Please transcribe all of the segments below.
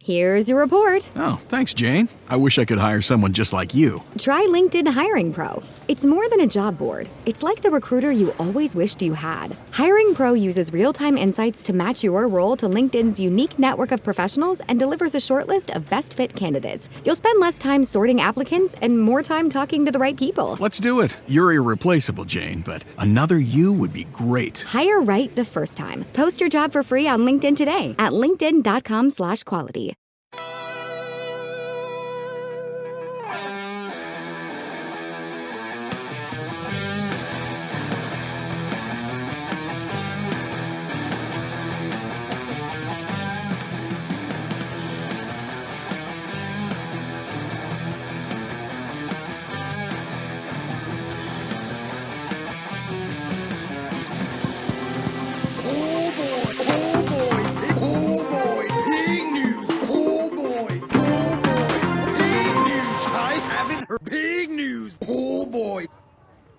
Here's your report. Oh, thanks, Jane. I wish I could hire someone just like you. Try LinkedIn Hiring Pro. It's more than a job board. It's like the recruiter you always wished you had. Hiring Pro uses real-time insights to match your role to LinkedIn's unique network of professionals and delivers a short list of best fit candidates. You'll spend less time sorting applicants and more time talking to the right people. Let's do it. You're irreplaceable, Jane, but another you would be great. Hire right the first time. Post your job for free on LinkedIn today at linkedin.com/quality.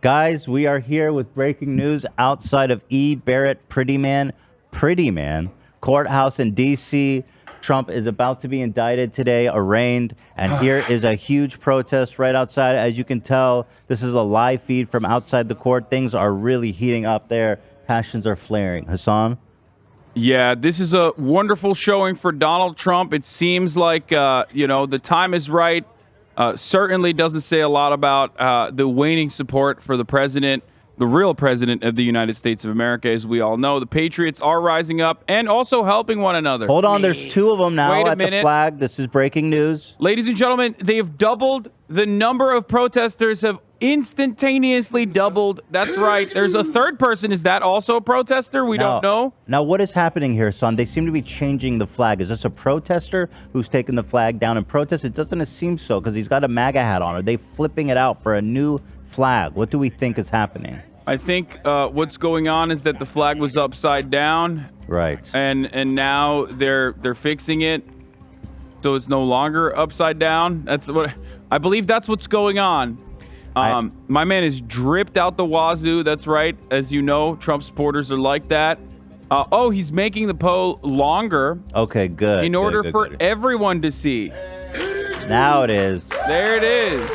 Guys, we are here with breaking news outside of E. Barrett Pretty Man courthouse in D.C. Trump is about to be indicted today, arraigned, and here is a huge protest right outside. As you can tell, this is a live feed from outside the court. Things are really heating up there. Passions are flaring. Hassan? Yeah, this is a wonderful showing for Donald Trump. It seems like, the time is right. Certainly doesn't say a lot about the waning support for the president, the real president of the United States of America. As we all know, the patriots are rising up and also helping one another. Hold on, there's two of them now at the flag. This is breaking news. Ladies and gentlemen, they have doubled. The number of protesters have instantaneously doubled. That's right. There's a third person. Is that also a protester? We don't know. Now, what is happening here, son? They seem to be changing the flag. Is this a protester who's taking the flag down in protest? It doesn't seem so because he's got a MAGA hat on. Are they flipping it out for a new flag? What do we think is happening? I think what's going on is that the flag was upside down. Right. And now they're fixing it so it's no longer upside down. That's what I believe. That's what's going on. My man is dripped out the wazoo. That's right. As you know, Trump supporters are like that. He's making the pole longer. Okay, good. In order for everyone to see. Now it is. There it is.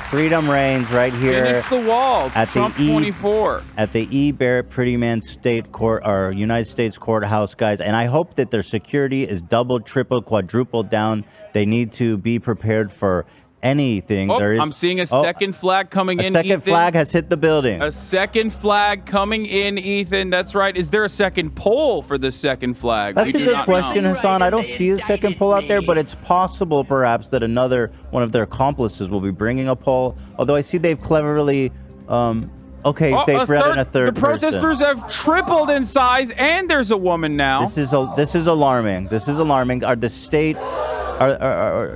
Freedom reigns right here. Finish the wall. At Trump 24. At the E. Barrett Pretty Man State Court, or United States Courthouse, guys. And I hope that their security is doubled, tripled, quadrupled down. They need to be prepared for anything. I'm seeing a second flag coming in. A second flag has hit the building. A second flag coming in, Ethan. That's right. Is there a second pole for the second flag? That's a good question, Hassan. I don't see a second pole out there, but it's possible perhaps that another one of their accomplices will be bringing a pole. Although I see they've cleverly, they've brought in a third person. The protesters have tripled in size, and there's a woman now. This is alarming. This is alarming.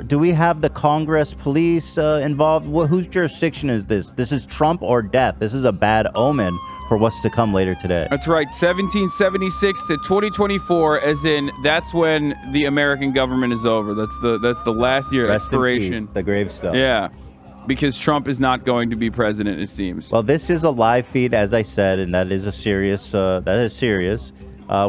Do we have the Congress police involved? Whose jurisdiction is this? This is Trump or death. This is a bad omen for what's to come later today. That's right. 1776 to 2024, as in that's when the American government is over. That's the last year expiration. The gravestone. Yeah, because Trump is not going to be president, it seems. Well, this is a live feed, as I said, and that is serious.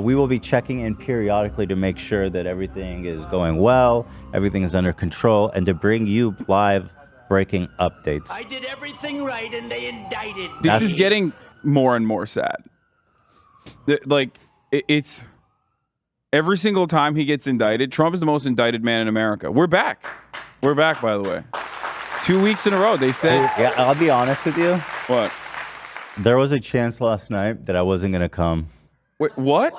We will be checking in periodically to make sure that everything is going well, everything is under control, and to bring you live breaking updates. I did everything right, and they indicted me. This is getting more and more sad. It's every single time he gets indicted, Trump is the most indicted man in America. We're back. We're back, by the way. 2 weeks in a row, they say. Yeah, I'll be honest with you. What? There was a chance last night that I wasn't going to come. Wait, what?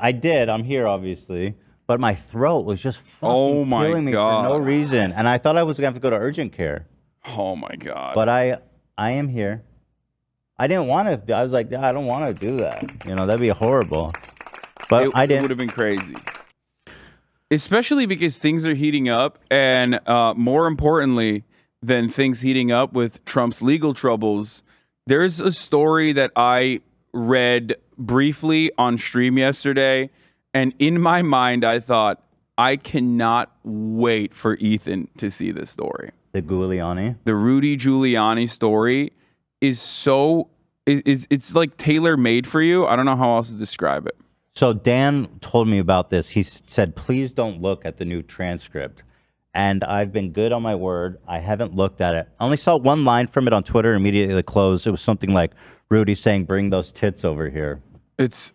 I did. I'm here, obviously. But my throat was just fucking killing me for no reason. And I thought I was going to have to go to urgent care. Oh, my God. But I am here. I didn't want to. I was like, I don't want to do that. That'd be horrible. But I didn't. It would have been crazy. Especially because things are heating up. And more importantly than things heating up with Trump's legal troubles, there's a story that I read briefly on stream yesterday, and in my mind I thought, I cannot wait for Ethan to see this story. The Rudy Giuliani story is it's like tailor-made for you. I don't know how else to describe it. So Dan told me about this. He said, please don't look at the new transcript. And I've been good on my word. I haven't looked at it. I only saw one line from it on Twitter, immediately closed. It was something like Rudy saying, bring those tits over here. It's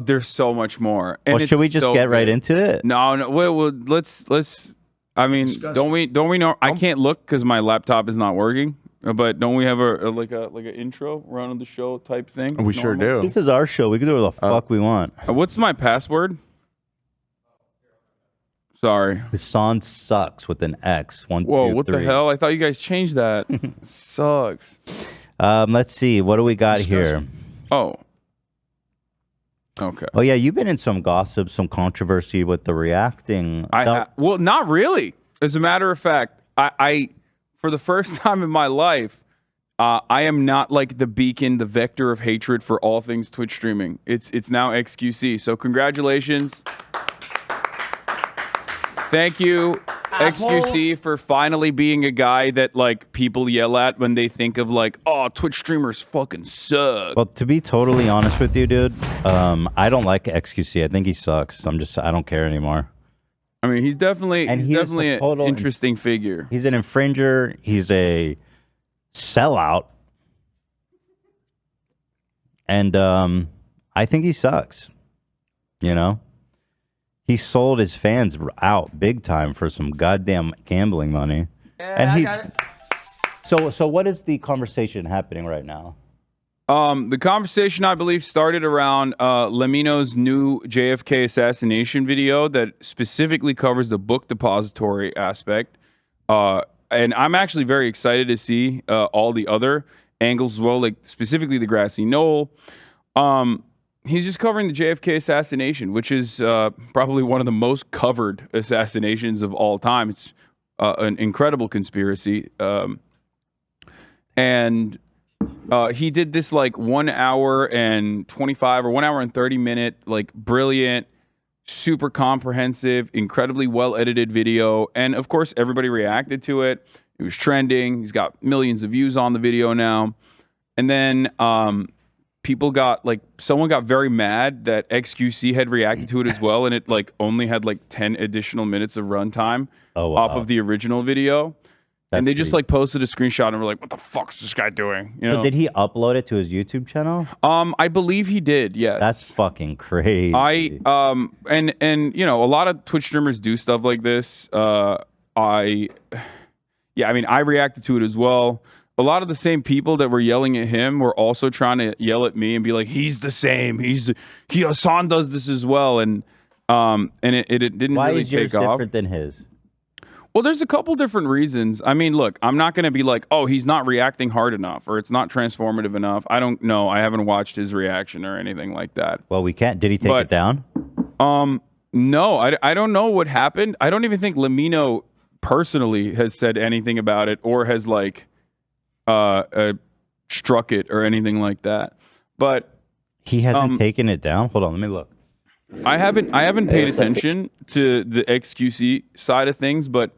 there's so much more. And well, should we just get right into it? No. Well, let's. I mean, don't we know? I can't look because my laptop is not working. But don't we have a like an intro around the show type thing? We sure do. This is our show. We can do what the fuck we want. What's my password? Sorry. Hassan sucks with an X. Whoa, what the hell? I thought you guys changed that. Sucks. Let's see. What do we got here? Oh. Okay. Oh yeah, you've been in some gossip, some controversy with the reacting. Well, not really. As a matter of fact, I for the first time in my life, I am not like the beacon, the vector of hatred for all things Twitch streaming. It's now XQC. So congratulations. Thank you, XQC, for finally being a guy that like people yell at when they think of like, oh, Twitch streamers fucking suck. Well, to be totally honest with you, dude, I don't like XQC. I think he sucks. I don't care anymore. I mean, he's definitely an interesting figure. He's an infringer. He's a sellout. And I think he sucks. You know? He sold his fans out big time for some goddamn gambling money. Yeah, and I got it. So what is the conversation happening right now? The conversation, I believe, started around Lemino's new JFK assassination video that specifically covers the book depository aspect. And I'm actually very excited to see all the other angles as well, like specifically the grassy knoll. He's just covering the JFK assassination, which is probably one of the most covered assassinations of all time. It's an incredible conspiracy. And he did this like 1 hour and 25 or 1 hour and 30 minute, like brilliant, super comprehensive, incredibly well edited video. And of course, everybody reacted to it. It was trending. He's got millions of views on the video now. And then someone got very mad that XQC had reacted to it as well, and it like only had like 10 additional minutes of runtime off of the original video. And they just like posted a screenshot and were like, what the fuck is this guy doing? You know? But did he upload it to his YouTube channel? I believe he did, yes. That's fucking crazy. And you know, a lot of Twitch streamers do stuff like this. I reacted to it as well. A lot of the same people that were yelling at him were also trying to yell at me and be like, he's the same. Hassan does this as well. And it didn't Why really is yours take off. different than his? Well, there's a couple different reasons. I mean, look, I'm not going to be like, oh, he's not reacting hard enough or it's not transformative enough. I don't know. I haven't watched his reaction or anything like that. Well, we can't. Did he take it down? No, I don't know what happened. I don't even think Lemino personally has said anything about it or has like struck it or anything like that. But he hasn't taken it down. Hold on, let me look. I haven't paid attention to the XQC side of things, but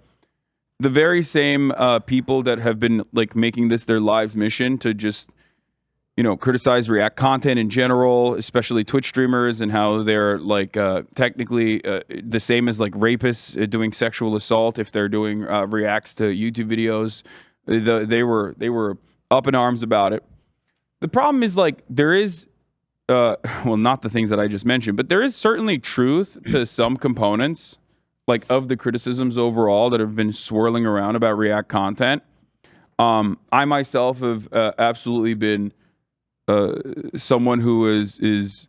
the very same people that have been like making this their lives mission to just, you know, criticize React content in general, especially Twitch streamers, and how they're like technically the same as like rapists doing sexual assault if they're doing reacts to YouTube videos. They were up in arms about it. The problem is like there is, well, not the things that I just mentioned, but there is certainly truth to some components, like of the criticisms overall that have been swirling around about React content. I myself have absolutely been someone who has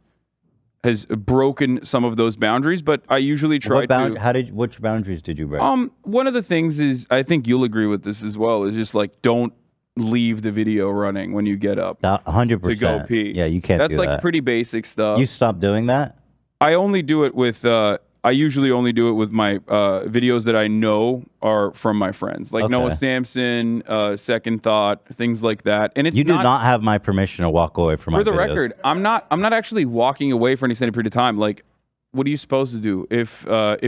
broken some of those boundaries, but I usually try to. Which boundaries did you break? One of the things is, I think you'll agree with this as well, is just like don't leave the video running when you get up. 100%. To go pee. Yeah, you can't. That's do like that. pretty basic stuff. You stopped doing that? I only do it with. I usually only do it with my videos that I know are from my friends, like Noah Samson, Second Thought, things like that. And it's you do not have my permission to walk away from my videos. For the record, I'm not actually walking away for any extended period of time. Like, what are you supposed to do if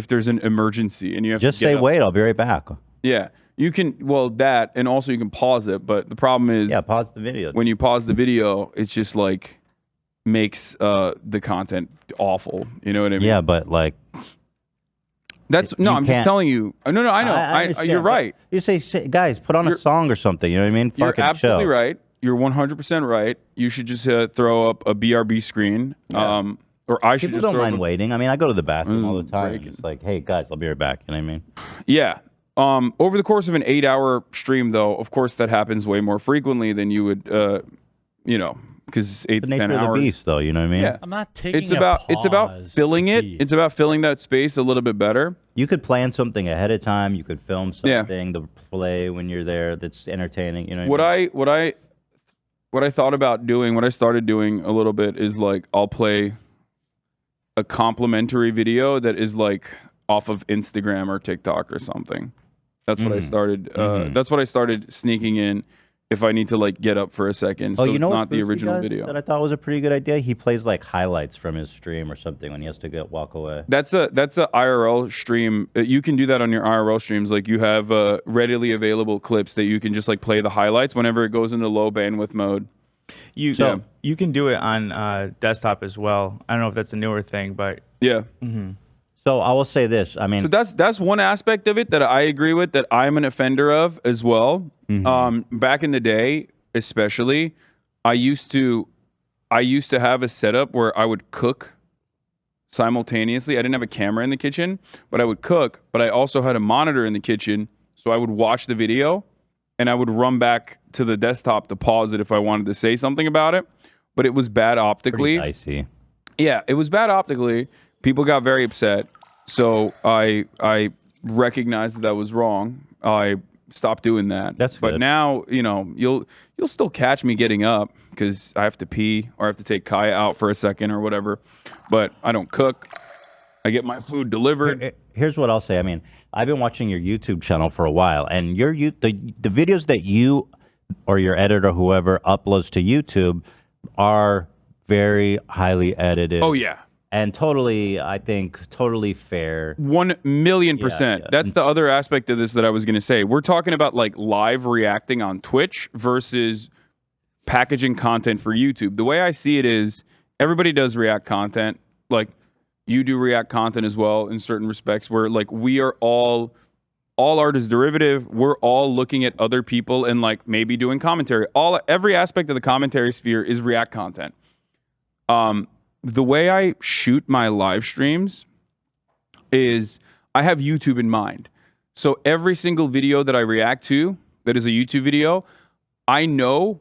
there's an emergency and you have just to get say up? wait, I'll be right back. Yeah, you can. Well, that, and also you can pause it. But the problem is, pause the video. When you pause the video, it's just like makes the content awful. You know what I mean? Yeah, but like that's no. I'm just telling you. No. I know. I understand, you're right. You say, guys, put on a song or something. You know what I mean? You're Fucking absolutely chill. right. You're 100% right. You should just throw up a BRB screen. Yeah. Or I should People just don't throw mind up waiting. I mean, I go to the bathroom all the time. breaking. It's like, hey guys, I'll be right back. You know what I mean? Yeah. Over the course of an 8-hour stream, though, of course, that happens way more frequently than you would, because 8 The to 10 nature of the hours. beast, though. You know what I mean? Yeah. I'm not taking It's about filling it. It's about filling that space a little bit better. You could plan something ahead of time. You could film something to play when you're there that's entertaining. You know What I thought about doing, what I started doing a little bit is like I'll play a complimentary video that is like off of Instagram or TikTok or something. That's what I started. That's what I started sneaking in if I need to like get up for a second. So you know it's what not the Brucey original does video. that I thought was a pretty good idea? He plays like highlights from his stream or something when he has to walk away. That's a IRL stream. You can do that on your IRL streams. Like you have readily available clips that you can just like play the highlights whenever it goes into low bandwidth mode. You can do it on desktop as well. I don't know if that's a newer thing, but yeah. So I will say this. I mean, So that's one aspect of it that I agree with, that I'm an offender of as well. Back in the day, especially, I used to have a setup where I would cook simultaneously. I didn't have a camera in the kitchen, but I would cook. But I also had a monitor in the kitchen, so I would watch the video, and I would run back to the desktop to pause it if I wanted to say something about it. But it was bad optically. pretty dicey. Yeah, it was bad optically. People got very upset. So I recognized that was wrong. I stopped doing that. That's But good. now, you'll still catch me getting up because I have to pee or I have to take Kaya out for a second or whatever. But I don't cook. I get my food delivered. Here's what I'll say. I mean, I've been watching your YouTube channel for a while, and the videos that you or your editor, whoever, uploads to YouTube are very highly edited. Oh, yeah. And totally, I think, totally fair. 1,000,000%. Yeah. That's the other aspect of this that I was going to say. We're talking about like live reacting on Twitch versus packaging content for YouTube. The way I see it is everybody does React content. Like you do React content as well in certain respects where like we are all art is derivative. We're all looking at other people and like maybe doing commentary. Every aspect of the commentary sphere is React content. The way I shoot my live streams is I have YouTube in mind. So every single video that I react to that is a YouTube video, I know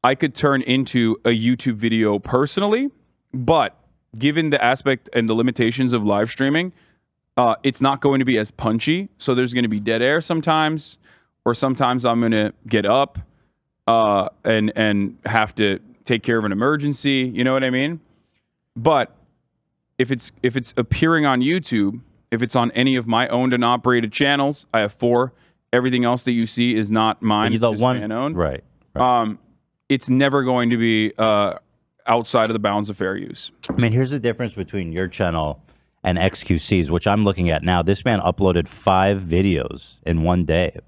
I could turn into a YouTube video personally, but given the aspect and the limitations of live streaming, it's not going to be as punchy. So there's going to be dead air sometimes, or sometimes I'm going to get up and have to take care of an emergency. You know what I mean? But if it's appearing on YouTube, if it's on any of my owned and operated channels, I have 4. Everything else that you see is not mine. You're the it's one, fan-owned. right? It's never going to be outside of the bounds of fair use. I mean, here's the difference between your channel and XQC's, which I'm looking at now. This man uploaded 5 videos in one day.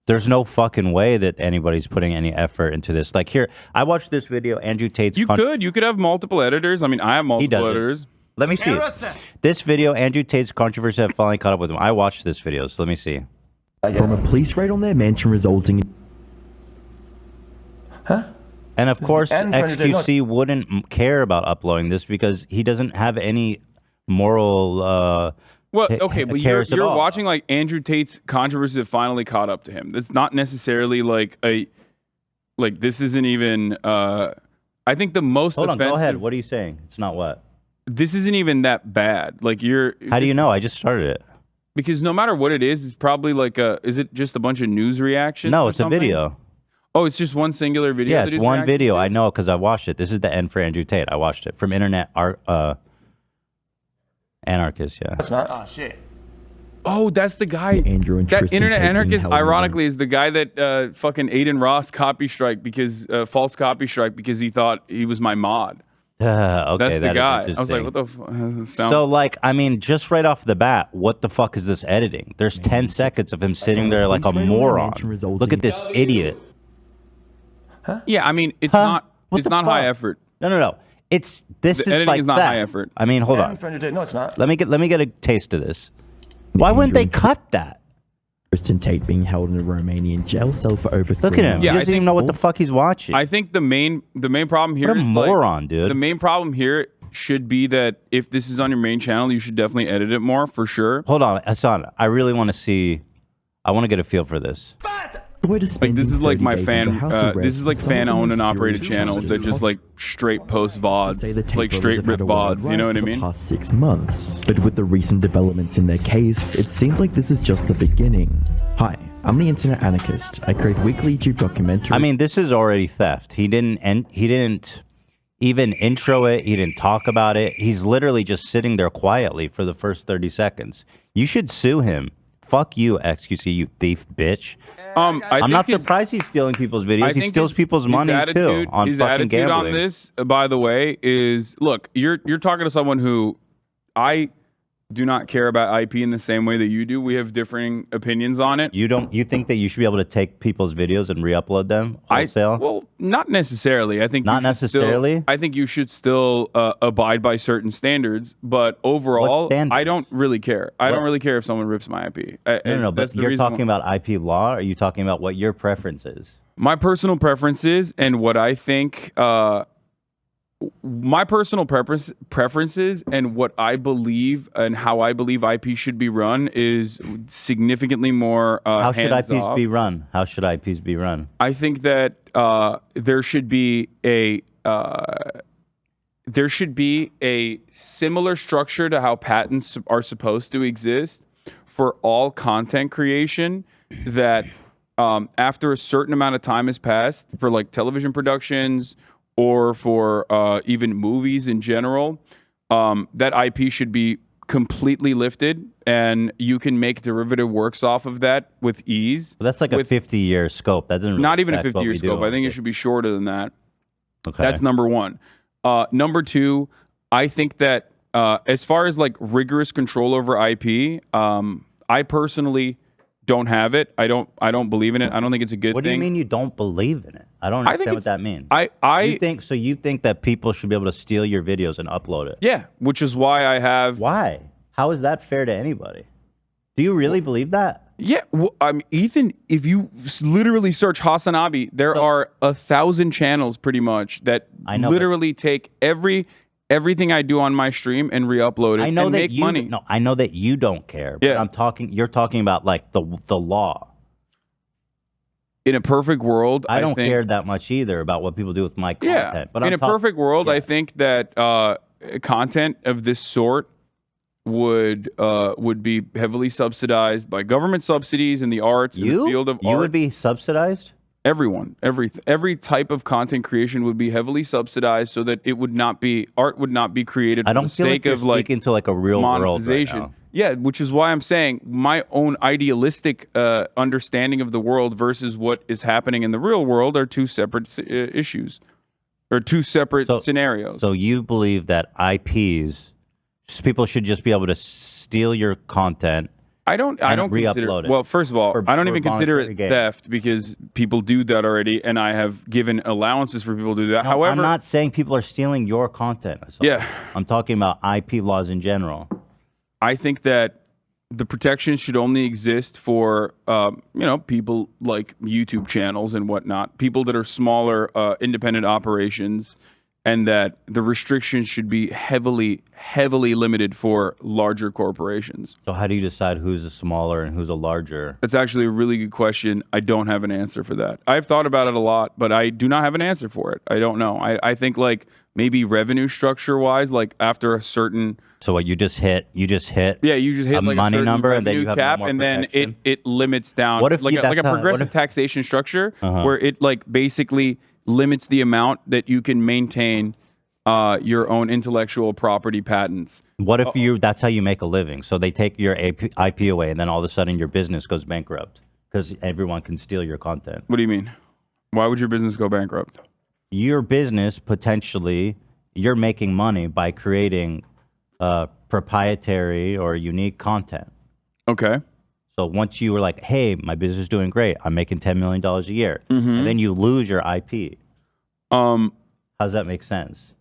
There's no fucking way that anybody's putting any effort into this. Like here, I watched this video, Andrew Tate's... You could have multiple editors. I mean, I have multiple editors. Let me see. This video, Andrew Tate's controversy, have finally caught up with him. I watched this video, so let me see. From a police raid on their mansion resulting in... And of course, XQC wouldn't care about uploading this because he doesn't have any moral... Well, okay, but you're all. watching like Andrew Tate's controversy that finally caught up to him. That's not necessarily like this isn't even. I think the most. Hold on, offensive, go ahead. What are you saying? It's not what. This isn't even that bad. Like you're. How do you know? I just started it. Because no matter what it is, it's probably like is it just a bunch of news reactions? No, it's a video. Oh, it's just one singular video. Yeah, it's one video. I know because I watched it. This is the end for Andrew Tate. I watched it from Internet Anarchist, yeah. That's not. Oh shit. Oh, that's the guy. Andrew and that Tristan Internet Tate Anarchist, being held ironically, is the guy that fucking Aiden Ross copy strike because false copy strike because he thought he was my mod. Okay, that's the guy. Is I was like, what the fuck? So, like, I mean, just right off the bat, what the fuck is this editing? There's 10 seconds of him sitting there like a moron. Look at this idiot. Yeah, I mean, it's not high effort. No. This The is editing like is not theft. high effort. I mean, hold on. No, it's not. Let me get a taste of this. Why wouldn't they cut that? Kristen Tate being held in a Romanian jail cell for over 3 Look at him. months. Yeah, he I doesn't even think- know what the fuck he's watching. I think the main problem here What a is moron, dude. The main problem here should be that if this is on your main channel, you should definitely edit it more for sure. Hold on, Hassan. I really want to see. I want to get a feel for this. Like this is like my fan. This is like fan-owned and operated channels that just like straight post VODs, like straight rip VODs. You know what I mean? Past 6 months, but with the recent developments in their case, it seems like this is just the beginning. Hi, I'm the Internet Anarchist. I create weekly YouTube documentaries. I mean, this is already theft. He didn't even intro it. He didn't talk about it. He's literally just sitting there quietly for the first 30 seconds. You should sue him. Fuck you, XQC, you thief bitch. I'm not surprised he's stealing people's videos. He steals people's money too on his fucking attitude gambling. on this, by the way, is look. You're talking to someone who I do not care about IP in the same way that you do. We have differing opinions on it. You think that you should be able to take people's videos and re-upload them wholesale? Well, not necessarily. I think Not necessarily? I think you should still abide by certain standards, but overall, I don't really care. I don't really care if someone rips my IP. No, but you're talking about IP law, or are you talking about what your preference is? My personal preferences and what I think, my personal preferences and what I believe and how I believe IP should be run is significantly more How should IPs hands-off. be run? How should IPs be run? I think that there should be a similar structure to how patents are supposed to exist for all content creation. That after a certain amount of time has passed for like television productions or for even movies in general, that IP should be completely lifted, and you can make derivative works off of that with ease. Well, that's like a 50-year scope. That doesn't really Not even a affect what 50-year we do. scope. I think it should be shorter than that. Okay. That's number one. Number two, I think that as far as like rigorous control over IP, I personally don't have it. I don't believe in it. I don't think it's a good thing. What do you mean you don't believe in it? I don't understand what that means. You think that people should be able to steal your videos and upload it? Yeah, which is why I have. Why? How is that fair to anybody? Do you really believe that? Yeah, well, Ethan, if you literally search Hasanabi, there are 1,000 channels pretty much that literally take everything I do on my stream and re-upload it and make money. No, I know that you don't care. But you're talking about like the law. In a perfect world, I don't care that much either about what people do with my content. Yeah, but in a perfect world, I think that content of this sort would be heavily subsidized by government subsidies in the arts, in the field of art. You would be subsidized? Everyone, every type of content creation would be heavily subsidized, so that it would not be art would not be created for the sake of like speaking to like a real world right now. Yeah, which is why I'm saying my own idealistic understanding of the world versus what is happening in the real world are two separate issues, or two separate scenarios. So you believe that IPs, people should just be able to steal your content. I don't consider it. Well, first of all, I don't even consider it theft because people do that already, and I have given allowances for people to do that. No, However, I'm not saying people are stealing your content. Yeah. I'm talking about IP laws in general. I think that the protections should only exist for people like YouTube channels and whatnot, people that are smaller independent operations, and that the restrictions should be heavily limited for larger corporations. So how do you decide who's a smaller and who's a larger? That's actually a really good question. I don't have an answer for that. I've thought about it a lot, but I do not have an answer for it. I don't know. I think like maybe revenue structure wise, like after a certain. So what you just hit? Yeah, you just hit a like money a number, and then you have cap, more and protection? then it limits down. What if like a progressive taxation structure where it like basically limits the amount that you can maintain your own intellectual property patents. What if that's how you make a living? So they take your IP away, and then all of a sudden your business goes bankrupt because everyone can steal your content. What do you mean? Why would your business go bankrupt? Your business, potentially, you're making money by creating proprietary or unique content. Okay. So once you were like, hey, my business is doing great, I'm making $10 million a year, and then you lose your IP. How does that make sense?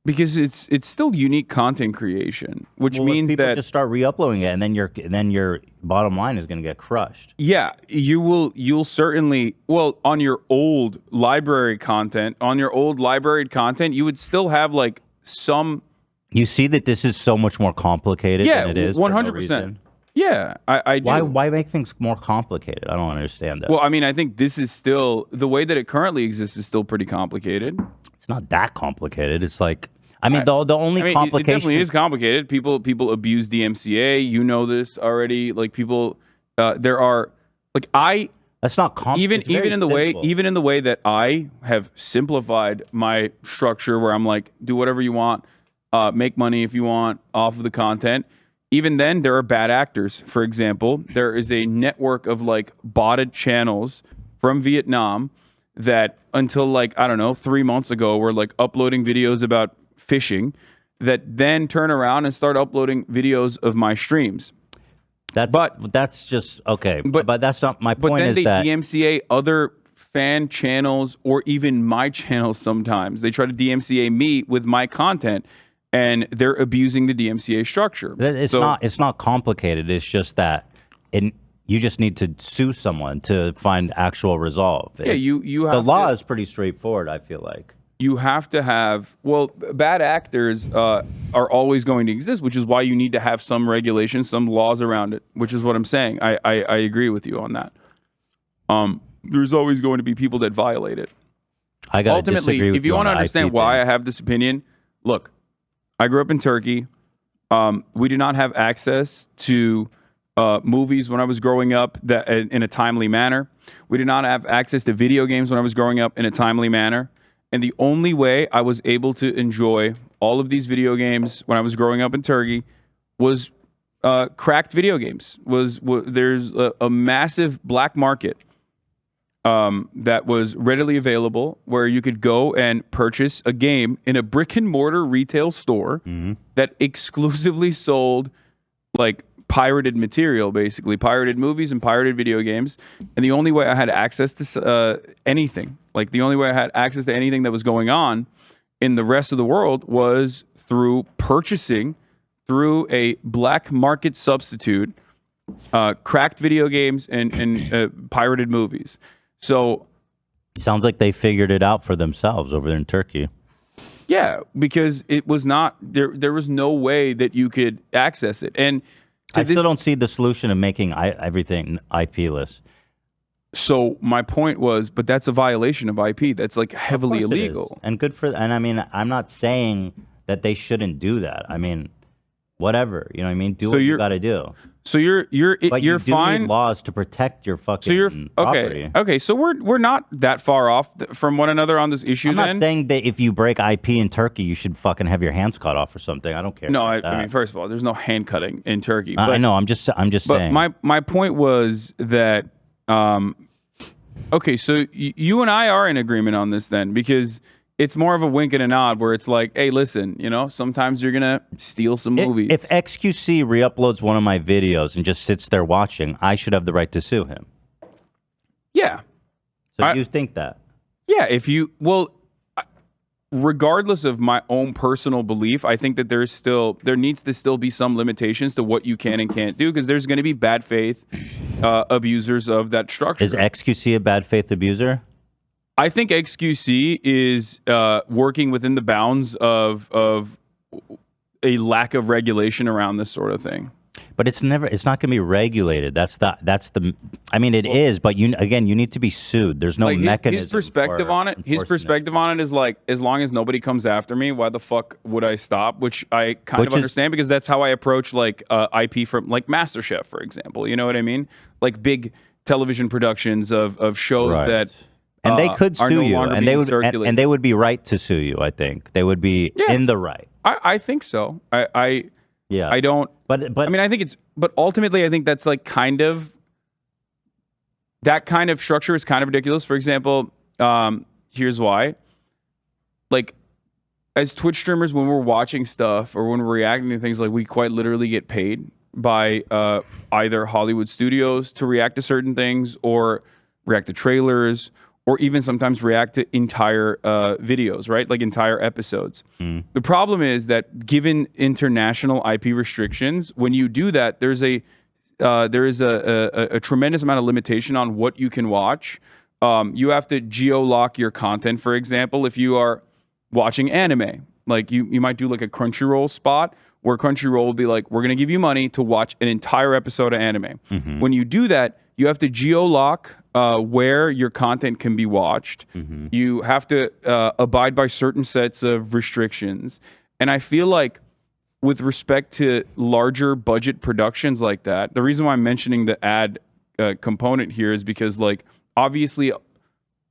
Because it's still unique content creation, which Well, if means people that just start re-uploading it, and then your bottom line is going to get crushed. yeah, you'll certainly, well, on your old library content, you would still have like some. You see that this is so much more complicated Yeah, than it is. 100%. Yeah, I do. Why make things more complicated? I don't understand that. Well, I mean, I think this is still the way that it currently exists is still pretty complicated. It's not that complicated. It's like, I mean, the only I mean, complication it definitely is complicated. People abuse DMCA. You know this already. Like people, there are like That's not complicated. even in the way that I have simplified my structure, where I'm like, do whatever you want, make money if you want off of the content. Even then, there are bad actors. For example, there is a network of like botted channels from Vietnam that until like, I don't know, 3 months ago were like uploading videos about fishing that then turn around and start uploading videos of my streams. That's just okay. But that's not my point. But then is they that DMCA other fan channels or even my channels sometimes. They try to DMCA me with my content. And they're abusing the DMCA structure. It's not complicated. It's just that you just need to sue someone to find actual resolve. Yeah, you have the law is pretty straightforward. I feel like you have to have. Well, bad actors are always going to exist, which is why you need to have some regulations, some laws around it. Which is what I'm saying. I agree with you on that. There's always going to be people that violate it. I got ultimately, if you want to understand why I have this opinion, look. I grew up in Turkey. We did not have access to movies when I was growing up that in a timely manner. We did not have access to video games when I was growing up in a timely manner. And the only way I was able to enjoy all of these video games when I was growing up in Turkey was cracked video games. There's a massive black market that was readily available where you could go and purchase a game in a brick and mortar retail store that exclusively sold like pirated material, basically pirated movies and pirated video games. And the only way I had access to anything, like the only way I had access to anything that was going on in the rest of the world was through purchasing through a black market substitute, cracked video games and pirated movies. So sounds like they figured it out for themselves over there in Turkey. Yeah, because it was not there. There was no way that you could access it, and I still don't see the solution of making everything IP-less. So my point was, but that's a violation of IP. That's like heavily illegal. And good for. And I mean, I'm not saying that they shouldn't do that. I mean, whatever. You know what I mean? Do what you got to do. So you're fine. Need laws to protect your fucking. So you're property. Okay. So we're not that far off from one another on this issue. I'm not saying that if you break IP in Turkey, you should fucking have your hands cut off or something. I don't care. No, I mean, first of all, there's no hand cutting in Turkey. I know. I'm just saying. My point was that. Okay, so you and I are in agreement on this then, because it's more of a wink and a nod where it's like, hey, listen, sometimes you're going to steal some movies. If XQC re-uploads one of my videos and just sits there watching, I should have the right to sue him. Yeah. So you think that? Yeah, regardless of my own personal belief, I think that there needs to still be some limitations to what you can and can't do, because there's going to be bad faith abusers of that structure. Is XQC a bad faith abuser? I think XQC is working within the bounds of a lack of regulation around this sort of thing. But it's not going to be regulated. I mean, it is, but you need to be sued. There's no mechanism. His perspective on it is like, as long as nobody comes after me, why the fuck would I stop? Which I kind of understand, because that's how I approach like IP from like MasterChef, for example. You know what I mean? Like big television productions of shows that. And they could sue you, and they would be right to sue you. I think they would be in the right. I think so. I don't. But I mean, I think but ultimately, I think that's like that kind of structure is kind of ridiculous. For example, here's why. Like, as Twitch streamers, when we're watching stuff or when we're reacting to things, like we quite literally get paid by either Hollywood studios to react to certain things or react to trailers, or even sometimes react to entire videos, right? Like entire episodes. The problem is that given international IP restrictions, when you do that, there is a tremendous amount of limitation on what you can watch. You have to geo-lock your content, for example, if you are watching anime. Like you might do like a Crunchyroll spot where Crunchyroll will be like, we're going to give you money to watch an entire episode of anime. When you do that, you have to geo-lock where your content can be watched. You have to abide by certain sets of restrictions. And I feel like with respect to larger budget productions like that, the reason why I'm mentioning the ad component here is because, like, obviously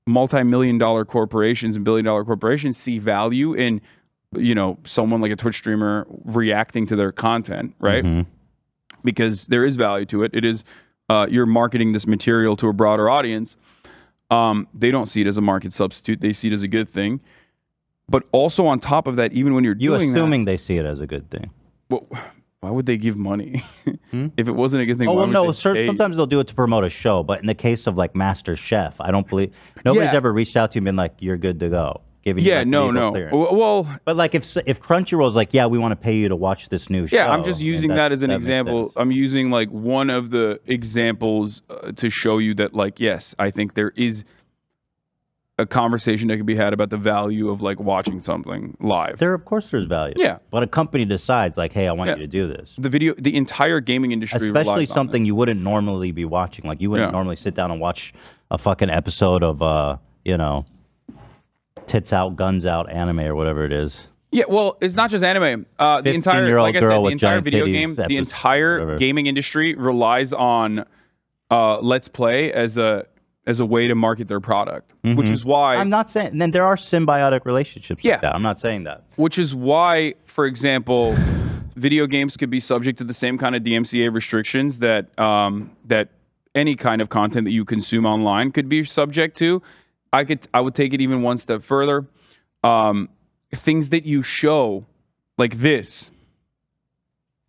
multi-million-dollar corporations and billion-dollar corporations see value in, you know, someone like a Twitch streamer reacting to their content, right? Because there is value to it. It is you're marketing this material to a broader audience. They don't see it as a market substitute. They see it as a good thing. But also on top of that, even when you're doing assuming they see it as a good thing. Well, why would they give money if it wasn't a good thing? Oh, why well, would no. they pay? Sometimes they'll do it to promote a show, but in the case of like Master Chef, I don't believe nobody's ever reached out to you and been like, "You're good to go." Giving you, like, legal clearance. Well, but like if Crunchyroll's like, "Yeah, we want to pay you to watch this new show." Yeah, I'm just using that as an example. I'm using like one of the examples to show you that, like, yes, I think there is a conversation that can be had about the value of like watching something live. Of course there's value. Yeah. But a company decides like, hey, I want you to do this. The entire gaming industry, especially something you wouldn't normally be watching. Like you wouldn't normally sit down and watch a fucking episode of, you know, tits out, guns out anime or whatever it is. Yeah, well, it's not just anime. The entire, like I said, the entire video game, the entire gaming industry relies on Let's Play as a way to market their product, which is why I'm not saying. Then there are symbiotic relationships. Yeah, like that. I'm not saying that. Which is why, for example, video games could be subject to the same kind of DMCA restrictions that that any kind of content that you consume online could be subject to. I would take it even one step further. Things that you show, like this,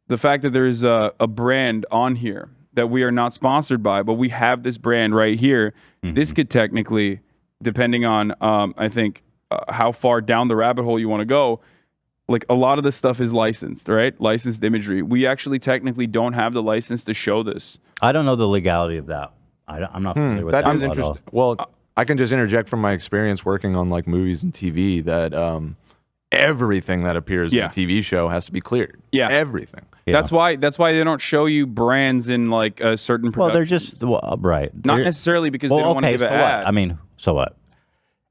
the fact that there's a brand on here that we are not sponsored by, but we have this brand right here. This could technically, depending on, I think, how far down the rabbit hole you want to go, like a lot of this stuff is licensed, right? Licensed imagery. We actually technically don't have the license to show this. I don't know the legality of that. I'm not familiar with that. That is interesting. Well, I can just interject from my experience working on like movies and TV that everything that appears in a TV show has to be cleared. Yeah, everything. Yeah. That's why they don't show you brands in like a certain production. Well, they're just right. Not necessarily because they don't want to give an ad. I mean, so what?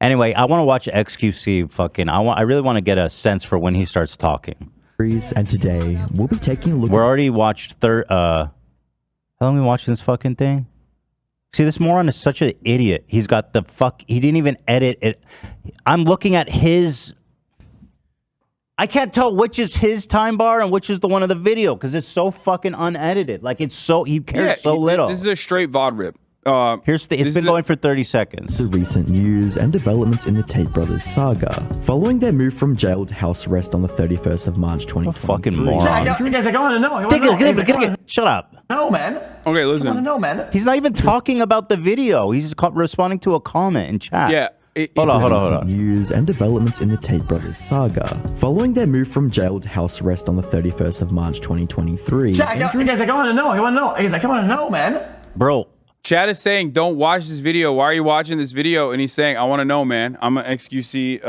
Anyway, I want to watch XQC. I really want to get a sense for when he starts talking. And today we'll be taking a look. We're already watched how long we watched this fucking thing? See, this moron is such an idiot. He's got the he didn't even edit it. I'm looking at his. I can't tell which is his time bar and which is the one of the video because it's so fucking unedited. Like it's so he cares so little. This is a straight VOD rip. It's been going for 30 seconds. The recent news and developments in the Tate brothers saga, following their move from jail to house arrest on the 31st of March 2023. Fucking moron. Guys, I want to know. Shut up. No, man. Okay, listen. I want to know, man. He's not even talking about the video. He's responding to a comment in chat. Yeah. Hold on. News and developments in the Tate brothers saga, following their move from jail to house arrest on the 31st of March 2023. Guys, I want to know. Guys, I want to know, man. Bro. Chad is saying, don't watch this video. Why are you watching this video? And he's saying, I want to know, man. I'm an XQC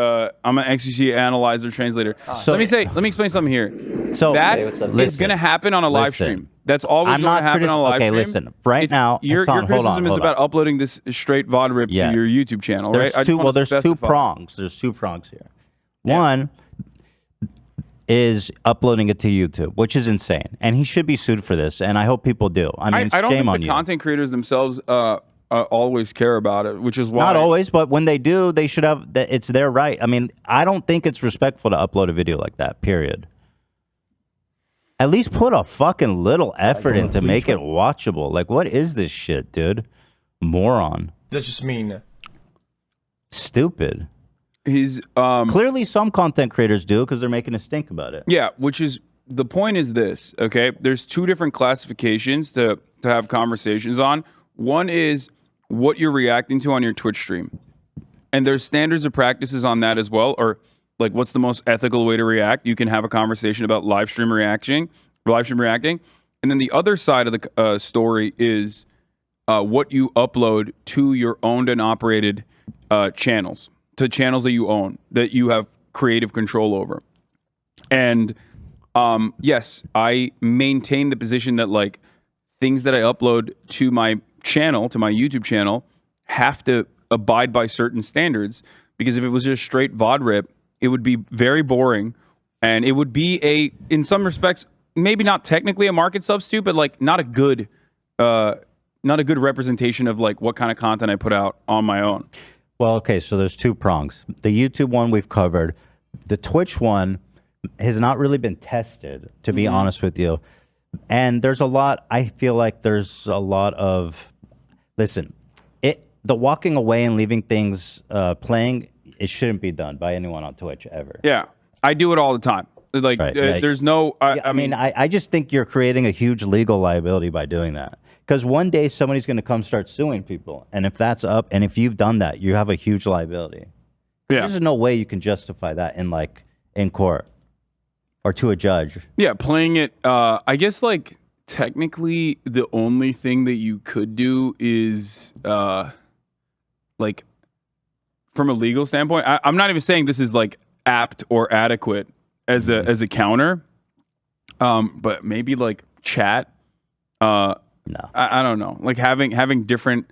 analyzer translator. So let me explain something here. So that is going to happen on a live stream. That's always going to happen on a live stream. Okay, listen. Right now, your criticism is about uploading this straight VOD rip to your YouTube channel, right? There's two prongs. There's two prongs here. One is uploading it to YouTube, which is insane, and he should be sued for this. And I hope people do. I mean, I don't shame think on the you. content creators themselves always care about it, which is why not always, but when they do, they should have. It's their right. I mean, I don't think it's respectful to upload a video like that. Period. At least put a fucking little effort in to make it watchable. Like, what is this shit, dude? Moron. That's just mean. Stupid. He's clearly some content creators do because they're making a stink about it. Yeah, which is the point is this, okay? There's two different classifications to have conversations on. One is what you're reacting to on your Twitch stream. And there's standards of practices on that as well, or like what's the most ethical way to react. You can have a conversation about live stream reacting. And then the other side of the story is what you upload to your owned and operated channels, to channels that you own, that you have creative control over. And yes, I maintain the position that like things that I upload to my channel, to my YouTube channel, have to abide by certain standards, because if it was just straight VOD rip, it would be very boring, and it would be in some respects, maybe not technically a market substitute, but like not a good representation of like what kind of content I put out on my own. Well, okay, so there's two prongs. The YouTube one we've covered. The Twitch one has not really been tested, to be honest with you. And there's a lot, I feel like there's a lot of, listen, the walking away and leaving things playing, it shouldn't be done by anyone on Twitch ever. Yeah, I do it all the time. Like, there's no, I mean, I just think you're creating a huge legal liability by doing that. Because one day somebody's going to come start suing people. And if that's up, and if you've done that, you have a huge liability. Yeah. There's no way you can justify that in court or to a judge. Yeah, playing it, I guess like technically the only thing that you could do is like from a legal standpoint, I'm not even saying this is like apt or adequate as a counter, but maybe like chat. No, I don't know. Like having different.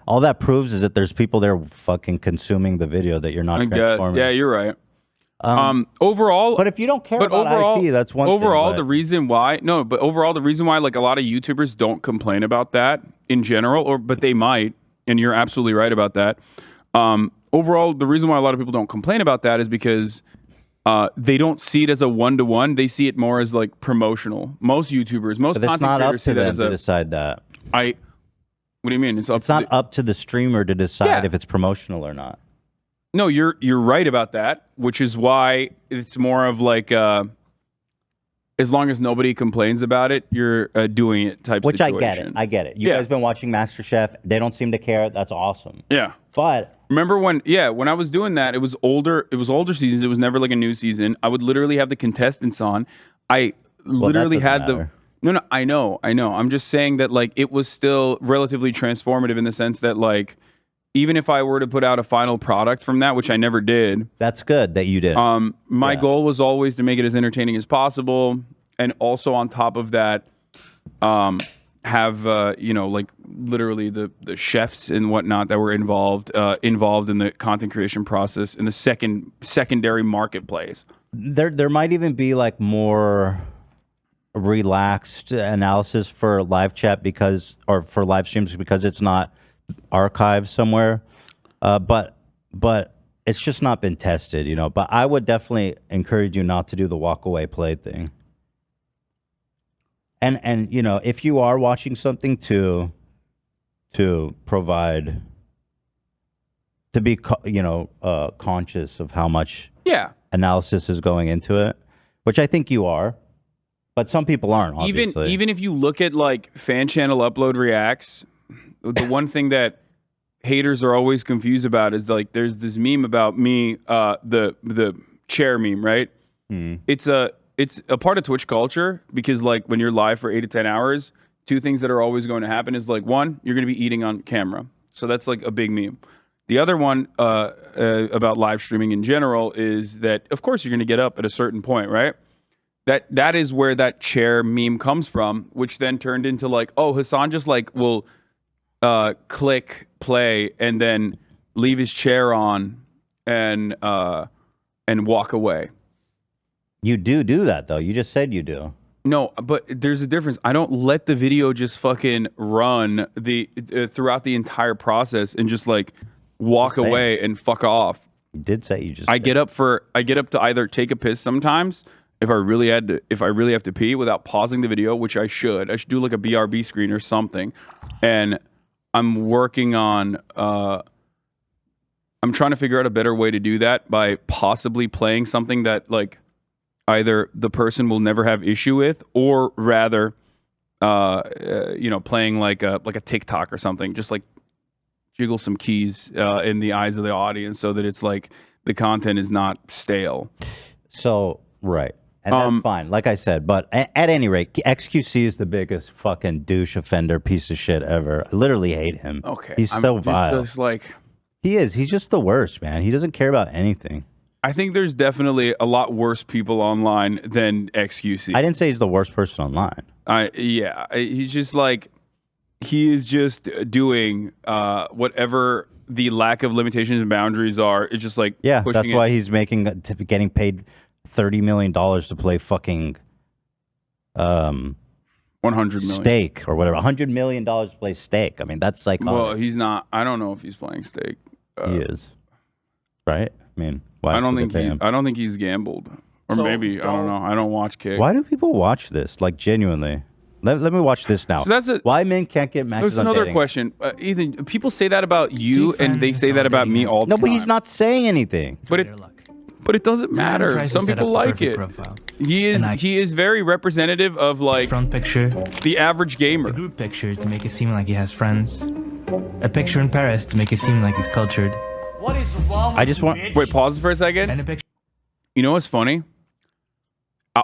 All that proves is that there's people there fucking consuming the video that you're not transforming. Yeah, you're right. Overall, but if you don't care about IP, that's one overall, thing. the reason why like a lot of YouTubers don't complain about that in general, but they might, and you're absolutely right about that. Overall, the reason why a lot of people don't complain about that is because they don't see it as a one-to-one. They see it more as like promotional. Most YouTubers, most content creators see that as to decide that. What do you mean? It's not up to the streamer to decide if it's promotional or not. No, you're right about that, which is why it's more of like as long as nobody complains about it, you're doing it type Which situation. I get it. You guys been watching MasterChef. They don't seem to care. That's awesome. Yeah. But remember when I was doing that, it was older seasons. It was never like a new season. I would literally have the contestants on. I literally had No, I know. I'm just saying that like it was still relatively transformative in the sense that like even if I were to put out a final product from that, which I never did. That's good that you did. My goal was always to make it as entertaining as possible, and also on top of that, have like literally the chefs and whatnot that were involved in the content creation process in the secondary marketplace. There might even be like more relaxed analysis for live chat or for live streams because it's not archived somewhere, but it's just not been tested, but I would definitely encourage you not to do the walk away play thing. And if you are watching something to provide, to be conscious of how much analysis is going into it, which I think you are, but some people aren't, obviously. Even if you look at like fan channel upload reacts, the one thing that haters are always confused about is like there's this meme about me, the chair meme, right? It's a part of Twitch culture because like when you're live for 8 to 10 hours, two things that are always going to happen is like one, you're going to be eating on camera. So that's like a big meme. The other one about live streaming in general is that of course you're going to get up at a certain point, right? That is where that chair meme comes from, which then turned into like, oh, Hassan just like will click play and then leave his chair on and walk away. You do that though. You just said you do. No, but there's a difference. I don't let the video just fucking run throughout the entire process and just like walk away and fuck off. You did say you just. I get up to either take a piss sometimes if I really have to pee without pausing the video, which I should. I should do like a BRB screen or something, and I'm working on. I'm trying to figure out a better way to do that by possibly playing something that like either the person will never have issue with, or rather, playing like a TikTok or something, just like jiggle some keys in the eyes of the audience so that it's like the content is not stale. So, right. And that's fine, like I said. But at any rate, XQC is the biggest fucking douche offender piece of shit ever. I literally hate him. Okay. He's so vile. Just like, he is. He's just the worst, man. He doesn't care about anything. I think there's definitely a lot worse people online than XQC. I didn't say he's the worst person online. He's just like, he is just doing whatever the lack of limitations and boundaries are. It's just like, that's why he's getting paid $30 million to play fucking 100 million stake or whatever. $100 million to play stake. I mean, that's psychotic. Well, he's not. I don't know if he's playing stake. He is, right? I mean, why? I don't think he's gambled, or so maybe I don't know. I don't watch Kick. Why do people watch this? Like genuinely. Let me watch this now. So why men can't get matches on another dating. question. Ethan, people say that about you, and they say that about me all the time. No, but he's not saying anything. But it doesn't matter. Some people like it. Profile. He is very representative of like front picture, the average gamer. A group picture to make it seem like he has friends. A picture in Paris to make it seem like he's cultured. What is wrong? I just want wait. Pause for a second. And a picture. You know what's funny?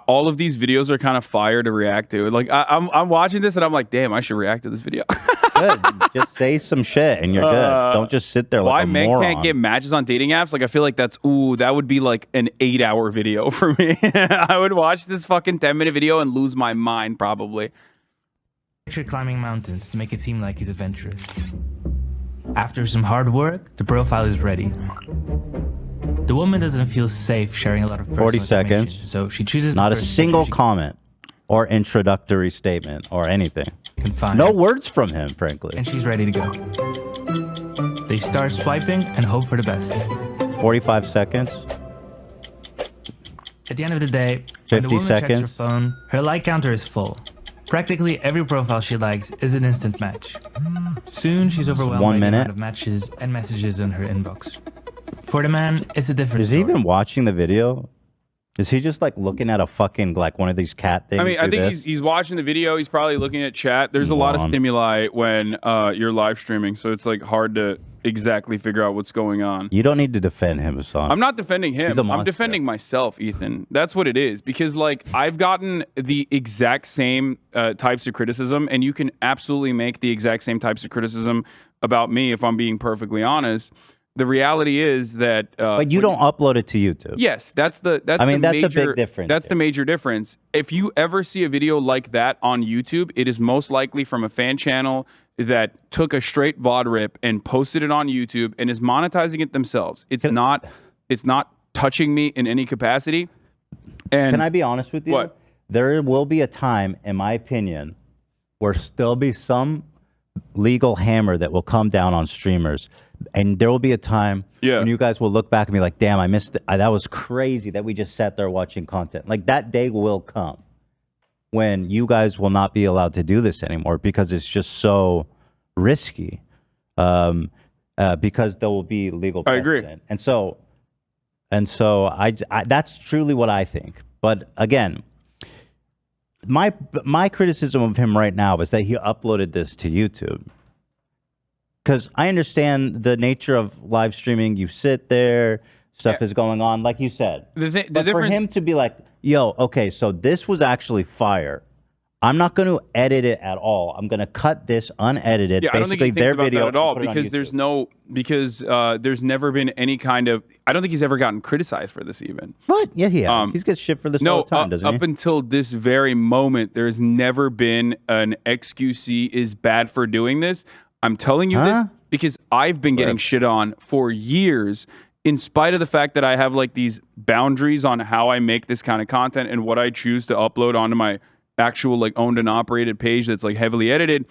All of these videos are kind of fire to react to. Like I'm watching this and I'm like, damn, I should react to this video. Good. Just say some shit and you're good. Don't just sit there like a moron. Why men can't get matches on dating apps? Like I feel like that would be like an 8-hour video for me. I would watch this fucking 10-minute video and lose my mind probably. Picture climbing mountains to make it seem like he's adventurous. After some hard work, the profile is ready. The woman doesn't feel safe sharing a lot of personal 40 seconds. So she chooses not a single comment or introductory statement or anything. No words from him, frankly. And she's ready to go. They start swiping and hope for the best. 45 seconds. At the end of the day, 50 when the woman seconds. checks her phone, her like counter is full. Practically every profile she likes is an instant match. Soon she's overwhelmed by the amount of matches and messages in her inbox. For the man, it's a different Is he even watching the video? Is he just like looking at a fucking like one of these cat things? I mean, I think he's watching the video. He's probably looking at chat. There's a lot of stimuli when you're live streaming, so it's like hard to exactly figure out what's going on. You don't need to defend him, Hassan. I'm not defending him. I'm defending myself, Ethan. That's what it is. Because like I've gotten the exact same types of criticism, and you can absolutely make the exact same types of criticism about me if I'm being perfectly honest. The reality is that but you don't upload it to YouTube. Yes, that's the big difference. That's the major difference. If you ever see a video like that on YouTube, it is most likely from a fan channel that took a straight VOD rip and posted it on YouTube and is monetizing it themselves. It's not touching me in any capacity. And can I be honest with you? What? There will be a time, in my opinion, where still be some legal hammer that will come down on streamers. And there will be a time when you guys will look back and be like, damn, I missed it. That was crazy that we just sat there watching content. Like that day will come when you guys will not be allowed to do this anymore because it's just so risky. Because there will be legal precedent. I agree. And so I that's truly what I think. But again, my criticism of him right now is that he uploaded this to YouTube. Because I understand the nature of live streaming. You sit there, stuff is going on, like you said. But for him to be like, yo, okay, so this was actually fire. I'm not going to edit it at all. I'm going to cut this unedited. Yeah, basically I don't think he their thinks about video that at all because there's never been any kind of. I don't think he's ever gotten criticized for this even. What? Yeah, he has. He's got shit for this all the time, doesn't he? Up until this very moment, there's never been an XQC is bad for doing this. I'm telling you this because I've been getting shit on for years, in spite of the fact that I have like these boundaries on how I make this kind of content and what I choose to upload onto my actual like owned and operated page that's like heavily edited.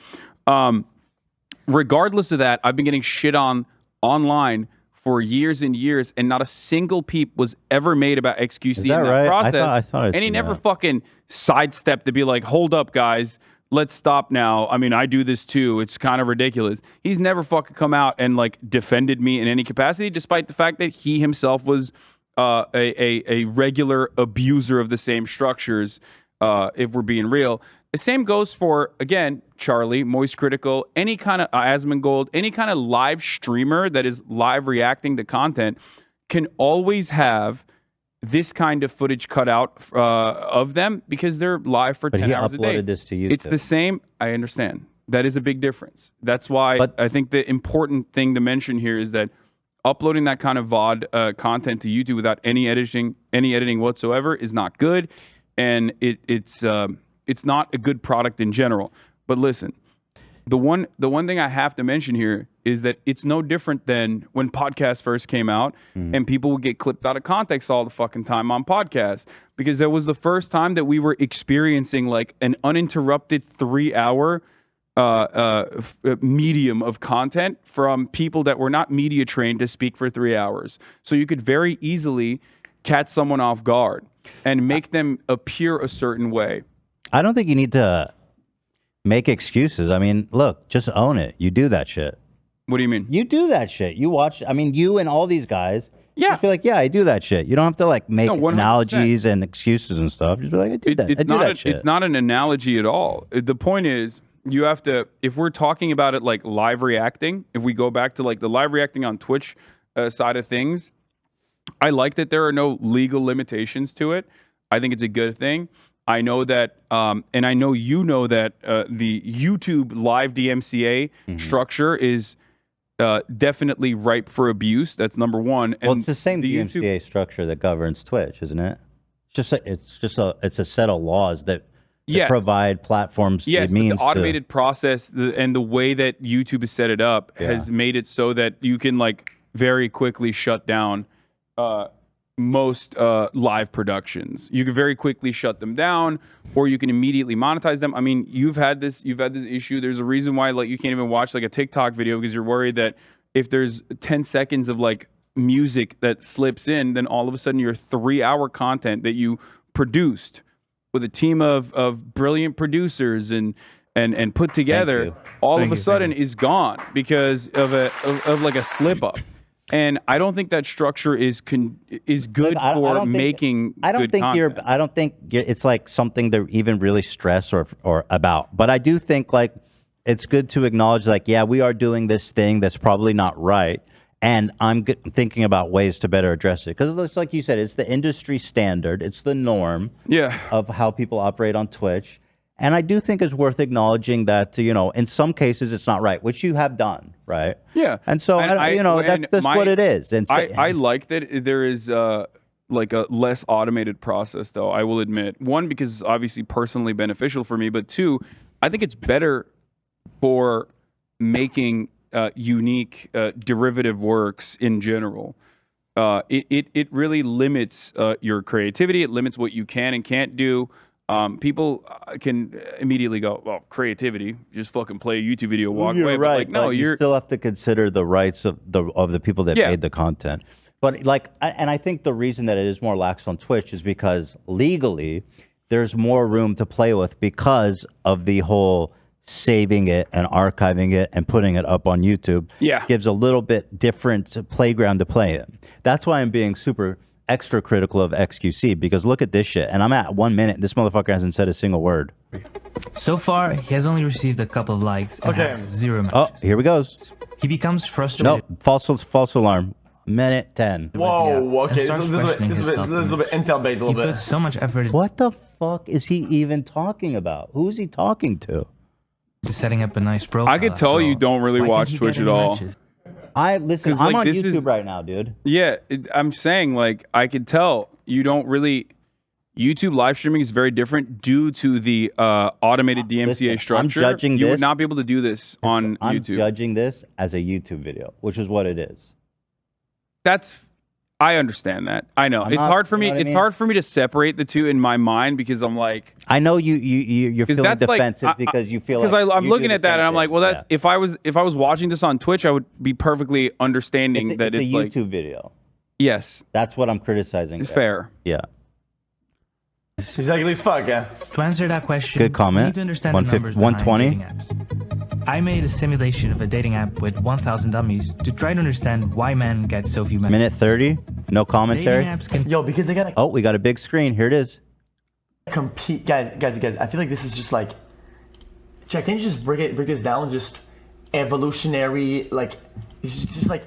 Regardless of that, I've been getting shit on online for years and years, and not a single peep was ever made about XQC in that process. I thought and he never fucking sidestepped to be like, hold up, guys. Let's stop now. I mean, I do this too. It's kind of ridiculous. He's never fucking come out and like defended me in any capacity, despite the fact that he himself was a regular abuser of the same structures, if we're being real. The same goes for, again, Charlie, Moist Critical, any kind of Asmongold, any kind of live streamer that is live reacting to content can always have this kind of footage cut out of them because they're live for 10 hours a day. But he uploaded this to YouTube. It's the same. I understand. That is a big difference. That's why I think the important thing to mention here is that uploading that kind of VOD content to YouTube without any editing whatsoever is not good, and it's not a good product in general. But listen, the one thing I have to mention here is that it's no different than when podcasts first came out and people would get clipped out of context all the fucking time on podcasts, because that was the first time that we were experiencing like an uninterrupted 3-hour medium of content from people that were not media trained to speak for 3 hours. So you could very easily catch someone off guard and make them appear a certain way. I don't think you need to make excuses. I mean, look, just own it. You do that shit. What do you mean? You do that shit. You watch, I mean, you and all these guys. Yeah. Just be like, yeah, I do that shit. You don't have to like make analogies and excuses and stuff. Just be like, I do that. I do that shit. It's not an analogy at all. The point is, you have to, if we're talking about it like live reacting, if we go back to like the live reacting on Twitch side of things, I like that there are no legal limitations to it. I think it's a good thing. I know that, and I know you know that the YouTube live DMCA structure is definitely ripe for abuse. That's number one. And well, it's the same DMCA structure that governs Twitch, isn't it? It's a set of laws that provide platforms. Yes, but the automated process and the way that YouTube has set it up has made it so that you can like very quickly shut down most live productions. You can very quickly shut them down, or you can immediately monetize them. I mean, you've had this issue. There's a reason why like you can't even watch like a TikTok video because you're worried that if there's 10 seconds of like music that slips in, then all of a sudden your 3-hour content that you produced with a team of brilliant producers and put together all of a sudden is gone because of like a slip up. And I don't think that structure is good for making good content. I don't think it's like something to even really stress or about. But I do think like it's good to acknowledge like, yeah, we are doing this thing that's probably not right. And I'm thinking about ways to better address it. Because it's like you said, it's the industry standard. It's the norm of how people operate on Twitch. And I do think it's worth acknowledging that, you know, in some cases it's not right, which you have done, right? Yeah. And so, that's what it is. And so, I like that there is like a less automated process, though, I will admit. One, because it's obviously personally beneficial for me. But two, I think it's better for making unique derivative works in general. It really limits your creativity. It limits what you can and can't do. People can immediately go, well, creativity, just fucking play a YouTube video, walk away. Right. But like, no, you still have to consider the rights of the people that made the content. But like, and I think the reason that it is more lax on Twitch is because legally there's more room to play with because of the whole saving it and archiving it and putting it up on YouTube. Gives a little bit different playground to play in. That's why I'm being super extra critical of XQC, because look at this shit. And I'm at 1 minute. This motherfucker hasn't said a single word. So far, he has only received a couple of likes and has 0 matches. Oh, here we goes. He becomes frustrated. No, false alarm. Minute 10. Whoa, okay. This is a little bit intel bait, a little bit. He puts so much effort. What the fuck is he even talking about? Who is he talking to? Setting up a nice profile. I could tell you don't really watch Twitch at all. Listen, I'm on YouTube right now, dude. Yeah, I'm saying, like, I could tell you don't really. YouTube live streaming is very different due to the automated DMCA structure. I'm judging you this. would not be able to do this on I'm YouTube. Judging this as a YouTube video, which is what it is. I understand that. I know it's hard for me. It's hard for me to separate the two in my mind because I'm like, I know you're feeling defensive because you feel like I'm looking at that and I'm like, well, that's if I was watching this on Twitch, I would be perfectly understanding that it's a YouTube video. Yes, that's what I'm criticizing. Fair. Yeah. Exactly as fuck, yeah. To answer that question, good comment. you need to understand the numbers behind 120. dating apps. I made a simulation of a dating app with 1,000 dummies to try to understand why men get so few matches. Minute 30, no commentary. Dating apps can... Yo, because they gotta... Oh, we got a big screen. Here it is. Compete, guys. I feel like this is just like Jack, can you just break this down? Just evolutionary, like it's just like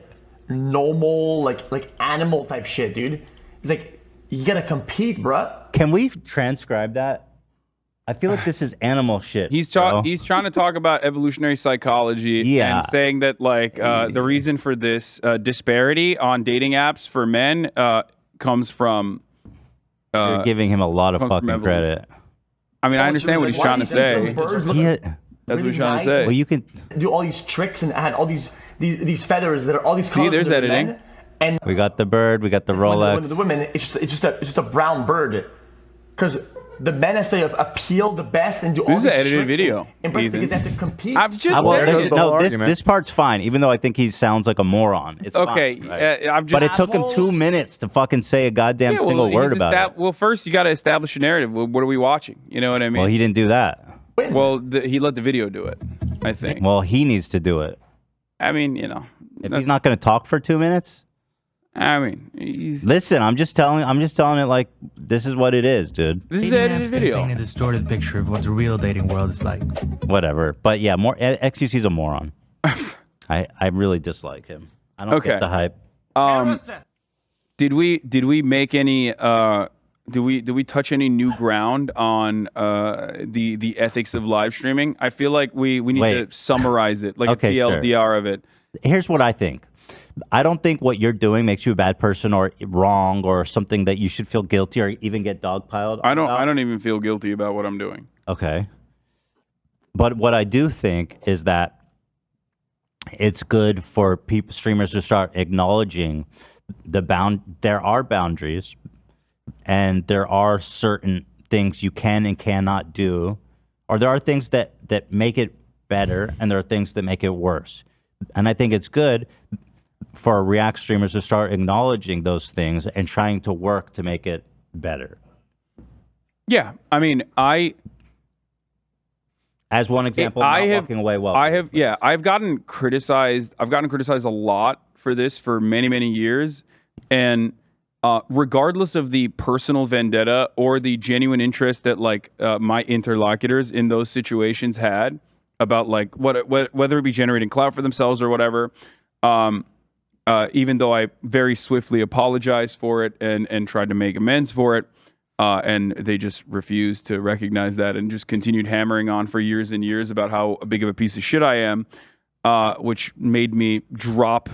normal, like animal type shit, dude. It's like you gotta compete, bruh. Can we transcribe that? I feel like this is animal shit. He's trying to talk about evolutionary psychology and saying that like the reason for this disparity on dating apps for men comes from. You're giving him a lot of fucking credit. I mean, I understand what he's trying to say. That's what he's trying to say. Well, you can do all these tricks and add all these feathers that are all these. See, there's editing. Men, and we got the bird, we got the Rolex. The women, it's just a brown bird, because the men has to appeal the best and do all these tricks. This is an edited video. Because they have to compete. I'm just this part's fine, even though I think he sounds like a moron. It's okay. Fine, right? But it took him 2 minutes to fucking say a goddamn single word about it. Well, first you got to establish a narrative. What are we watching? You know what I mean? Well, he didn't do that. Well, he let the video do it, I think. Well, he needs to do it. I mean, you know, if he's not going to talk for 2 minutes. I mean, listen. I'm just telling it like this is what it is, dude. This is an edited video. Paint a distorted picture of what the real dating world is like. Whatever, but yeah, XQC's a moron. I really dislike him. I don't get the hype. Did we make any? Do we touch any new ground on the ethics of live streaming? I feel like we need to summarize it, like a TLDR of it. Here's what I think. I don't think what you're doing makes you a bad person or wrong or something that you should feel guilty or even get dogpiled. I don't even feel guilty about what I'm doing. Okay. But what I do think is that it's good for streamers to start acknowledging there are boundaries and there are certain things you can and cannot do, or there are things that make it better and there are things that make it worse. And I think it's good for React streamers to start acknowledging those things and trying to work to make it better. Yeah, I mean, as one example, walking away well. I've gotten criticized. I've gotten criticized a lot for this for many years, and regardless of the personal vendetta or the genuine interest that like my interlocutors in those situations had about like whether it be generating clout for themselves or whatever. Even though I very swiftly apologized for it and tried to make amends for it, and they just refused to recognize that and just continued hammering on for years and years about how big of a piece of shit I am, which made me drop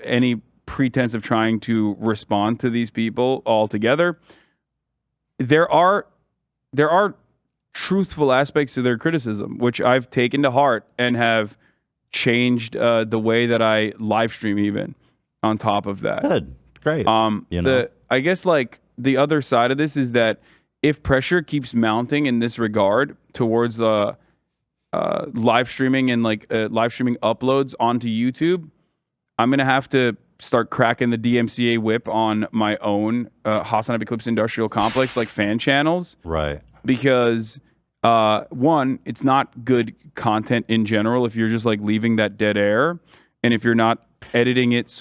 any pretense of trying to respond to these people altogether. There are truthful aspects to their criticism, which I've taken to heart and have changed the way that I live stream even on top of that. Good. Great. I guess like the other side of this is that if pressure keeps mounting in this regard towards live streaming and like live streaming uploads onto YouTube, I'm going to have to start cracking the DMCA whip on my own Hassan Abbey Clips Industrial Complex like fan channels. Right. Because one, it's not good content in general if you're just like leaving that dead air, and if you're not editing it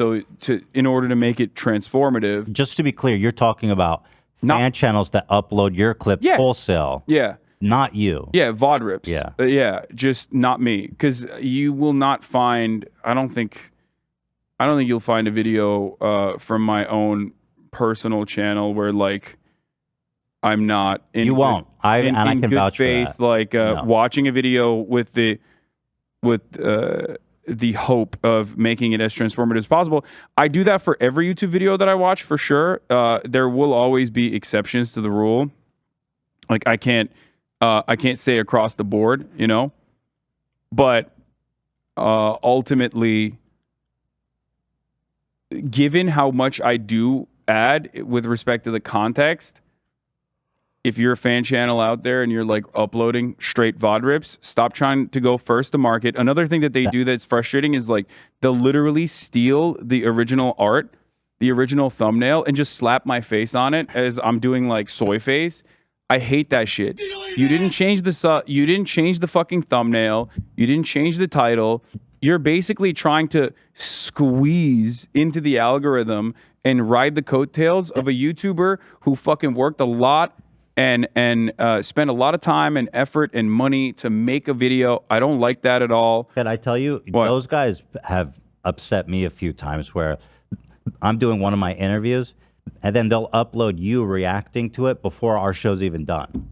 in order to make it transformative. Just to be clear, you're talking about fan channels that upload your clips wholesale. Yeah. Not you. Yeah, VOD rips. Yeah. Yeah, just not me, because you will not find. I don't think you'll find a video from my own personal channel where like I'm not in. You won't. I can vouch for that. Like watching a video with the hope of making it as transformative as possible. I do that for every YouTube video that I watch for sure. There will always be exceptions to the rule. Like I can't say across the board, you know. But ultimately, given how much I do add with respect to the context, if you're a fan channel out there and you're like uploading straight VOD rips, stop trying to go first to market. Another thing that they do that's frustrating is like they'll literally steal the original art, the original thumbnail, and just slap my face on it as I'm doing like soy face. I hate that shit. You didn't change the fucking thumbnail. You didn't change the title. You're basically trying to squeeze into the algorithm and ride the coattails of a YouTuber who fucking worked a lot and spend a lot of time and effort and money to make a video. I don't like that at all. Can I tell you, those guys have upset me a few times where I'm doing one of my interviews and then they'll upload you reacting to it before our show's even done.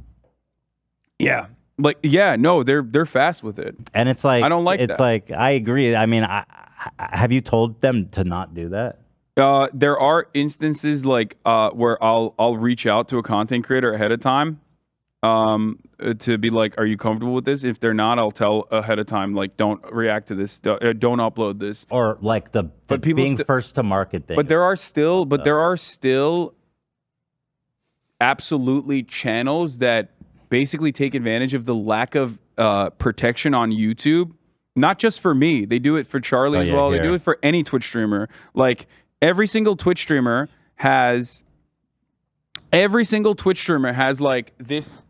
Yeah. Like, yeah, no, they're fast with it. And it's like, I don't like that. It's like, I agree. I mean, have you told them to not do that? There are instances like where I'll reach out to a content creator ahead of time to be like, are you comfortable with this? If they're not, I'll tell ahead of time, like, don't react to this, don't upload this. Or like the being first to market thing. But there are still absolutely channels that basically take advantage of the lack of protection on YouTube. Not just for me. They do it for Charlie as well. They do it for any Twitch streamer. Like, every single Twitch streamer has like this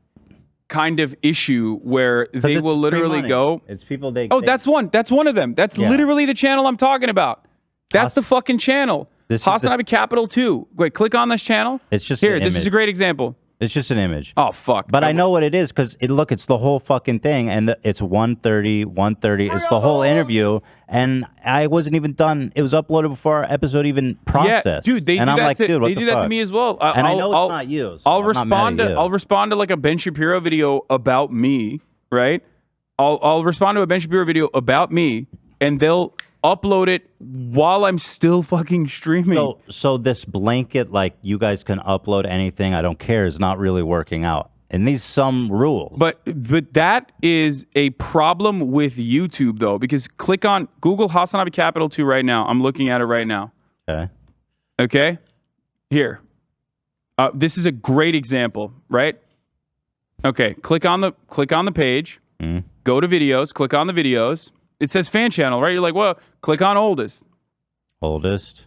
kind of issue where they will literally go. It's people that's one of them. That's literally the channel I'm talking about. That's the fucking channel. Hasanabi Capital 2. Wait, click on this channel. It's just here. This is a great example. It's just an image. Oh, fuck. But I know what it is because look, it's the whole fucking thing. And it's 1:30. It's the whole interview. And I wasn't even done. It was uploaded before our episode even processed. Yeah, dude, they do that to me as well. And I know it's not you. So I'll respond to like a Ben Shapiro video about me, right? I'll respond to a Ben Shapiro video about me, and they'll upload it while I'm still fucking streaming. So this blanket, like, you guys can upload anything, I don't care, is not really working out. And these some rules. But that is a problem with YouTube, though, because click on Google Hasanabi Capital 2 right now. I'm looking at it right now. Okay? Here. This is a great example, right? Okay, click on the page. Go to videos, click on the videos. It says fan channel, right? You're like, well, click on oldest. Oldest.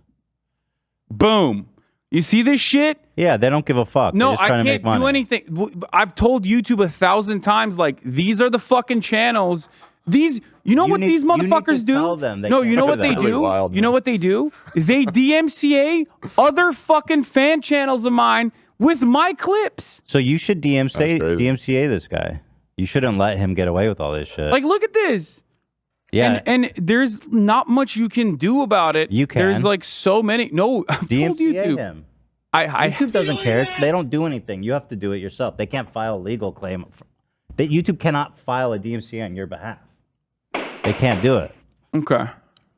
Boom. You see this shit? Yeah, they don't give a fuck. No, They're just trying I to make can't money. do anything. I've told YouTube 1,000 times, like, these are the fucking channels. These, you know what these motherfuckers do? No, you know what they do? You know what they do? They DMCA other fucking fan channels of mine with my clips. So you should DMCA this guy. You shouldn't let him get away with all this shit. Like, look at this. Yeah. And there's not much you can do about it. You can. There's like so many. No, I've told YouTube. Him. YouTube doesn't care. They don't do anything. You have to do it yourself. They can't file a legal claim. YouTube cannot file a DMCA on your behalf. They can't do it. Okay.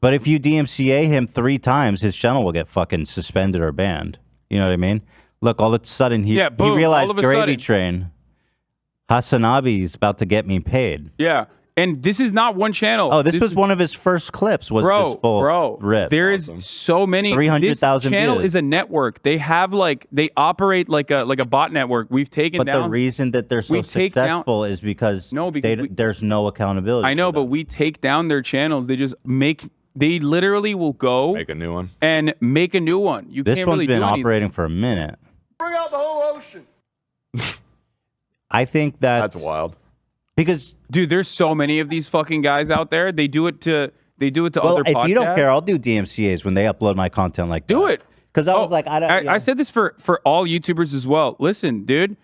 But if you DMCA him 3 times, his channel will get fucking suspended or banned. You know what I mean? Look, all of a sudden he realized Gravy Train, Hasanabi's about to get me paid. Yeah. And this is not one channel. Oh, this was one of his first clips. Was this full rip? There is so many. 300,000 This channel views. is a network. They have they operate like a bot network. We've taken down. But the reason that they're so successful is because there's no accountability. I know, but we take down their channels. They just they literally will go make a new one and make a new one. This can't one's really been do operating for a minute. Bring out the whole ocean. I think that's wild. Because, dude, there's so many of these fucking guys out there. They do it to other podcasts. If you don't care, I'll do DMCAs when they upload my content like that. Do it. Because I was like, I said this for all YouTubers as well. Listen, dude,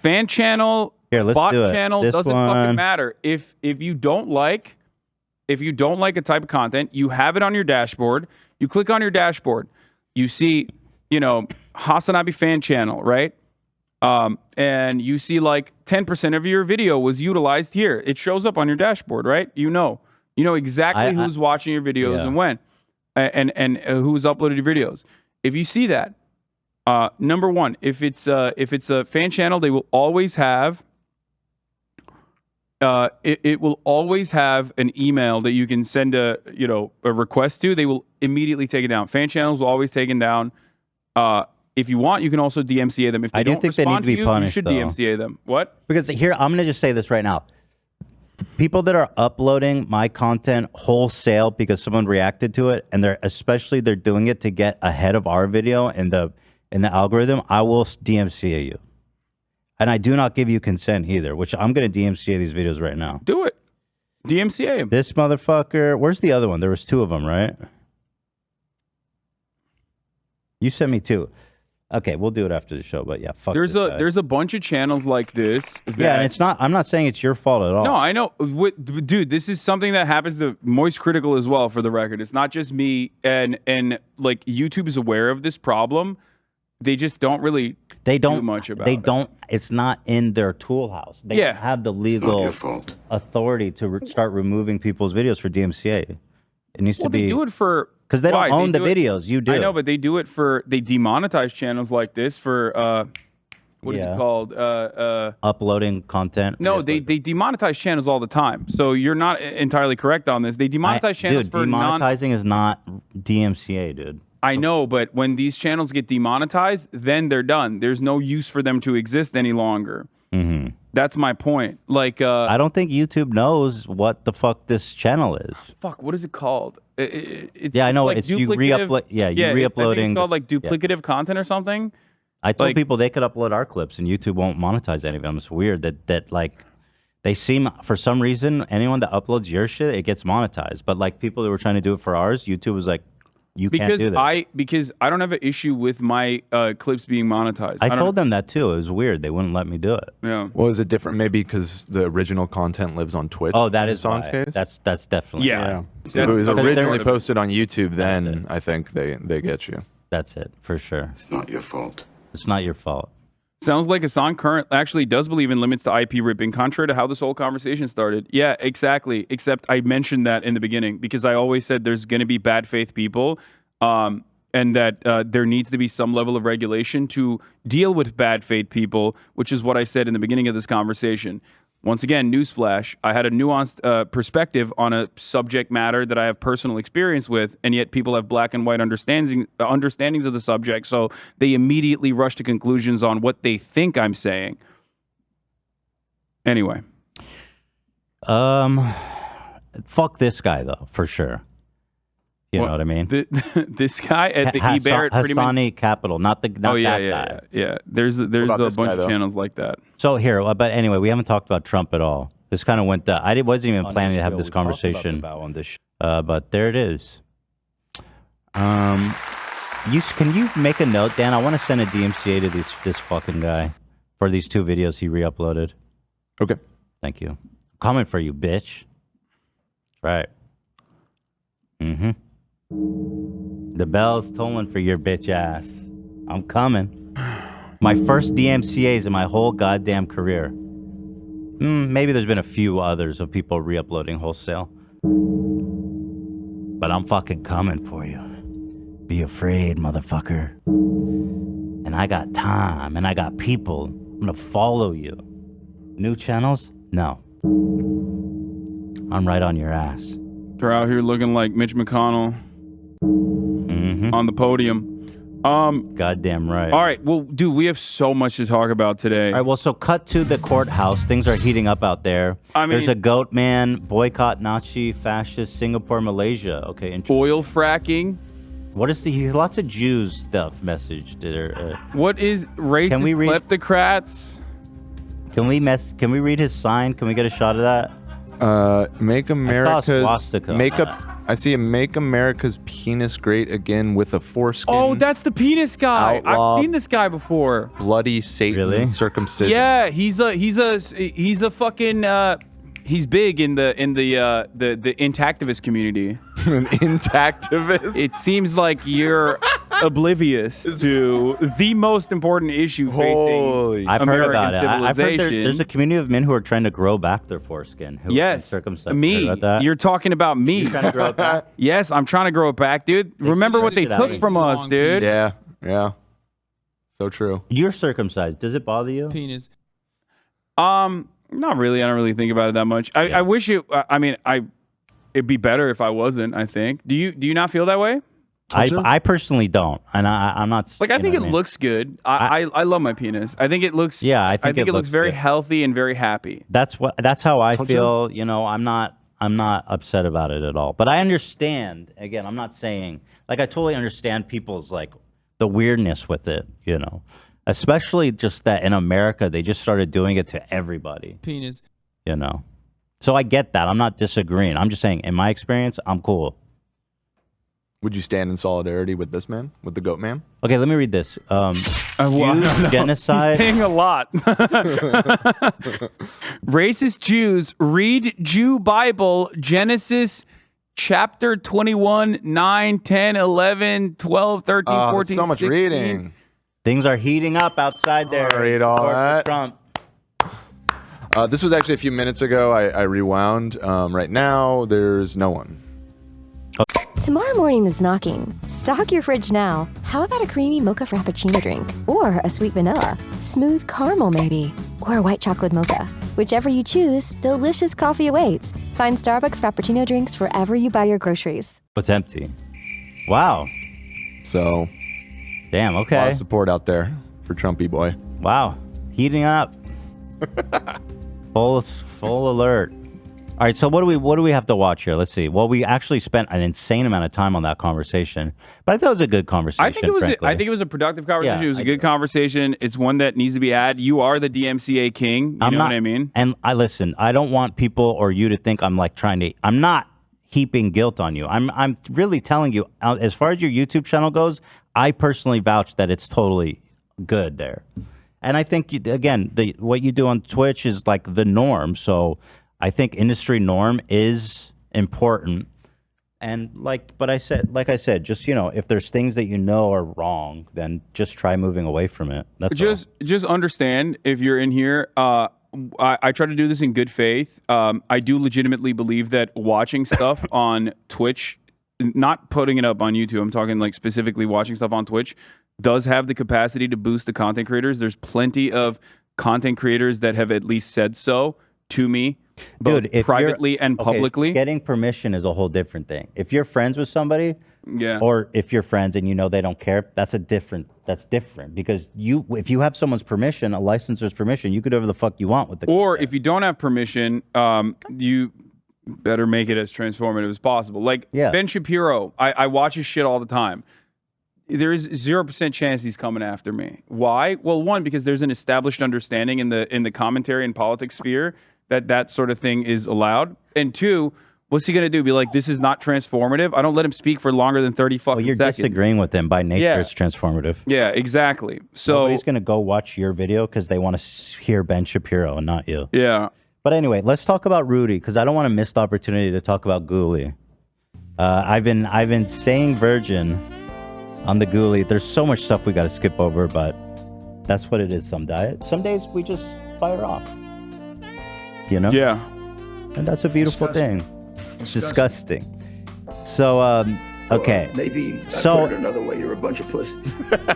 fan channel, bot channel doesn't fucking matter. If you don't like a type of content, you have it on your dashboard. You click on your dashboard. You see, Hasanabi fan channel, right? And you see like 10% of your video was utilized here. It shows up on your dashboard, right? You know exactly who's watching your videos and when, and who's uploaded your videos. If you see that, number one, if it's a fan channel, they will always have. It will always have an email that you can send a request to. They will immediately take it down. Fan channels will always take it down. If you want, you can also DMCA them. If they don't think they need to be punished, you should DMCA them. What? Because here, I'm going to just say this right now. People that are uploading my content wholesale because someone reacted to it, and they're doing it to get ahead of our video in the algorithm, I will DMCA you. And I do not give you consent either, which I'm going to DMCA these videos right now. Do it. DMCA him. This motherfucker. Where's the other one? There was 2 of them, right? You sent me 2. Okay, we'll do it after the show, but yeah, fuck There's this guy. a bunch of channels like this. Yeah, and it's not. I'm not saying it's your fault at all. No, I know. Dude, this is something that happens to Moist Critical as well, for the record. It's not just me, and like YouTube is aware of this problem. They just don't really do much about it. They don't. It's not in their tool house. They don't have the legal authority to start removing people's videos for DMCA. It needs to be. They do it for because they don't own the videos. You do. I know, but they do it for. They demonetize channels like this for. What is it called? Uploading content. No, they demonetize channels all the time. So you're not entirely correct on this. They demonetize channels for demonetizing is not DMCA, dude. I know, but when these channels get demonetized, then they're done. There's no use for them to exist any longer. Mm-hmm. That's my point. Like, I don't think YouTube knows what the fuck this channel is. Fuck, what is it called? It's I know. like It's you re-upload. Yeah, you re-uploading. I think it's called like duplicative content or something. I told people they could upload our clips and YouTube won't monetize any of them. It's weird that like they seem, for some reason, anyone that uploads your shit, it gets monetized. But like people that were trying to do it for ours, YouTube was like, you can't do that. Because I don't have an issue with my clips being monetized. I told them that too. It was weird. They wouldn't let me do it. Yeah. Well, is it different? Maybe because the original content lives on Twitch. Oh, that is Son's why. case? That's definitely Yeah. why. So if it was originally posted on YouTube, then I think they get you. That's it for sure. It's not your fault. It's not your fault. Sounds like Hassan current actually does believe in limits to IP ripping, contrary to how this whole conversation started. Yeah, exactly. Except I mentioned that in the beginning because I always said there's going to be bad faith people, and that there needs to be some level of regulation to deal with bad faith people, which is what I said in the beginning of this conversation. Once again, newsflash, I had a nuanced perspective on a subject matter that I have personal experience with, and yet people have black and white understandings of the subject, so they immediately rush to conclusions on what they think I'm saying. Anyway. Fuck this guy, though, for sure. You know what I mean? This guy at the eBay, pretty much. Hassani Capital, not that guy. Yeah. There's a bunch of channels like that. So here, but anyway, we haven't talked about Trump at all. This kind of went down. I wasn't even planning to have this conversation, but there it is. Can you make a note, Dan? I want to send a DMCA to this fucking guy for these 2 videos he re-uploaded. Okay. Thank you. Coming for you, bitch. Right. Mm-hmm. The bell's tolling for your bitch ass. I'm coming. My first DMCAs in my whole goddamn career. Maybe there's been a few others of people re-uploading wholesale. But I'm fucking coming for you. Be afraid, motherfucker. And I got time, and I got people. I'm gonna follow you. New channels? No. I'm right on your ass. They're out here looking like Mitch McConnell on the podium. Goddamn right. All right. Well, dude, we have so much to talk about today. All right. Well, so cut to the courthouse. Things are heating up out there. There's a goat man, boycott Nazi, fascist, Singapore, Malaysia. Okay. Oil fracking. What is lots of Jews stuff message? What is racist kleptocrats? Can we read his sign? Can we get a shot of that? Make America's penis great again with a foreskin. Oh, that's the penis guy. I've seen this guy before. Bloody Satan circumcision. Yeah, he's a fucking he's big in the intactivist community. An intactivist? It seems like you're oblivious to the most important issue facing I've American heard about it. I've heard civilization. there's a community of men who are trying to grow back their foreskin. Yes, circumcised. me. Heard about that? You're talking about me. You're trying to grow it back? Yes, I'm trying to grow it back, dude. Remember what they took from us, dude. Yeah. So true. You're circumcised. Does it bother you? Penis. Not really. I don't really think about it that much. I wish it. I mean, it'd be better if I wasn't. I think. Do you not feel that way? I personally don't, and I'm not. Like, I think it looks good. I love my penis. I think it looks. Yeah, I think it looks very good. healthy and very happy. That's how I feel. You know, I'm not upset about it at all. But I understand. Again, I'm not saying, like, I totally understand people's, like, the weirdness with it. You know, especially just that in America they just started doing it to everybody. Penis. You know, so I get that. I'm not disagreeing. I'm just saying, in my experience, I'm cool. Would you stand in solidarity with this man, with the goat man? Okay, let me read this. No. Genocide. He's saying a lot. Racist Jews read Jew Bible, Genesis chapter 21, 9, 10, 11, 12, 13, 14, so much 16. reading. Things are heating up outside there. I'll read all that. Trump. This was actually a few minutes ago. I rewound. Right now, there's no one. Tomorrow morning is knocking. Stock your fridge now. How about a creamy mocha frappuccino drink? Or a sweet vanilla? Smooth caramel, maybe? Or a white chocolate mocha? Whichever you choose, delicious coffee awaits. Find Starbucks Frappuccino drinks wherever you buy your groceries. What's empty? Wow. So, damn, okay. A lot of support out there for Trumpy boy. Wow. Heating up. Full alert. All right, so what do we have to watch here? Let's see. Well, we actually spent an insane amount of time on that conversation, but I thought it was a good conversation. I think it was a productive conversation. Yeah, it was a good conversation. It's one that needs to be had. You are the DMCA king. You know what I mean? And I don't want people or you to think I'm like I'm not heaping guilt on you. I'm really telling you, as far as your YouTube channel goes, I personally vouch that it's totally good there. And I think, what you do on Twitch is like the norm. So I think industry norm is important. And like I said, just, if there's things that are wrong, then just try moving away from it. That's just understand, if you're in here, I try to do this in good faith. I do legitimately believe that watching stuff on Twitch, not putting it up on YouTube, I'm talking like specifically watching stuff on Twitch, does have the capacity to boost the content creators. There's plenty of content creators that have at least said so to me, both privately and publicly. Getting permission is a whole different thing. If you're friends with somebody, or if you're friends and they don't care, that's different because if you have someone's permission, a licensor's permission, you could do whatever the fuck you want with the content. If you don't have permission, you better make it as transformative as possible. Like Ben Shapiro, I watch his shit all the time. There is 0% chance he's coming after me. Why? Well, one, because there's an established understanding in the commentary and politics sphere that sort of thing is allowed. And two, what's he going to do? Be like, this is not transformative? I don't let him speak for longer than 30 fucking you're seconds. Disagreeing with him. By nature, it's transformative. Yeah, exactly. So nobody's going to go watch your video because they want to hear Ben Shapiro and not you. Yeah. But anyway, let's talk about Rudy, because I don't want to miss the opportunity to talk about Ghoulie. I've been staying virgin on the Ghoulie. There's so much stuff we got to skip over, but that's what it is. Some days we just fire off. Yeah. And that's a beautiful thing. It's disgusting. So, okay. Maybe so, put it another way, you're a bunch of pussies.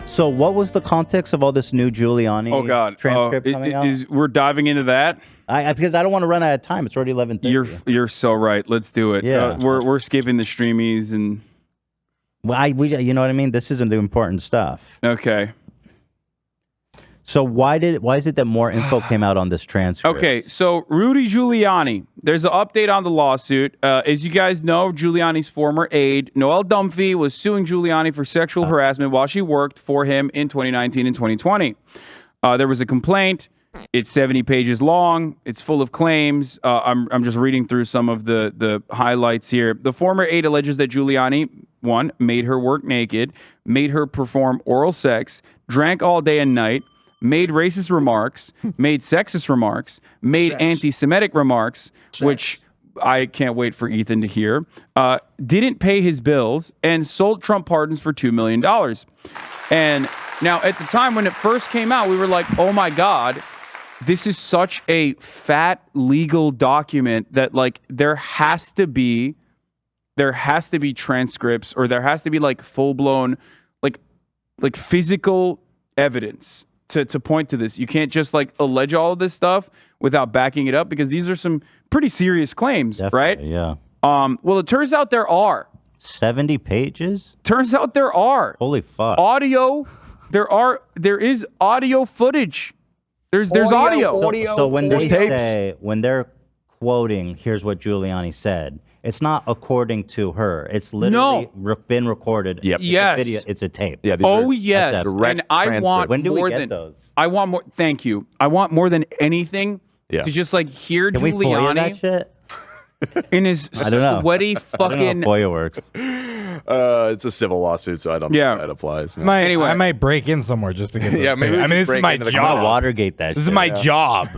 So what was the context of all this new Giuliani transcript coming out? We're diving into that? Because I don't want to run out of time. It's already 11:30. You're so right. Let's do it. Yeah. We're skipping the streamies and... Well, you know what I mean? This isn't the important stuff. Okay. So why is it that more info came out on this transcript? Okay, so Rudy Giuliani, there's an update on the lawsuit. As you guys know, Giuliani's former aide, Noelle Dunphy, was suing Giuliani for sexual harassment while she worked for him in 2019 and 2020. There was a complaint. It's 70 pages long. It's full of claims. I'm just reading through some of the highlights here. The former aide alleges that Giuliani, 1, made her work naked, made her perform oral sex, drank all day and night, made racist remarks, made sexist remarks, made anti-Semitic remarks, which I can't wait for Ethan to hear, didn't pay his bills, and sold Trump pardons for $2 million. And now, at the time when it first came out, we were like, oh my God, this is such a fat legal document that, like, there has to be transcripts, or there has to be like full-blown like physical evidence to point to this. You can't just like allege all of this stuff without backing it up, because these are some pretty serious claims. Definitely, right? Yeah. Well, it turns out there are 70 pages. Turns out there are. Holy fuck. Audio. There is audio footage. There's audio. So when they're quoting, here's what Giuliani said, it's not according to her. It's literally been recorded. Yep. Yes. It's a video. It's a tape. Yeah. Yes. And I want when do more we get than those? I want more. Thank you. I want more than anything to just like hear Can we FOIA that Giuliani shit? in his I don't know. sweaty I don't know fucking how FOIA works. It's a civil lawsuit, so I don't think that applies. No. Anyway. I might break in somewhere just to get this. Yeah, maybe I mean, this is my job. Watergate that. This is my job.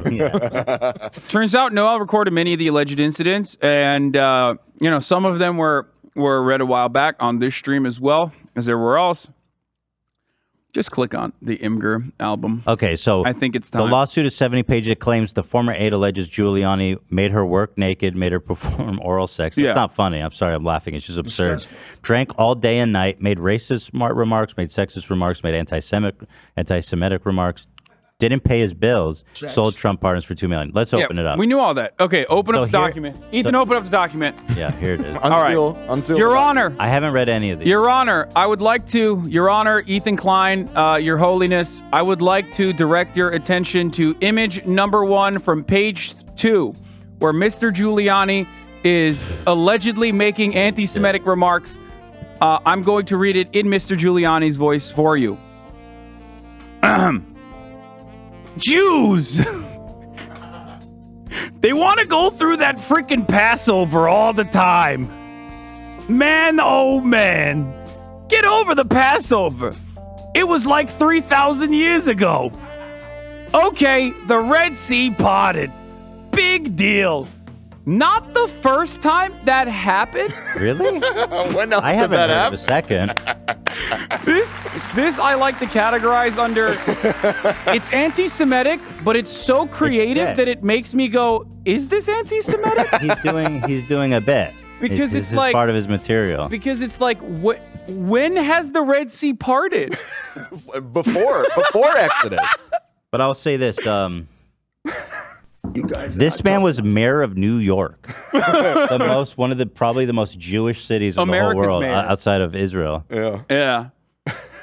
Turns out Noel recorded many of the alleged incidents, and some of them were read a while back on this stream as well as everywhere else. Just click on the Imgur album. Okay, so I think it's time. The lawsuit is 70 pages. It claims the former aide alleges Giuliani made her work naked, made her perform oral sex. It's not funny. I'm sorry, I'm laughing. It's just absurd. Drank all day and night, made racist remarks, made sexist remarks, made anti-Semitic remarks. Didn't pay his bills, sold Trump pardons for $2 million. Let's open it up. We knew all that. Okay, open up the document. Ethan, open up the document. Yeah, here it is. All right. Unseal Your Honor. I haven't read any of these. Your Honor, I would like to, Your Honor, Ethan Klein, Your Holiness, I would like to direct your attention to image number 1 from page 2, where Mr. Giuliani is allegedly making anti-Semitic remarks. I'm going to read it in Mr. Giuliani's voice for you. Jews! They want to go through that freaking Passover all the time. Man, oh man. Get over the Passover. It was like 3,000 years ago. Okay, the Red Sea parted. Big deal. Not the first time that happened. Really? When else I did haven't that heard of a happen? second. This I like to categorize under, it's anti-Semitic, but it's so creative that it makes me go, is this anti-Semitic? He's doing a bit. Because this it's is like part of his material. Because it's like, when has the Red Sea parted? Before Exodus. But I'll say this. This man was mayor of New York, probably the most Jewish cities in the whole world, outside of Israel. Yeah.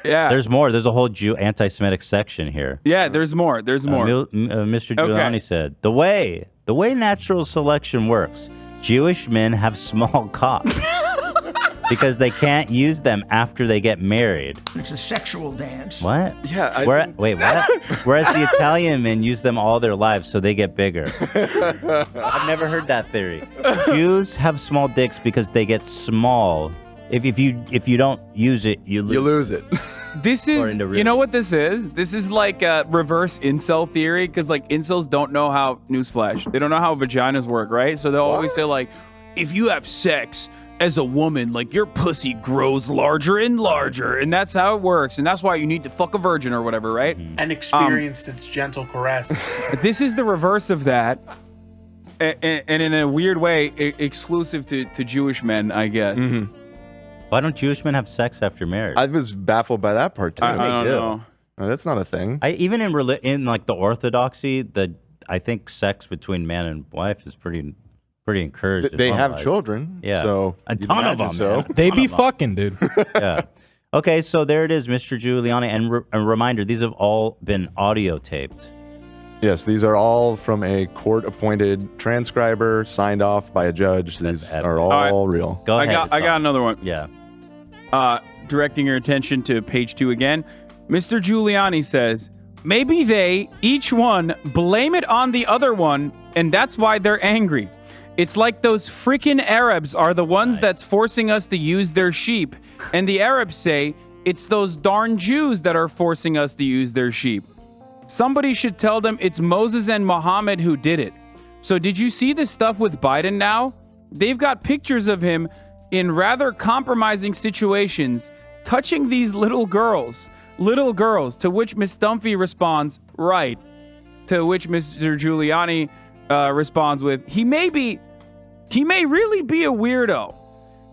There's more. There's a whole anti-Semitic section here. Yeah, there's more. Mr. Giuliani said, the way natural selection works, Jewish men have small cocks because they can't use them after they get married. It's a sexual dance. What? Yeah. Wait, what? Whereas the Italian men use them all their lives, so they get bigger. I've never heard that theory. Jews have small dicks because they get small. If you don't use it, you lose it. This is, you know what this is? This is like a reverse incel theory, because like incels don't know how, newsflash, they don't know how vaginas work, right? So they'll always say like, if you have sex as a woman, like your pussy grows larger and larger, and that's how it works, and that's why you need to fuck a virgin or whatever, right? And experience its gentle caress. This is the reverse of that, and in a weird way, exclusive to Jewish men, I guess. Mm-hmm. Why don't Jewish men have sex after marriage? I was baffled by that part too. I don't know. No, that's not a thing. Even in like the Orthodoxy, I think sex between man and wife is pretty encouraged. They have children. Yeah, so a ton of them. So. They be fucking, dude. Yeah. Okay, so there it is, Mr. Giuliani. And a reminder, these have all been audio taped. Yes, these are all from a court-appointed transcriber signed off by a judge. These are all real. Go ahead. I got another one. Yeah. Directing your attention to page 2 again. Mr. Giuliani says, maybe they, each one, blame it on the other one, and that's why they're angry. It's like those freaking Arabs are the ones that's forcing us to use their sheep. And the Arabs say, it's those darn Jews that are forcing us to use their sheep. Somebody should tell them it's Moses and Muhammad who did it. So did you see this stuff with Biden now? They've got pictures of him in rather compromising situations, touching these little girls, to which Ms. Stumphy responds, right. To which Mr. Giuliani responds with, he may really be a weirdo.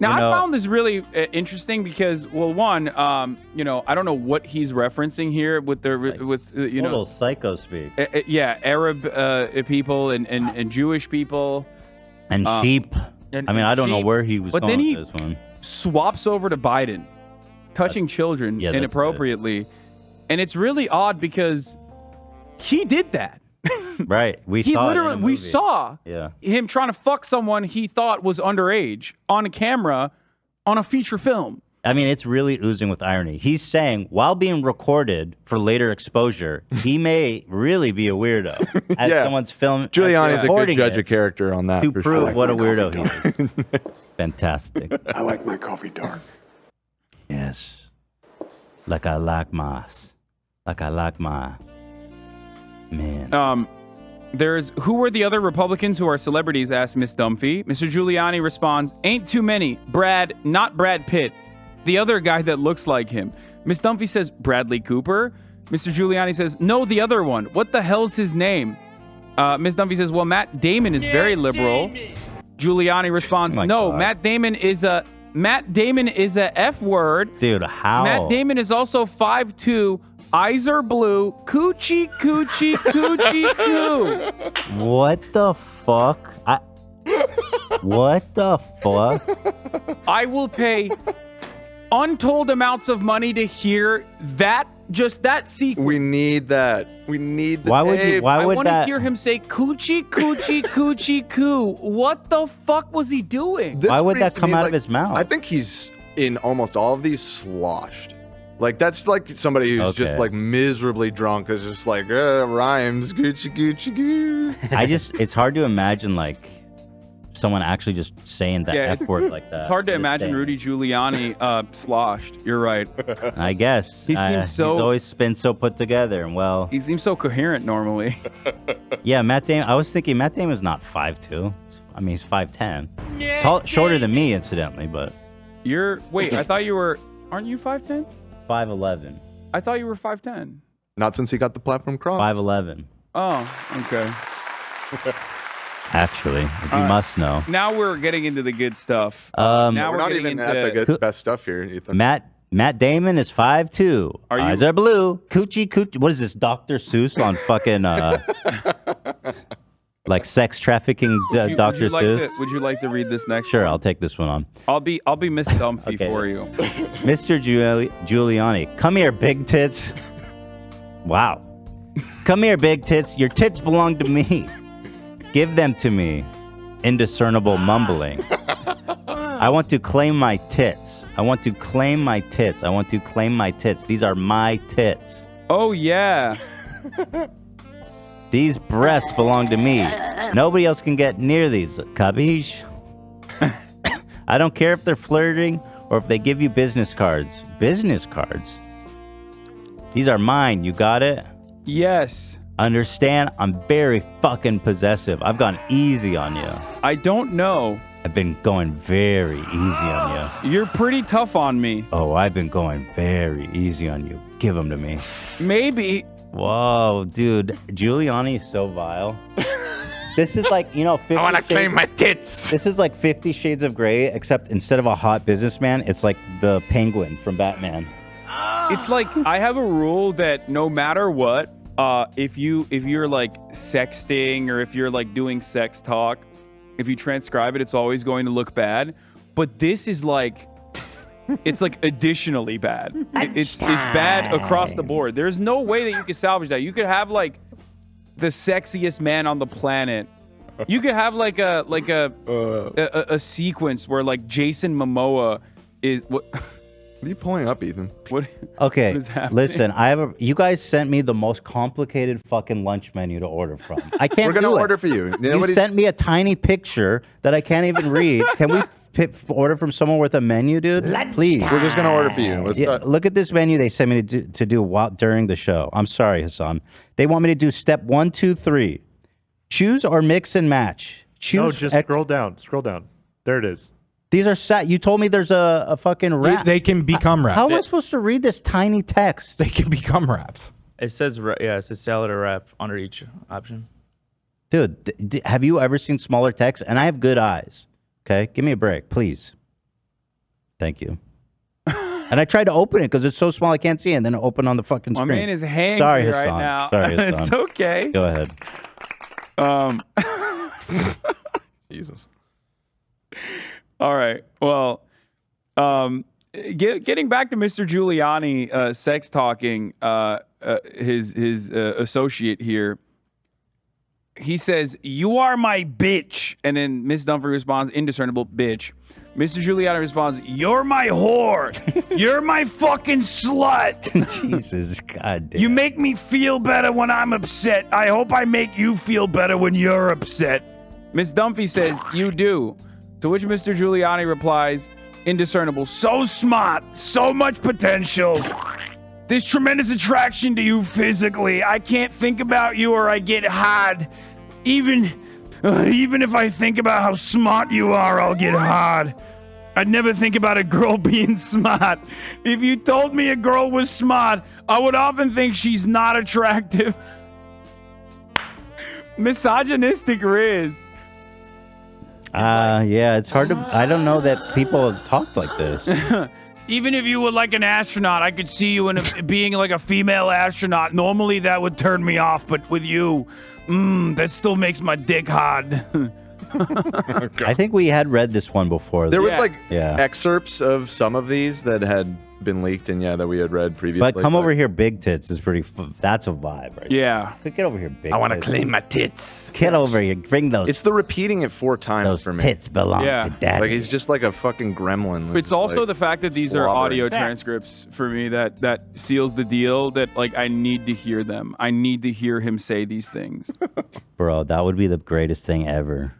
Now, I found this really interesting because, well, one, I don't know what he's referencing here with little psycho speak. Arab people and Jewish people and sheep. I don't know where he was going with this one. Swaps over to Biden, touching children inappropriately, and it's really odd because he did that. Right. We saw him trying to fuck someone he thought was underage on a camera on a feature film. I mean, it's really oozing with irony. He's saying, while being recorded for later exposure, he may really be a weirdo. As someone's film. Giuliani's a good judge of character on that. To prove what a weirdo he is. Fantastic. I like my coffee dark. Yes. Like I like my man. Who were the other Republicans who are celebrities? Asked Miss Dunphy. Mr. Giuliani responds, ain't too many. Not Brad Pitt. The other guy that looks like him. Miss Dunphy says, Bradley Cooper. Mr. Giuliani says, no, the other one. What the hell's his name? Miss Dunphy says, well, Matt Damon is very liberal. Giuliani responds, no, God. Matt Damon is a F word. Dude, how? Matt Damon is also 5'2", eyes are blue, coochie, coochie, coochie, coo. What the fuck? What the fuck? I will pay untold amounts of money to hear that, just that sequence. We need that. We need the Why tape. would I want to that hear him say coochie, coochie, coochie, coo. What the fuck was he doing? Why would that come out of his mouth? I think he's in almost all of these sloshed. Like, that's like somebody who's just like miserably drunk. Is just like rhymes, Gucci, Gucci, goo. It's hard to imagine like someone actually just saying the F word like that. It's hard to imagine Rudy Giuliani sloshed. You're right. I guess. He seems so. He's always been so put together, and well. He seems so coherent normally. Yeah, Matt Damon. I was thinking Matt Damon's not 5'2". I mean, he's 5'10". Shorter than me, incidentally, but. Wait, I thought you were. Aren't you 5'10"? 5'11". I thought you were 5'10". Not since he got the platform cross. 5'11". Oh, okay. Actually, if you must know. Now we're getting into the good stuff. Now we're not even at the best stuff here, Ethan. Matt Damon is 5'2". Eyes are blue. Coochie, coochie. What is this, Dr. Seuss on fucking like sex trafficking Dr. Seuss? Would you like to read this next? Sure, I'll take this one on. I'll be Miss Dumpy for you. Mr. Giuliani, come here, big tits. Wow. Come here, big tits. Your tits belong to me. Give them to me. Indiscernible mumbling. I want to claim my tits. I want to claim my tits. I want to claim my tits. These are my tits. Oh, yeah. These breasts belong to me. Nobody else can get near these. Capiche? I don't care if they're flirting or if they give you business cards. Business cards? These are mine. You got it? Yes. Understand? I'm very fucking possessive. I've gone easy on you. I don't know. I've been going very easy on you. You're pretty tough on me. Oh, I've been going very easy on you. Give them to me. Maybe. Whoa, dude. Giuliani is so vile. This is like, 50 I want to claim my tits. This is like 50 Shades of Grey, except instead of a hot businessman, it's like the Penguin from Batman. It's like, I have a rule that no matter what, if you're like sexting or if you're like doing sex talk, if you transcribe it, it's always going to look bad. But this is like, it's like additionally bad. It's bad across the board. There's no way that you could salvage that. You could have like the sexiest man on the planet. You could have like a sequence where like Jason Momoa is what. What are you pulling up, Ethan? Okay, what is happening? Listen, you guys sent me the most complicated fucking lunch menu to order from. I can't. We're gonna order for you. You sent me a tiny picture that I can't even read. Can we order from someone with a menu, dude? Please. We're just gonna order for you. Look at this menu they sent me to do while during the show. I'm sorry, Hassan. They want me to do step 1, 2, 3. Choose or mix and match. Choose. No, just scroll down. Scroll down. There it is. These are you told me there's a fucking wrap. They can become wraps. How am I supposed to read this tiny text? They can become wraps. It says salad or wrap under each option. Dude, have you ever seen smaller text? And I have good eyes. Okay, give me a break, please. Thank you. And I tried to open it because it's so small I can't see it, and then it opened on the fucking screen. My man is hangry Sorry, right Hassan. now. Sorry, Hassan. It's okay. Go ahead. Jesus. All right. Well, getting back to Mr. Giuliani, sex talking, his associate here. He says, "You are my bitch," and then Miss Dunphy responds, "Indiscernible bitch." Mr. Giuliani responds, "You're my whore. You're my fucking slut." Jesus, goddamn. You make me feel better when I'm upset. I hope I make you feel better when you're upset. Miss Dunphy says, "You do." To which Mr. Giuliani replies, indiscernible, so smart, so much potential. There's tremendous attraction to you physically. I can't think about you or I get hard. Even if I think about how smart you are, I'll get hard. I'd never think about a girl being smart. If you told me a girl was smart, I would often think she's not attractive. Misogynistic Riz. Yeah, it's hard to. I don't know that people have talked like this. Even if you were like an astronaut, I could see you being like a female astronaut. Normally that would turn me off, but with you, that still makes my dick hard. I think we had read this one before. There was excerpts of some of these that had been leaked and that we had read previously. But come over here, big tits is pretty. That's a vibe, right? Yeah. Get over here, big. I want to tits. claim my tits. Get over here, bring those. It's the repeating it 4 times Those for me. tits belong to daddy. Like he's just like a fucking gremlin. It's also the fact that these are audio transcripts for me that seals the deal. That like I need to hear them. I need to hear him say these things. Bro, that would be the greatest thing ever.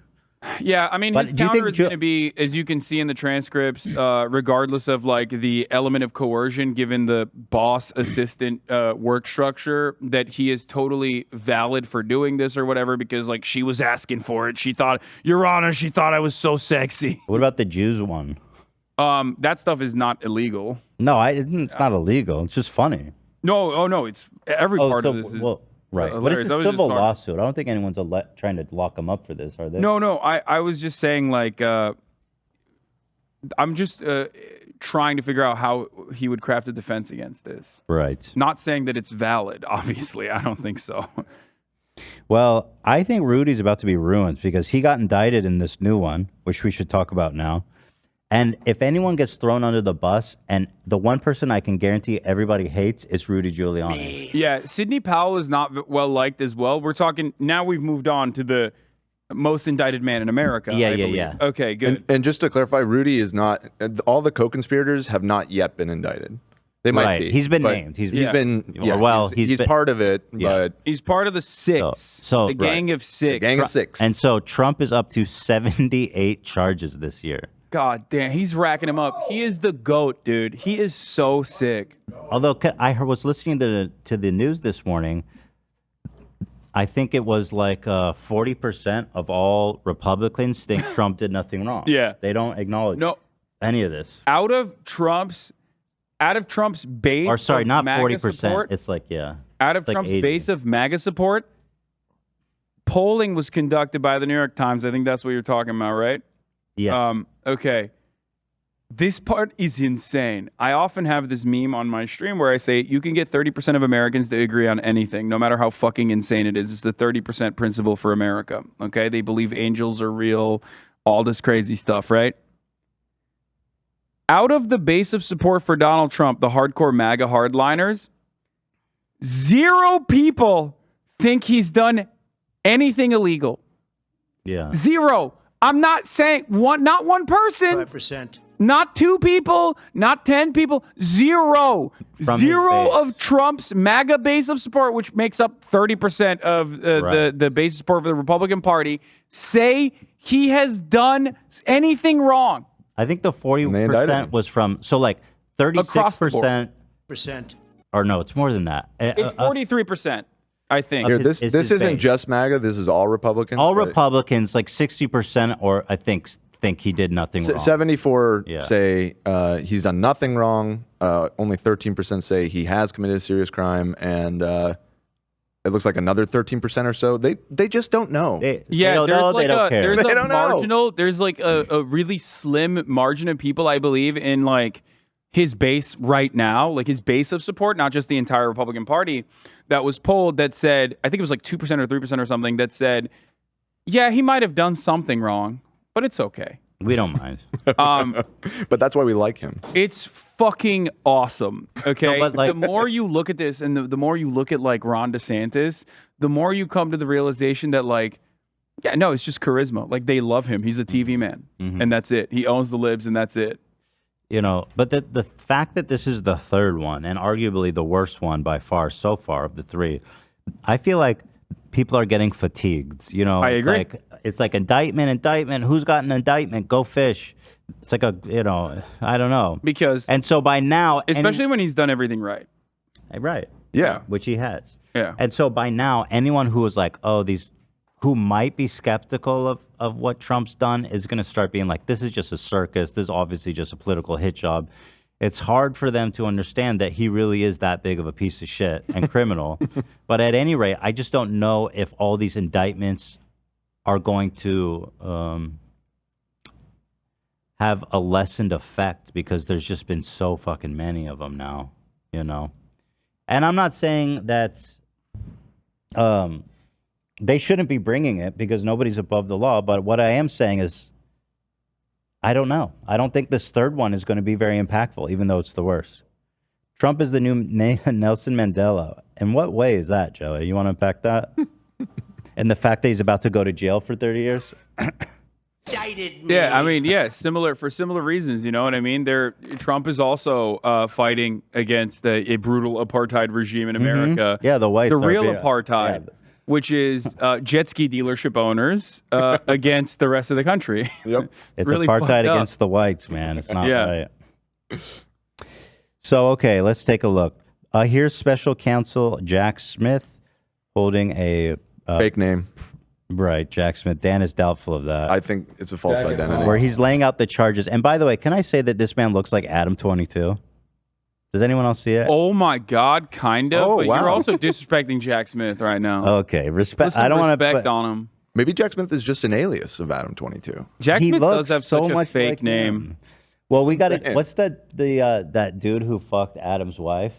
Yeah, I mean, his counter is going to be, as you can see in the transcripts, regardless of like the element of coercion, given the boss-assistant work structure, that he is totally valid for doing this or whatever because like she was asking for it. She thought, Your Honor, she thought I was so sexy. What about the Jews one? That stuff is not illegal. No, it's not illegal. It's just funny. No, it's every part of this is. Right. But it's a civil lawsuit. I don't think anyone's trying to lock him up for this, are they? No. I was just saying, like, I'm just trying to figure out how he would craft a defense against this. Right. Not saying that it's valid, obviously. I don't think so. Well, I think Rudy's about to be ruined because he got indicted in this new one, which we should talk about now. And if anyone gets thrown under the bus, and the one person I can guarantee everybody hates is Rudy Giuliani. Yeah, Sidney Powell is not well liked as well. We're talking, now we've moved on to the most indicted man in America. Yeah. Okay, good. And just to clarify, Rudy is not, all the co-conspirators have not yet been indicted. They might be. He's been named. He's been been, part of it, but he's part of the Six. So the gang of six. The gang of six. And so Trump is up to 78 charges this year. God damn, he's racking him up. He is the GOAT, dude. He is so sick. Although I was listening to the news this morning, I think it was like 40% of all Republicans think Trump did nothing wrong. Yeah. They don't acknowledge any of this. Out of Trump's base, or sorry, not MAGA 40%. Support, it's like out of it's like Trump's 80. base of MAGA support, polling was conducted by the New York Times. I think that's what you're talking about, right? Yeah. Okay. This part is insane. I often have this meme on my stream where I say you can get 30% of Americans to agree on anything, no matter how fucking insane it is. It's the 30% principle for America. Okay? They believe angels are real, all this crazy stuff, right? Out of the base of support for Donald Trump, the hardcore MAGA hardliners, 0 people think he's done anything illegal. Yeah. 0. I'm not saying not one person. 5%. Not 2 people, not 10 people, 0. From 0 of Trump's MAGA base of support, which makes up 30% of the base of support for the Republican Party, say he has done anything wrong. I think the 40% was from, so like 36%. Or no, it's more than that. It's 43%. I think. Here, this isn't just MAGA. This is all Republicans. All Republicans, like 60%, or I think he did nothing wrong. 74 say he's done nothing wrong. Only 13% say he has committed a serious crime, and it looks like another 13% or so. They just don't know. They don't know. They don't care. There's They a don't know. marginal. There's like a really slim margin of people, I believe, in like his base right now, like his base of support, not just the entire Republican Party, that was polled that said, I think it was like 2% or 3% or something, that said, yeah, he might have done something wrong, but it's okay. We don't mind. But that's why we like him. It's fucking awesome. Okay. No, but, like, the more you look at this and the more you look at like Ron DeSantis, the more you come to the realization that like, yeah, no, it's just charisma. Like they love him. He's a TV man and that's it. He owns the libs and that's it. You know, but the fact that this is the third one and arguably the worst one by far so far of the 3, I feel like people are getting fatigued. You know, I agree. It's like indictment. Who's got an indictment? Go fish. It's like I don't know. And so by now, especially when he's done everything right. Right. Yeah. Which he has. Yeah. And so by now, anyone who is like, who might be skeptical of what Trump's done is going to start being like, this is just a circus. This is obviously just a political hit job. It's hard for them to understand that he really is that big of a piece of shit and criminal. But at any rate, I just don't know if all these indictments are going to have a lessened effect because there's just been so fucking many of them now, you know? And I'm not saying that they shouldn't be bringing it because nobody's above the law. But what I am saying is, I don't know. I don't think this third one is going to be very impactful, even though it's the worst. Trump is the new Nelson Mandela. In what way is that, Joey? You want to unpack that? And the fact that he's about to go to jail for 30 years? Yeah, I mean, for similar reasons, you know what I mean? Trump is also fighting against a brutal apartheid regime in America. Yeah, the whites. The real apartheid, which is jet ski dealership owners against the rest of the country. Yep. It's really apartheid fucked up. against the whites, man. It's not Yeah. right. So, okay, let's take a look. Here's Special Counsel Jack Smith holding a... fake name. Right, Jack Smith. Dan is doubtful of that. I think it's a false identity. Where he's laying out the charges. And by the way, can I say that this man looks like Adam 22? Does anyone else see it? Oh my God, kind of. Oh, but wow. you're also disrespecting Jack Smith right now. Okay, respect. Put I don't some want to respect on him. Maybe Jack Smith is just an alias of Adam 22. Jack He Smith looks does have so such a much fake like name. him. Well, we got to. saying. What's that dude who fucked Adam's wife?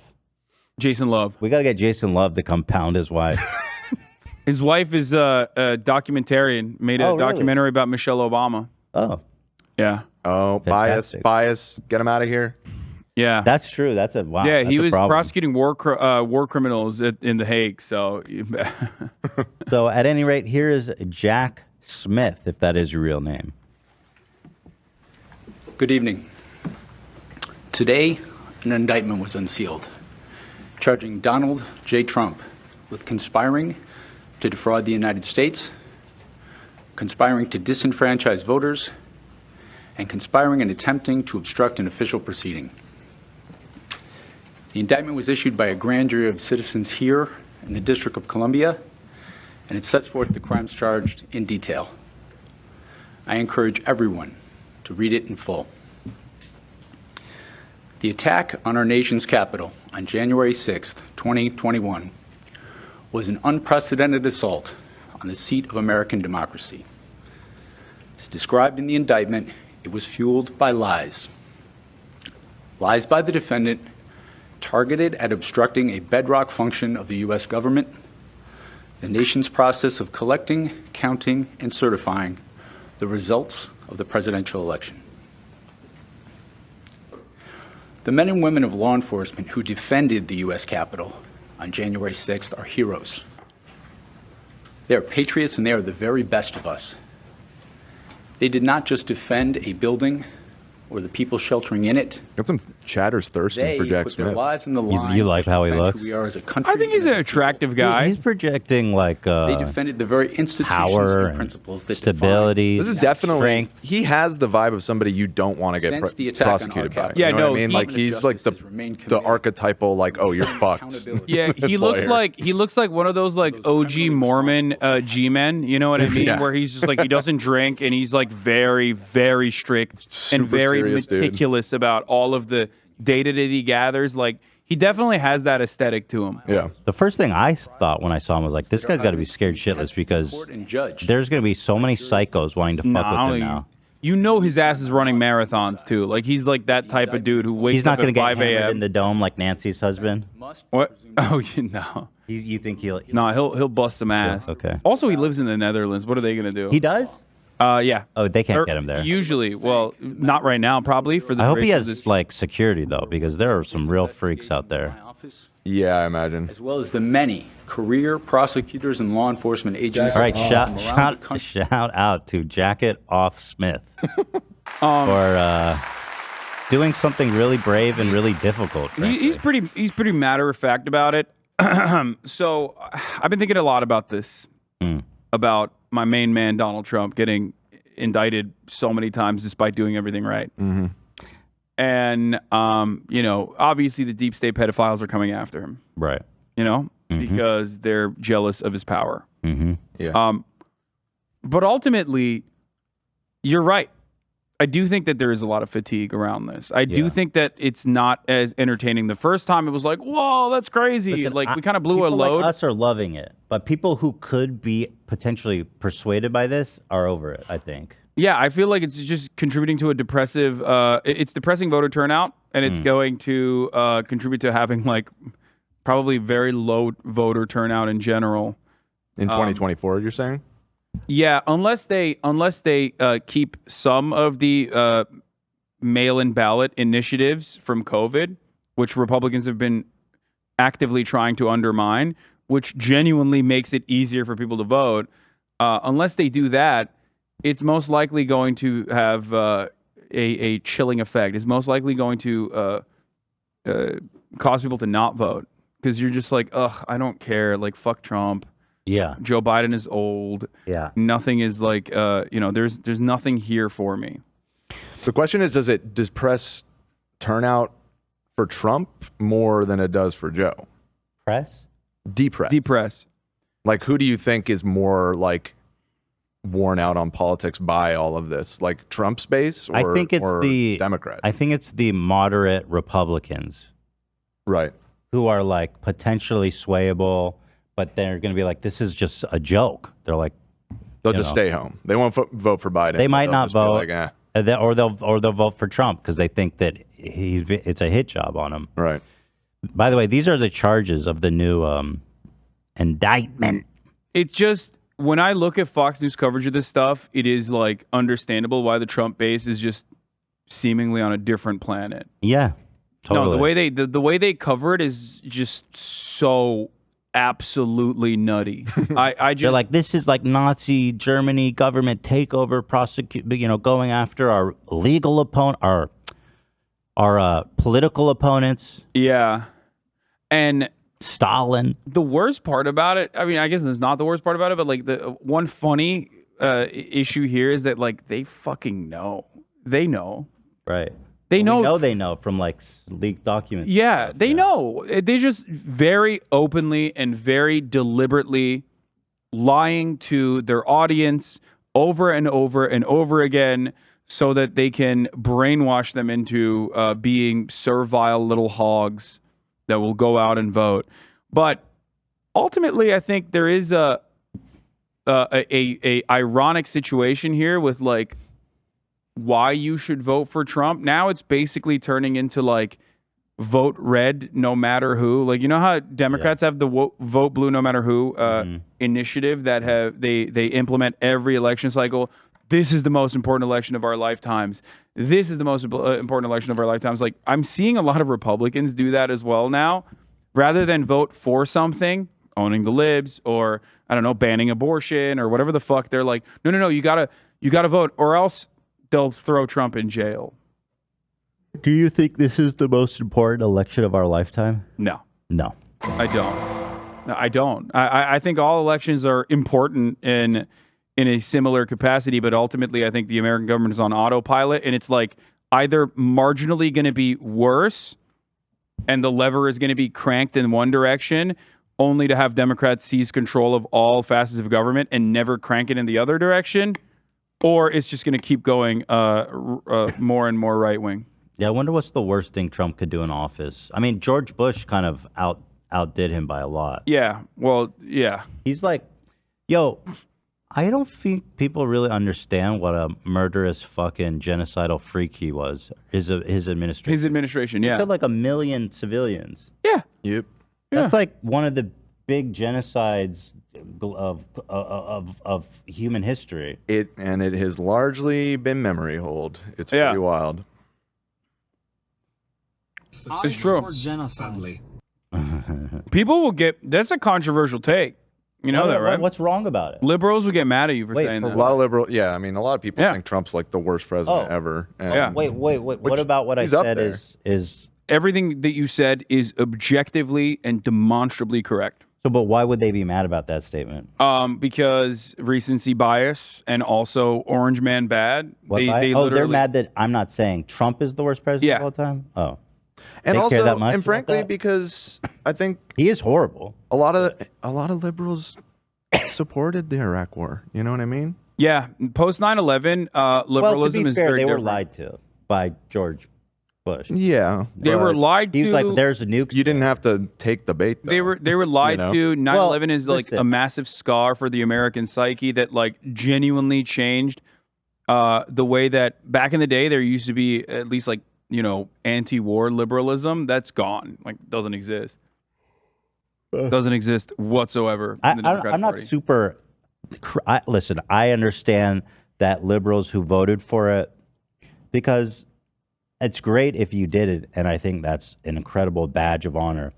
Jason Love. We got to get Jason Love to come pound his wife. His wife is a documentarian, made a Oh, really? documentary about Michelle Obama. Oh, Yeah. Oh, Fantastic. bias. Get him out of here. Yeah. that's true. That's a wow. Yeah, that's he a was problem. prosecuting war criminals in The Hague. So, So at any rate, here is Jack Smith, if that is your real name. Good evening. Today, an indictment was unsealed, charging Donald J. Trump with conspiring to defraud the United States, conspiring to disenfranchise voters, and conspiring and attempting to obstruct an official proceeding. The indictment was issued by a grand jury of citizens here in the District of Columbia, and it sets forth the crimes charged in detail. I encourage everyone to read it in full. The attack on our nation's capital on January 6th, 2021, was an unprecedented assault on the seat of American democracy. As described in the indictment, it was fueled by lies. Lies by the defendant targeted at obstructing a bedrock function of the U.S. government, the nation's process of collecting, counting, and certifying the results of the presidential election. The men and women of law enforcement who defended the U.S. Capitol on January 6th are heroes. They are patriots and they are the very best of us. They did not just defend a building or the people sheltering in it. Got some chatters thirsting They for Jack put Smith. their lives in the line. You like how he defend looks? who we are as a country. I think he's an attractive guy. He's projecting like They defended the very institutions power and principles that stability. This is definitely he has the vibe of somebody you don't want to get Since the attack on prosecuted our by. capital. Yeah, you know what no, I mean? he- Like he's like the archetypal like, oh, you're fucked. Yeah, he looks like one of those like OG Mormon G-men, you know what I mean? Yeah. Where he's just like he doesn't drink and he's like very, very strict Super and very serious dude. meticulous about all of the data that he gathers. Like he definitely has that aesthetic to him. Yeah. The first thing I thought when I saw him was like, this guy's got to be scared shitless because there's going to be so many psychos wanting to fuck with him now. You know his ass is running marathons too. Like he's like that type of dude who wakes He's not up going to at get 5 hammered a.m. in the dome like Nancy's husband. What? Oh, you know. You think he'll? No, he'll bust some ass. Okay. Also, he lives in the Netherlands. What are they gonna do? He does? Yeah. Oh, they can't Or get him there. Usually, well, not right now, probably for the. I hope he duration of has this- like security though, because there are some real freaks out there. Yeah, I imagine. As well as the many career prosecutors and law enforcement agents. All right, from around the shout out to Jacket Off Smith Um, for doing something really brave and really difficult. He's pretty matter of fact about it. So I've been thinking a lot about this, about my main man, Donald Trump, getting indicted so many times despite doing everything right. Mm-hmm. And, obviously the deep state pedophiles are coming after him. Right. Because they're jealous of his power. Mm-hmm. Yeah. But ultimately, you're right. I do think that there is a lot of fatigue around this. I do think that it's not as entertaining. The first time it was like, whoa, that's crazy. Listen, we kind of blew a people load. Like us are loving it, but people who could be potentially persuaded by this are over it, I think. Yeah, I feel like it's just contributing to a depressive, it's depressing voter turnout, and it's going to contribute to having probably very low voter turnout in general. In 2024, you're saying? Yeah, unless they keep some of the mail-in ballot initiatives from COVID, which Republicans have been actively trying to undermine, which genuinely makes it easier for people to vote. Unless they do that, it's most likely going to have a chilling effect. It's most likely going to cause people to not vote because you're just like, ugh, I don't care. Like, fuck Trump. Yeah. Joe Biden is old. Yeah. Nothing is there's nothing here for me. The question is, does it depress turnout for Trump more than it does for Joe? Depress. Like, who do you think is more worn out on politics by all of this? Like Trump's base or, I think it's the Democrats? I think it's the moderate Republicans. Right. Who are potentially swayable, but they're going to be like, this is just a joke. They're like, they'll just stay home. They won't vote for Biden. They might not vote, or they'll vote for Trump because they think that it's a hit job on him. Right. By the way, these are the charges of the new indictment. It just, when I look at Fox News coverage of this stuff, it is understandable why the Trump base is just seemingly on a different planet. Yeah, totally. No, the way they cover it is just so absolutely nutty. They're like, this is like Nazi Germany government takeover, going after our legal opponent, our political opponents. Yeah, and Stalin. The worst part about it, I mean, I guess it's not the worst part about it, but the one funny issue here is that they fucking know. They know. Right. They know. They know from leaked documents. Yeah, they know. They just very openly and very deliberately lying to their audience over and over and over again so that they can brainwash them into being servile little hogs that will go out and vote. But ultimately, I think there is a ironic situation here with why you should vote for Trump. Now it's basically turning into vote red no matter who. You know how Democrats have the vote blue no matter who initiative that they implement every election cycle. This is the most important election of our lifetimes. This is the most important election of our lifetimes. I'm seeing a lot of Republicans do that as well now. Rather than vote for something, owning the libs, or I don't know, banning abortion or whatever the fuck, they're like, no, you gotta vote, or else they'll throw Trump in jail. Do you think this is the most important election of our lifetime? No. I don't. I think all elections are important in a similar capacity, but ultimately I think the American government is on autopilot, and it's either marginally going to be worse and the lever is going to be cranked in one direction only to have Democrats seize control of all facets of government and never crank it in the other direction, or it's just going to keep going more and more right-wing. Yeah, I wonder what's the worst thing Trump could do in office. I mean, George Bush kind of outdid him by a lot. Yeah, well, yeah. He's like, yo, I don't think people really understand what a murderous fucking genocidal freak he was. His administration. His administration, yeah. He killed 1 million civilians. Yeah. Yep. That's one of the big genocides of human history. It has largely been memory hold. It's pretty wild. It's true. Genocide. People will get. That's a controversial take. You know that, right? What's wrong about it? Liberals will get mad at you for saying that. A lot of liberal, yeah. I mean, a lot of people think Trump's the worst president ever. And Wait. What about what I said is everything that you said is objectively and demonstrably correct. So, but why would they be mad about that statement? Because recency bias and also Orange Man bad. They're mad that I'm not saying Trump is the worst president of all time? Oh. And They also, care that much and about frankly, that? because I think he is horrible. A lot of liberals supported the Iraq War. You know what I mean? Yeah, post 9/11, liberalism well, to be is fair, very they were different. lied to by George Bush. Yeah, They were lied He was to. like, "There's a nuke." You didn't have to take the bait. Though, They were lied know? to. 9/11 Well, is like a listen. massive scar for the American psyche that like genuinely changed the way that back in the day there used to be at least like anti-war liberalism. That's gone. Like doesn't exist. Doesn't exist whatsoever. In the Democratic I'm not Party. super. Listen, I understand that liberals who voted for it, because it's great if you did it, and I think that's an incredible badge of honor.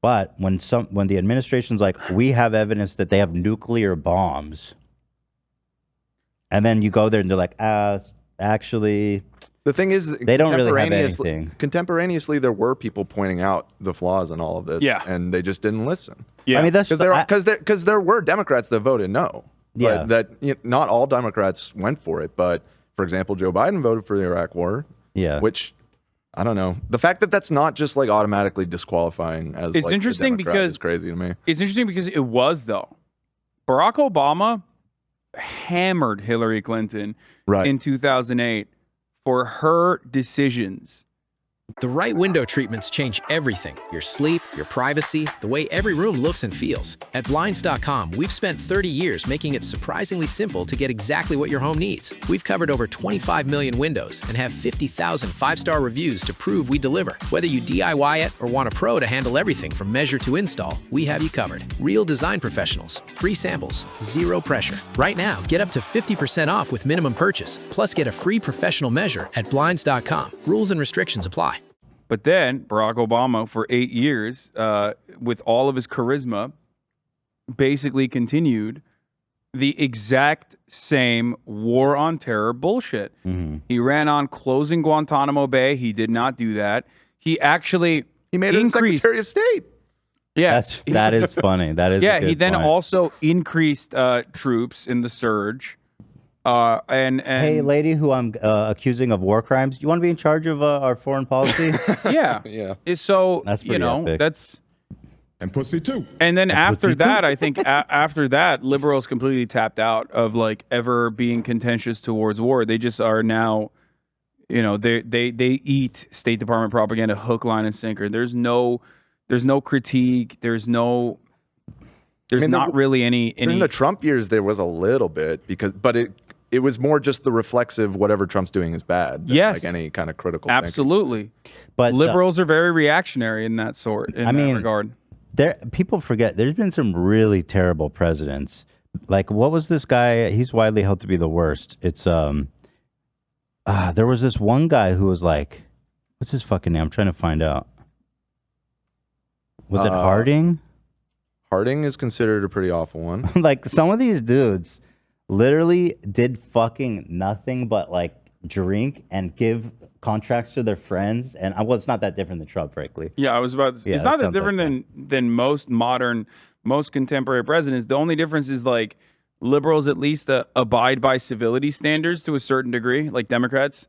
But when the administration's like, we have evidence that they have nuclear bombs, and then you go there and they're like, actually, the thing is, they don't really have contemporaneously- anything. Contemporaneously, there were people pointing out the flaws in all of this, Yeah. and they just didn't listen. Yeah. I mean, that's because there were Democrats that voted no. Yeah. But that not all Democrats went for it. But for example, Joe Biden voted for the Iraq War. Yeah. Which I don't know. The fact that that's not just like automatically disqualifying as It's like, interesting a Democrat because is crazy to me. It's interesting because it was though. Barack Obama hammered Hillary Clinton in 2008 for her decisions. The right window treatments change everything. Your sleep, your privacy, the way every room looks and feels. At Blinds.com, we've spent 30 years making it surprisingly simple to get exactly what your home needs. We've covered over 25 million windows and have 50,000 five-star reviews to prove we deliver. Whether you DIY it or want a pro to handle everything from measure to install, we have you covered. Real design professionals, free samples, zero pressure. Right now, get up to 50% off with minimum purchase, plus get a free professional measure at Blinds.com. Rules and restrictions apply. But then Barack Obama, for 8 years, with all of his charisma, basically continued the exact same war on terror bullshit. He ran on closing Guantanamo Bay. He did not do that. He actually made it Secretary of State. Yeah, that is funny. That is a he good then point. also increased troops in the surge. And Hey, lady who I'm accusing of war crimes, you want to be in charge of our foreign policy? yeah, So That's pretty epic. that's and pussy too. And then That's after pussy too. that, I think after that, liberals completely tapped out of like ever being contentious towards war. They just are now, they eat State Department propaganda hook, line, and sinker. There's no critique. There's not really any. In the Trump years, there was a little bit but it was more just the reflexive whatever Trump's doing is bad. Than Yes. like any kind of critical. thinking. Absolutely. But liberals are very reactionary in that sort. In that regard. People forget there's been some really terrible presidents. Like, what was this guy? He's widely held to be the worst. It's there was this one guy who was like, what's his fucking name? I'm trying to find out. Was it Harding? Harding is considered a pretty awful one. Like, some of these dudes literally did fucking nothing but like drink and give contracts to their friends, and it's not that different than Trump, frankly. Yeah, I was about to say, Yeah, it's not that sounds like different than most modern, most contemporary presidents. The only difference is like liberals at least abide by civility standards to a certain degree. Like Democrats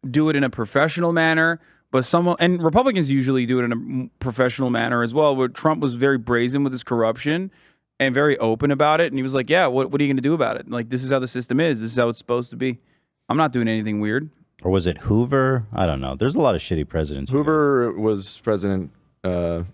do it in a professional manner, but and Republicans usually do it in a professional manner as well. Where Trump was very brazen with his corruption and very open about it, and he was like, "Yeah, what are you going to do about it? Like, this is how the system is. This is how it's supposed to be. I'm not doing anything weird." Or was it Hoover? I don't know. There's a lot of shitty presidents. Hoover was president. What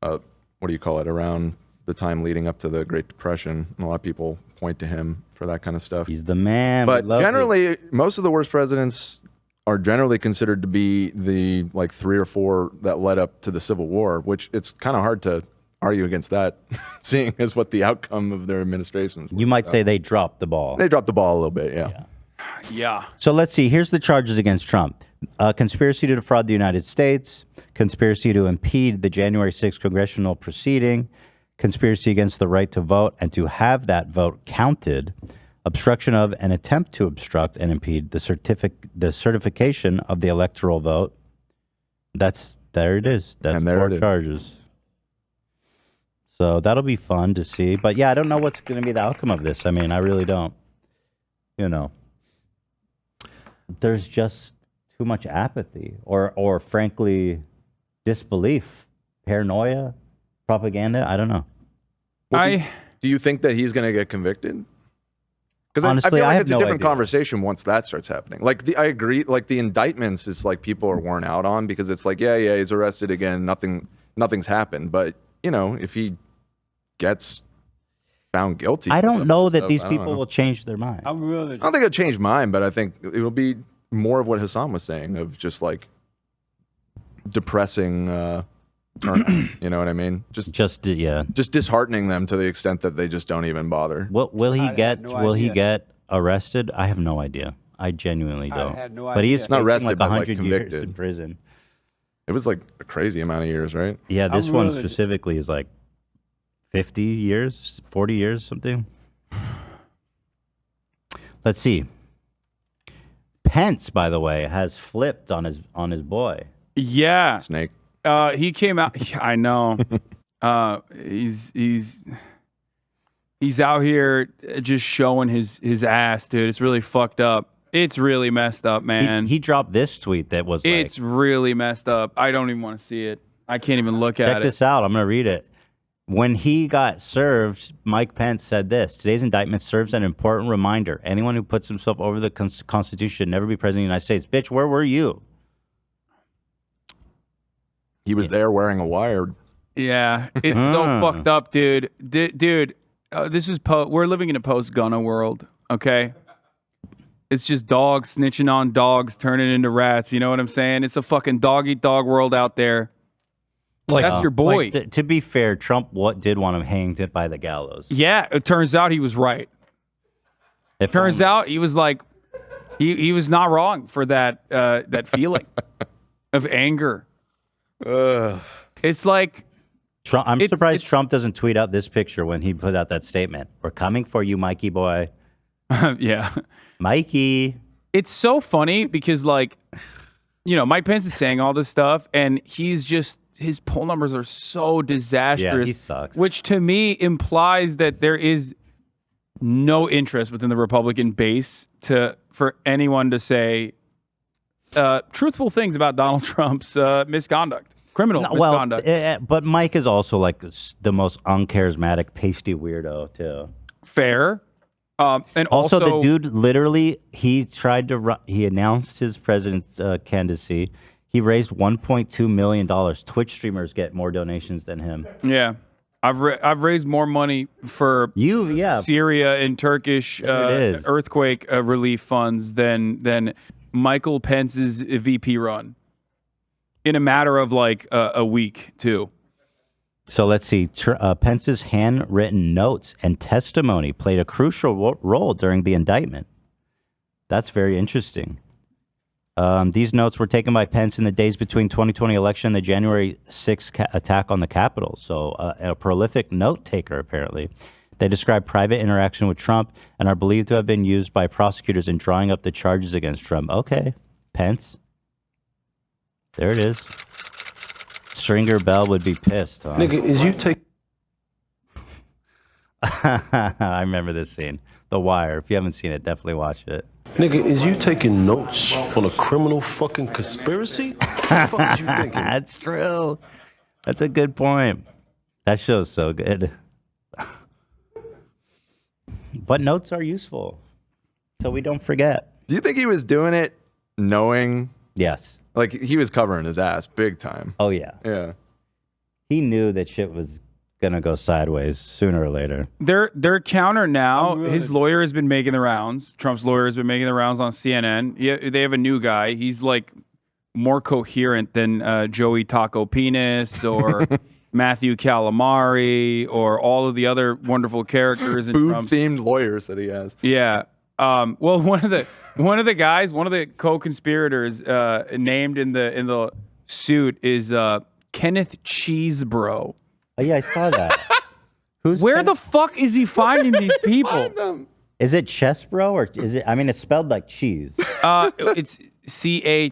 do you call it? Around the time leading up to the Great Depression, and a lot of people point to him for that kind of stuff. He's the man. But generally, most of the worst presidents are generally considered to be the like 3 or 4 that led up to the Civil War, which it's kind of hard to argue against that, seeing as what the outcome of their administrations. You might say they dropped the ball. They dropped the ball a little bit, yeah. Yeah. So let's see. Here's the charges against Trump. Conspiracy to defraud the United States, conspiracy to impede the January 6th congressional proceeding, conspiracy against the right to vote and to have that vote counted, obstruction of an attempt to obstruct and impede the certification of the electoral vote. That's There it is. That's And there 4 it is. charges. So that'll be fun to see. But yeah, I don't know what's going to be the outcome of this. I mean, I really don't. You know, there's just too much apathy or frankly, disbelief, paranoia, propaganda. I don't know. Do you think that he's going to get convicted? Because Honestly, I feel I like have it's a no different idea. conversation once that starts happening. Like I agree. Like the indictments, it's like people are worn out on because it's like, yeah, he's arrested again. Nothing's happened. But you know, if he gets found guilty, I don't know that stuff, these I don't people know. will change their mind. I don't think it'll change mine, but I think it will be more of what Hassan was saying of just like depressing turnout. You know what I mean? Just disheartening them to the extent that they just don't even bother. What will he I get? had no Will he idea. get arrested? I have no idea. I genuinely don't. had no but he's idea. Not facing arrested, like but, like, 100 years convicted. in prison. It was like a crazy amount of years, right? Yeah, this one specifically is like 50 years, 40 years, something. Let's see. Pence, by the way, has flipped on his boy. Yeah. Snake. He came out. I know. He's out here just showing his ass, dude. It's really fucked up. It's really messed up, man. He dropped this tweet that was like, It's really messed up. I don't even want to see it. I can't even look at check it. this out. I'm going to read it. When he got served, Mike Pence said this: today's indictment serves an important reminder. Anyone who puts himself over the Constitution should never be president of the United States. Bitch, where were you? He was there wearing a wire. Yeah, it's so fucked up, dude. Dude, this is we're living in a post-Gunna world, okay? It's just dogs snitching on dogs, turning into rats. You know what I'm saying? It's a fucking dog-eat-dog world out there. That's your boy. Like, to be fair, Trump did want him hanged by the gallows. Yeah, it turns out he was right. It turns out he was like, he was not wrong for that that feeling of anger. It's like Trump, I'm surprised Trump doesn't tweet out this picture when he put out that statement. We're coming for you, Mikey boy. Yeah. Mikey. It's so funny because, like, you know, Mike Pence is saying all this stuff, and he's just, his poll numbers are so disastrous. Yeah, he sucks. Which to me implies that there is no interest within the Republican base for anyone to say truthful things about Donald Trump's misconduct, criminal misconduct. But Mike is also like the most uncharismatic, pasty weirdo too. Fair. And also, the dude literally, he tried to run, he announced his president's candidacy. He raised $1.2 million. Twitch streamers get more donations than him. Yeah. I've raised more money for Syria and Turkish earthquake relief funds than Michael Pence's VP run in a matter of like a week too. So let's see. Pence's handwritten notes and testimony played a crucial role during the indictment. That's very interesting. These notes were taken by Pence in the days between 2020 election and the January 6th attack on the Capitol. So a prolific note taker, apparently. They describe private interaction with Trump and are believed to have been used by prosecutors in drawing up the charges against Trump. Okay, Pence. There it is. Stringer Bell would be pissed, huh? Nigga, is you take... I remember this scene. The Wire. If you haven't seen it, definitely watch it. Nigga, is you taking notes on a criminal fucking conspiracy? What the fuck is you thinking? That's true. That's a good point. That show's so good. But notes are useful, so we don't forget. Do you think he was doing it knowing? Yes. Like he was covering his ass big time. Oh yeah. Yeah. He knew that shit was gonna go sideways sooner or later. Their counter now, his lawyer has been making the rounds. Trump's lawyer has been making the rounds on CNN. Yeah, they have a new guy. He's like more coherent than Joey Taco Penis or Matthew Calamari or all of the other wonderful characters in Trump's food-themed lawyers that he has. Yeah. Well, one of the guys, one of the co-conspirators named in the suit is Kenneth Cheesebro. Oh yeah, I saw that. Where the fuck is he finding these people? Is it Chesbro or is it? I mean, it's spelled like cheese. It's CHESEBRO.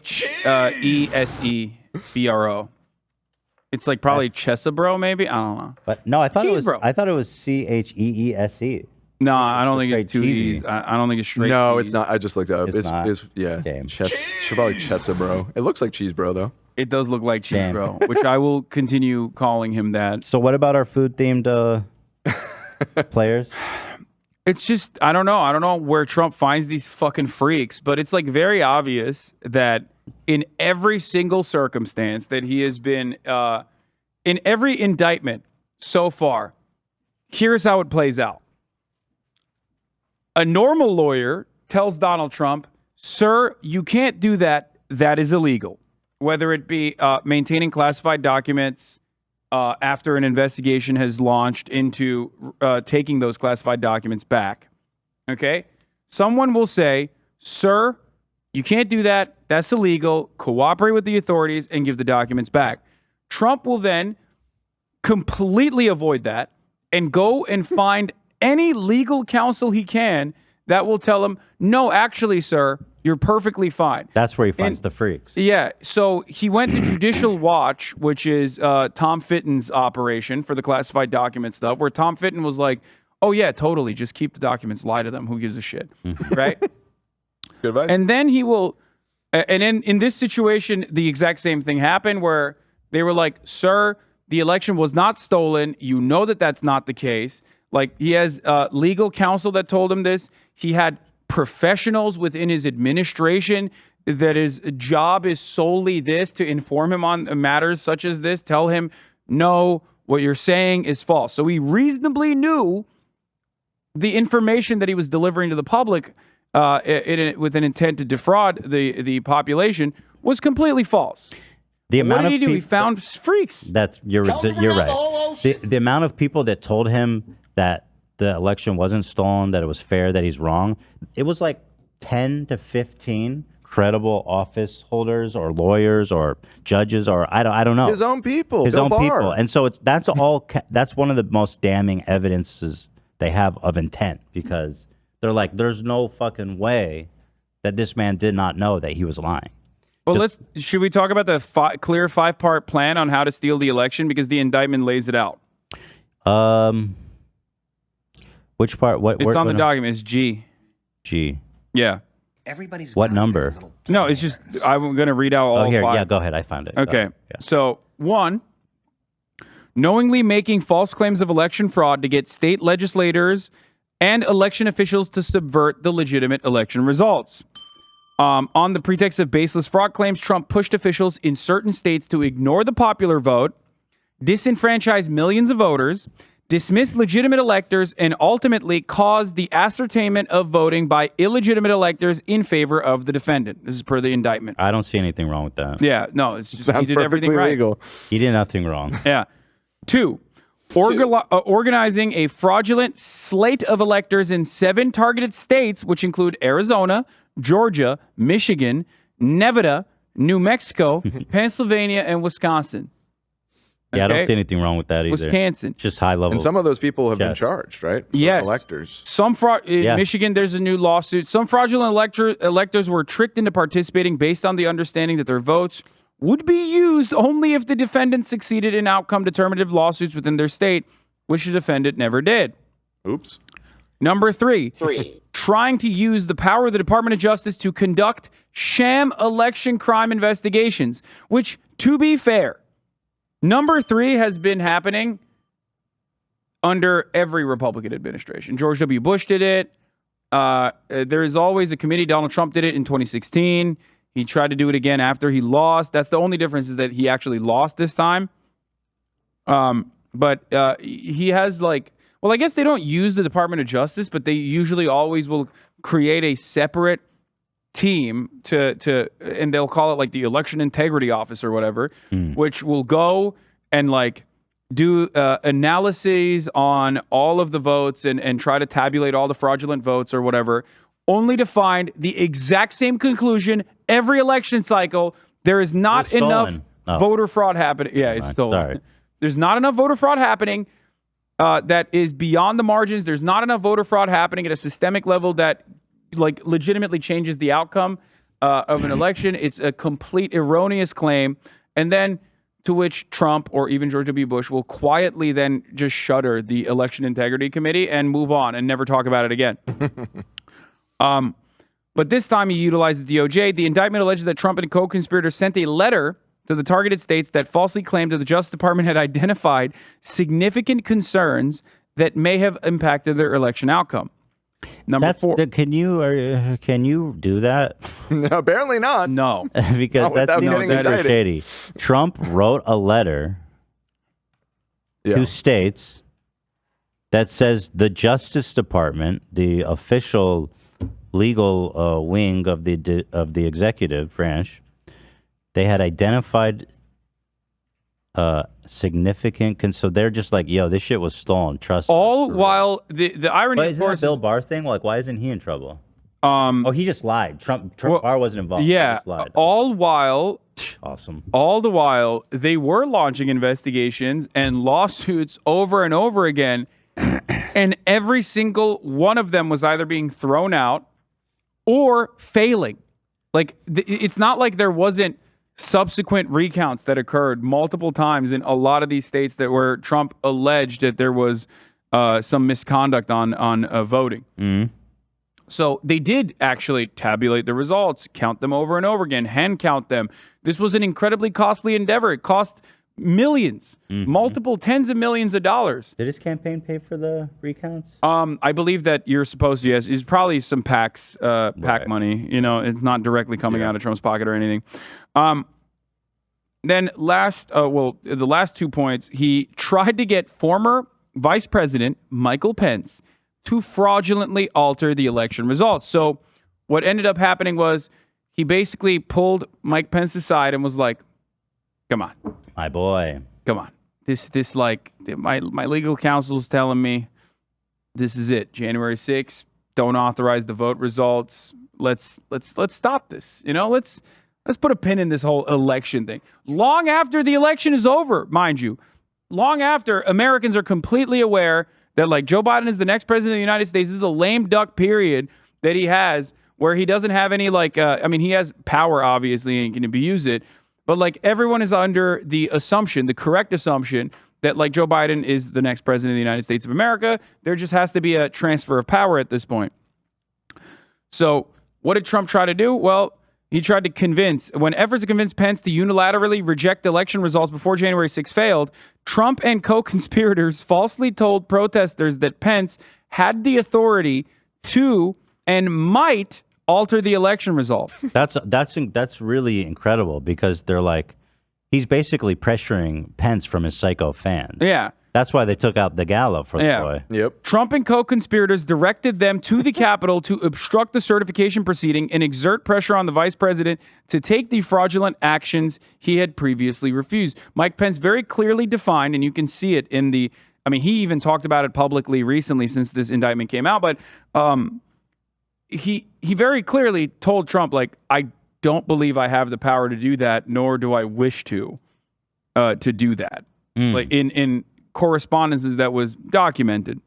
It's like probably Chesebro, maybe. I don't know. But no, I thought it was. Cheesebro. I thought it was Cheese. No, I don't think it's two cheesy. E's. I don't think it's straight. No, E's. it's not. I just looked it up. It's not. Yeah. Damn. Should probably Chessa, bro. It looks like cheese, bro, though. It does look like Chesebro, which I will continue calling him that. So what about our food themed players? It's just I don't know. I don't know where Trump finds these fucking freaks, but it's like very obvious that in every single circumstance that he has been in every indictment so far, here's how it plays out. A normal lawyer tells Donald Trump, "Sir, you can't do that. That is illegal." Whether it be maintaining classified documents after an investigation has launched into taking those classified documents back. Okay? Someone will say, "Sir, you can't do that. That's illegal. Cooperate with the authorities and give the documents back." Trump will then completely avoid that and go and find any legal counsel he can that will tell him, "No, actually, sir, you're perfectly fine." That's where he finds the freaks. Yeah. So he went to Judicial Watch, which is Tom Fitton's operation for the classified document stuff, where Tom Fitton was like, "Oh, yeah, totally. Just keep the documents. Lie to them. Who gives a shit?" Right? Good advice. And then he will, and in this situation, the exact same thing happened where they were like, "Sir, the election was not stolen. You know that that's not the case." Like, he has legal counsel that told him this. He had professionals within his administration that his job is solely this, to inform him on matters such as this, tell him, "No, what you're saying is false." So he reasonably knew the information that he was delivering to the public with an intent to defraud the population was completely false. What did he do? He found freaks. You're right. The amount of people that told him that the election wasn't stolen, that it was fair, that he's wrong, it was like 10 to 15 credible office holders or lawyers or judges or I don't know. His own people. His Bill own Barr. people. And so that's one of the most damning evidences they have of intent, because they're like, there's no fucking way that this man did not know that he was lying. Well, should we talk about the clear 5-part plan on how to steal the election, because the indictment lays it out? Which part? It's on the document. It's G. G. Yeah. Everybody's what number? No, it's just I'm going to read out all here. 5. Yeah, go ahead. I found it. Okay. So 1, knowingly making false claims of election fraud to get state legislators and election officials to subvert the legitimate election results. On the pretext of baseless fraud claims, Trump pushed officials in certain states to ignore the popular vote, disenfranchise millions of voters, dismiss legitimate electors, and ultimately cause the ascertainment of voting by illegitimate electors in favor of the defendant. This is per the indictment. I don't see anything wrong with that. Yeah, no, it's just Sounds he did everything right. legal. He did nothing wrong. Yeah. 2, organizing a fraudulent slate of electors in 7 targeted states, which include Arizona, Georgia, Michigan, Nevada, New Mexico, Pennsylvania, and Wisconsin. Yeah, I don't see anything wrong with that either. Wisconsin. Just high level. And some of those people have been charged, right? Those Yes. electors. Some fraud in Michigan, there's a new lawsuit. Some fraudulent electors were tricked into participating based on the understanding that their votes would be used only if the defendant succeeded in outcome determinative lawsuits within their state, which the defendant never did. Oops. Number 3, trying to use the power of the Department of Justice to conduct sham election crime investigations, which, to be fair, number 3 has been happening under every Republican administration. George W. Bush did it. There is always a committee. Donald Trump did it in 2016. He tried to do it again after he lost. That's the only difference, is that he actually lost this time. But he has well, I guess they don't use the Department of Justice, but they usually always will create a separate team and they'll call it like the Election Integrity Office or whatever, which will go and do analyses on all of the votes and try to tabulate all the fraudulent votes or whatever, only to find the exact same conclusion every election cycle. There is not enough voter fraud happening. Yeah, it's stolen. Sorry. There's not enough voter fraud happening that is beyond the margins. There's not enough voter fraud happening at a systemic level that legitimately changes the outcome of an election. It's a complete erroneous claim. And then to which Trump or even George W. Bush will quietly then just shutter the Election Integrity Committee and move on and never talk about it again. But this time he utilized the DOJ. The indictment alleges that Trump and co-conspirators sent a letter to the targeted states that falsely claimed that the Justice Department had identified significant concerns that may have impacted their election outcome. Number 4. Can you do that? No, apparently not. No. Because that seems super shady. Trump wrote a letter to states that says the Justice Department, the official legal wing of the executive branch, they had identified significant. So they're just like, yo, this shit was stolen. Trust. All while the irony, but of isn't course, that Bill Barr thing? Like, why isn't he in trouble? Oh, he just lied. Trump Barr wasn't involved. Yeah. He just lied. All while, awesome. All the while, they were launching investigations and lawsuits over and over again, and every single one of them was either being thrown out or failing. Like, it's not like there wasn't subsequent recounts that occurred multiple times in a lot of these states that where Trump alleged that there was some misconduct on voting. Mm-hmm. So they did actually tabulate the results, count them over and over again, hand count them. This was an incredibly costly endeavor. It cost millions, multiple tens of millions of dollars. Did his campaign pay for the recounts? I believe that you're supposed to, yes. It's probably some PAC money. You know, it's not directly coming out of Trump's pocket or anything. Then the last 2 points, he tried to get former Vice President Michael Pence to fraudulently alter the election results. So what ended up happening was he basically pulled Mike Pence aside and was like, come on. My boy. Come on. This like my legal counsel's telling me this is it. January 6th, don't authorize the vote results. Let's stop this. You know, let's put a pin in this whole election thing. Long after the election is over, mind you, long after Americans are completely aware that like Joe Biden is the next president of the United States. This is a lame duck period that he has where he doesn't have any like, he has power obviously and can abuse it. But like everyone is under the assumption, the correct assumption that like Joe Biden is the next president of the United States of America. There just has to be a transfer of power at this point. So what did Trump try to do? Well, he tried to when efforts to convince Pence to unilaterally reject election results before January 6 failed, Trump and co-conspirators falsely told protesters that Pence had the authority to and might alter the election results. That's really incredible because they're like, he's basically pressuring Pence from his psycho fans. Yeah. That's why they took out the gala for the boy. Yep. Trump and co-conspirators directed them to the Capitol to obstruct the certification proceeding and exert pressure on the vice president to take the fraudulent actions he had previously refused. Mike Pence very clearly defined, and you can see it in he even talked about it publicly recently since this indictment came out, but he very clearly told Trump, like, I don't believe I have the power to do that, nor do I wish to do that. Like in correspondences that was documented.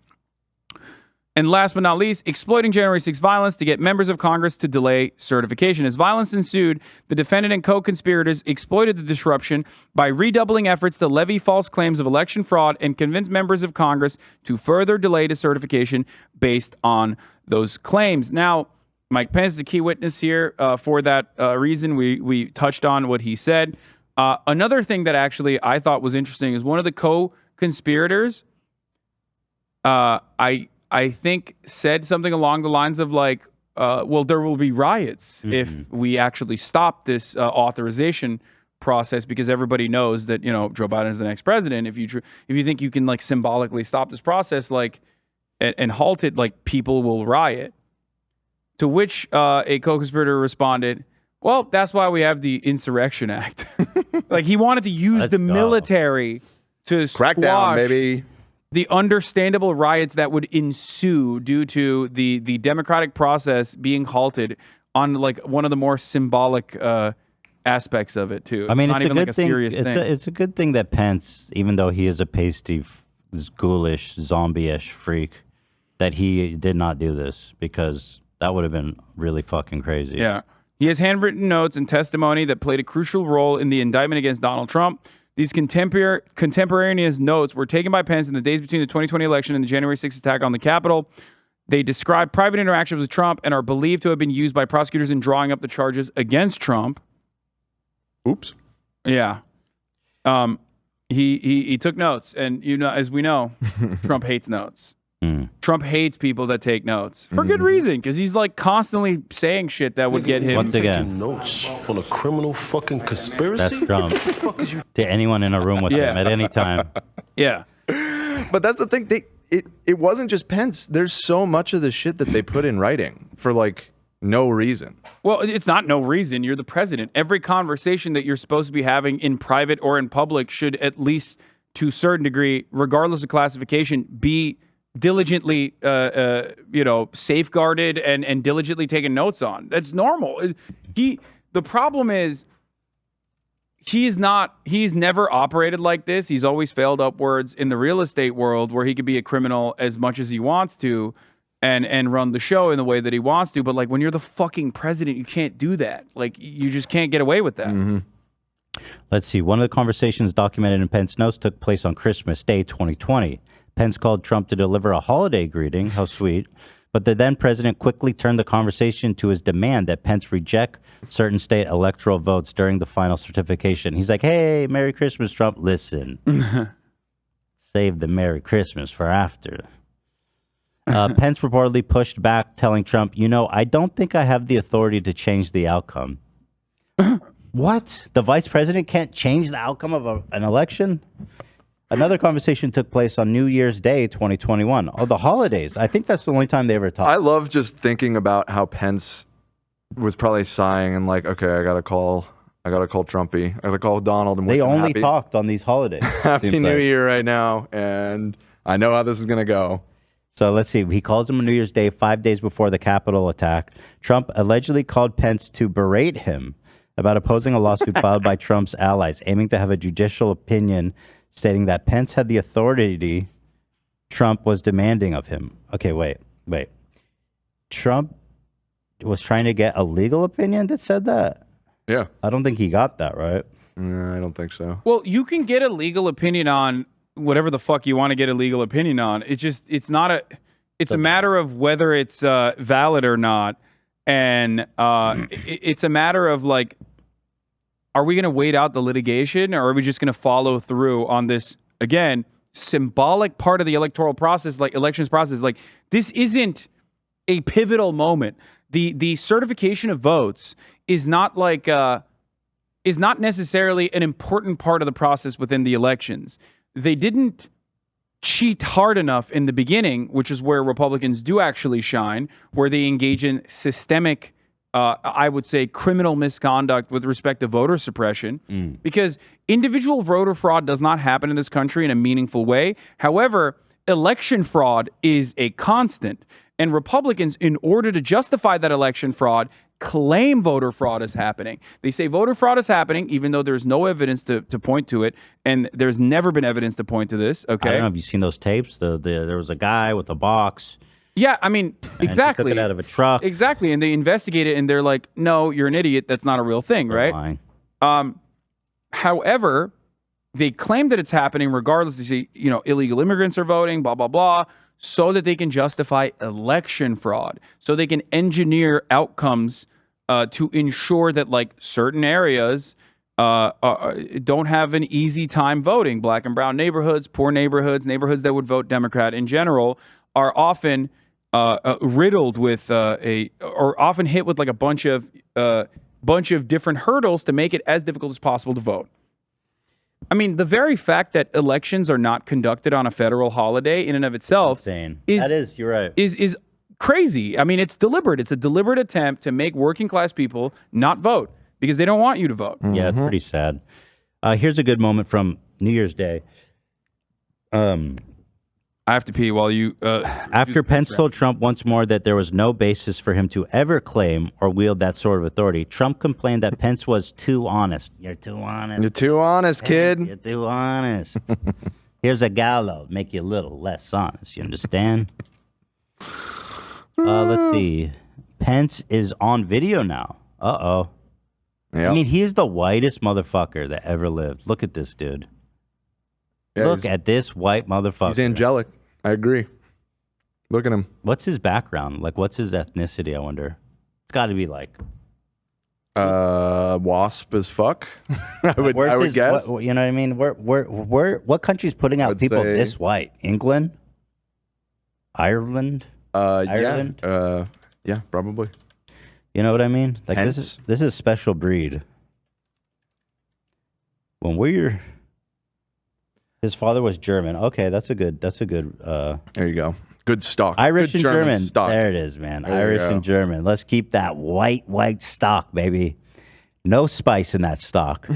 And last but not least, exploiting January 6 violence to get members of Congress to delay certification. As violence ensued, the defendant and co-conspirators exploited the disruption by redoubling efforts to levy false claims of election fraud and convince members of Congress to further delay the certification based on those claims. Now, Mike Pence is a key witness here for that reason. We touched on what he said. Another thing that actually I thought was interesting is one of the co-conspirators, I think said something along the lines of like, well, there will be riots if we actually stop this authorization process because everybody knows that, you know, Joe Biden is the next president. If you think you can like symbolically stop this process, like, and halt it, like people will riot. To which a co-conspirator responded, well, that's why we have the Insurrection Act. Like he wanted to use the military to crack down, maybe. The understandable riots that would ensue due to the democratic process being halted on like one of the more symbolic aspects of it too. I mean, not it's even a good like a thing. serious thing. It's a good thing that Pence, even though he is a pasty, ghoulish, zombie-ish freak, that he did not do this because that would have been really fucking crazy. Yeah. He has handwritten notes and testimony that played a crucial role in the indictment against Donald Trump. These contemporaneous notes were taken by Pence in the days between the 2020 election and the January 6th attack on the Capitol. They describe private interactions with Trump and are believed to have been used by prosecutors in drawing up the charges against Trump. Oops. Yeah. He took notes, and as we know, Trump hates notes. Trump hates people that take notes for good reason, because he's like constantly saying shit that would get him. Once again, notes on a criminal fucking conspiracy. That's Trump. To anyone in a room with him at any time. Yeah. But that's the thing. It wasn't just Pence. There's so much of the shit that they put in writing for like no reason. Well, it's not no reason. You're the president. Every conversation that you're supposed to be having in private or in public should, at least to a certain degree, regardless of classification, be diligently safeguarded and diligently taken notes on. That's normal. The problem is he's never operated like this. He's always failed upwards in the real estate world, where he could be a criminal as much as he wants to and run the show in the way that he wants to. But like, when you're the fucking president, you can't do that. Like, you just can't get away with that. Let's see. One of the conversations documented in Pence notes took place on Christmas Day 2020. Pence called Trump to deliver a holiday greeting. How sweet. But the then president quickly turned the conversation to his demand that Pence reject certain state electoral votes during the final certification. He's like, hey, Merry Christmas, Trump. Listen, save the Merry Christmas for after. Pence reportedly pushed back, telling Trump, I don't think I have the authority to change the outcome. What? The vice president can't change the outcome of an election? Another conversation took place on New Year's Day 2021. Oh, the holidays. I think that's the only time they ever talked. I love just thinking about how Pence was probably sighing and like, okay, I gotta call Trumpy. I gotta call Donald. And they only talked on these holidays. Happy New Year right now, and I know how this is gonna go. So let's see. He calls him on New Year's Day, 5 days before the Capitol attack. Trump allegedly called Pence to berate him about opposing a lawsuit filed by Trump's allies, aiming to have a judicial opinion stating that Pence had the authority Trump was demanding of him. Okay, wait. Trump was trying to get a legal opinion that said that? Yeah. I don't think he got that, right? No, I don't think so. Well, you can get a legal opinion on whatever the fuck you want to get a legal opinion on. It's a matter of whether it's valid or not. And it's a matter of like, are we going to wait out the litigation, or are we just going to follow through on this, again, symbolic part of the electoral process, like elections process? Like, this isn't a pivotal moment. The certification of votes is not like is not necessarily an important part of the process within the elections. They didn't cheat hard enough in the beginning, which is where Republicans do actually shine, where they engage in systemic I would say criminal misconduct with respect to voter suppression, because individual voter fraud does not happen in this country in a meaningful way. However, election fraud is a constant, and Republicans, in order to justify that election fraud, claim voter fraud is happening. They say voter fraud is happening, even though there's no evidence to point to it, and there's never been evidence to point to this. Okay, I don't know if you've seen those tapes. There was a guy with a box. Yeah, I mean, exactly. Took it out of a truck. Exactly, and they investigate it, and they're like, "No, you're an idiot. That's not a real thing, right?" However, they claim that it's happening regardless. They say, illegal immigrants are voting, blah blah blah, so that they can justify election fraud, so they can engineer outcomes to ensure that like certain areas don't have an easy time voting. Black and brown neighborhoods, poor neighborhoods, neighborhoods that would vote Democrat in general are often riddled with or often hit with like a bunch of different hurdles to make it as difficult as possible to vote. I mean, the very fact that elections are not conducted on a federal holiday in and of itself you're right. is crazy. I mean, it's deliberate. It's a deliberate attempt to make working class people not vote because they don't want you to vote. Yeah, it's pretty sad. Here's a good moment from New Year's Day. I have to pee while you... After Pence told Trump once more that there was no basis for him to ever claim or wield that sort of authority, Trump complained that Pence was too honest. You're too honest. You're too honest, kid. You're too honest. Here's a gallows. Make you a little less honest. You understand? Let's see. Pence is on video now. Uh-oh. I mean, he's the whitest motherfucker that ever lived. Look at this dude. Yeah, Look at this white motherfucker. He's angelic. I agree. Look at him. What's his background? Like, what's his ethnicity, I wonder? It's got to be like... wasp as fuck. I would guess. You know what I mean? What country's putting out people this white? England? Ireland? Ireland? Yeah, probably. You know what I mean? Like Hence. this is special breed. When we're... His father was German. Okay, that's a good there you go. Good stock. Irish Good and German. stock. There it is, man. There you Irish go. and German. Let's keep that white stock, baby. No spice in that stock.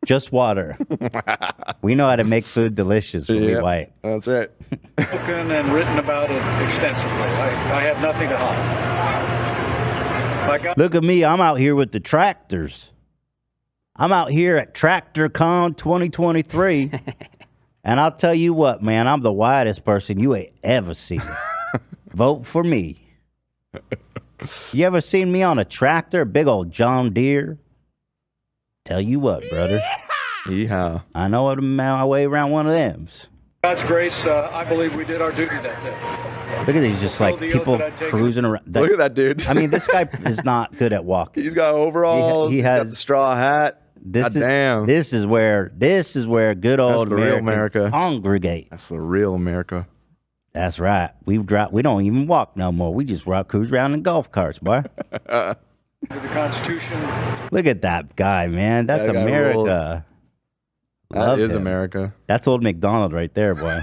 Just water. We know how to make food delicious when we white. That's right. Spoken and written about it extensively. I have nothing to hide. Look at me. I'm out here with the tractors. I'm out here at TractorCon 2023. And I'll tell you what, man, I'm the whitest person you ain't ever seen. Vote for me. You ever seen me on a tractor, a big old John Deere? Tell you what, brother. Yeehaw. I know how to my way around one of them. God's grace, I believe we did our duty that day. Look at these, just like people cruising around. Look at that dude. I mean, this guy is not good at walking. He's got overalls. He He's has got the straw hat. This damn. This is where good old That's the real Americans America. congregate. That's the real America. That's right. We don't even walk no more. We just cruise around in golf carts, boy. The Constitution. Look at that guy, man. That's That guy America. That Love is him. America. That's old McDonald right there, boy.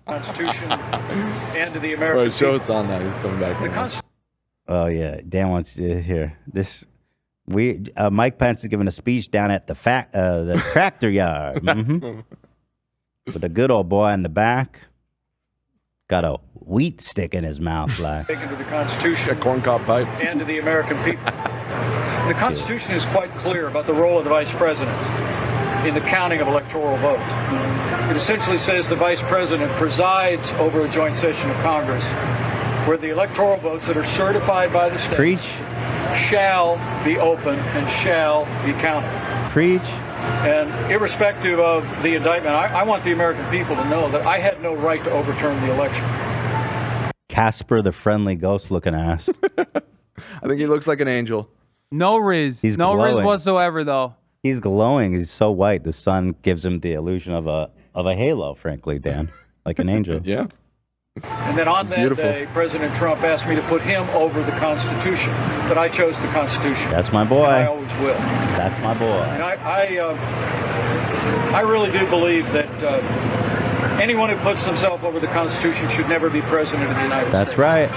Constitution and to the American Right, show it's on that. He's coming back. The now. Constitution. Oh yeah, Dan wants to hear this. Mike Pence is giving a speech down at the tractor yard, with a good old boy in the back, got a wheat stick in his mouth, like Taken to the Constitution A corncob pipe. and to the American people. The Constitution is quite clear about the role of the Vice President in the counting of electoral votes. It essentially says the Vice President presides over a joint session of Congress where the electoral votes that are certified by the states Preach. shall be open and shall be counted. Preach. And irrespective of the indictment, I want the American people to know that I had no right to overturn the election. Casper, the friendly ghost-looking ass. I think he looks like an angel. No Riz. He's no Riz glowing. whatsoever, though. He's glowing. He's so white. The sun gives him the illusion of a halo. Frankly, Dan, like an angel. Yeah. And then on that beautiful. day, President Trump asked me to put him over the Constitution, but I chose the Constitution. That's my boy. And I always will. That's my boy. And I really do believe that anyone who puts themselves over the Constitution should never be president of the United States. That's right.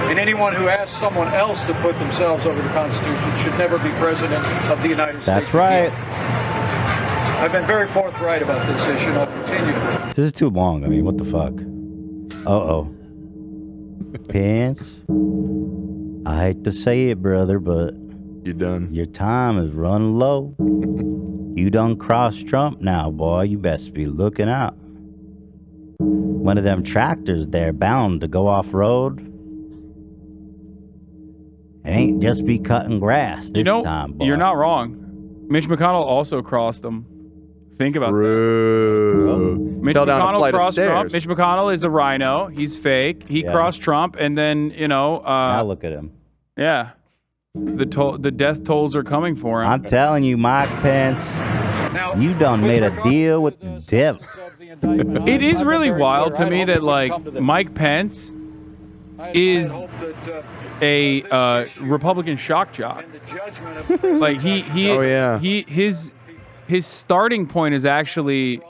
And anyone who asks someone else to put themselves over the Constitution should never be president of the United States. That's right. Again. I've been very forthright about this issue, and I'll continue to be. This is too long. I mean, what the fuck? Uh-oh. Pence, I hate to say it, brother, but you done. Your time is running low. You done crossed Trump now, boy. You best be looking out. One of them tractors there bound to go off-road. It ain't just be cutting grass this time, boy. You're not wrong. Mitch McConnell also crossed them. Think about that. Mitch Fell down a McConnell flight of crossed Trump. stairs. Mitch McConnell is a rhino. He's fake. He crossed Trump, and then now look at him. Yeah, the death tolls are coming for him. I'm telling you, Mike Pence, you done made a deal with the devil. It is really wild to me that like Mike Pence is a Republican shock jock. Like his starting point is actually,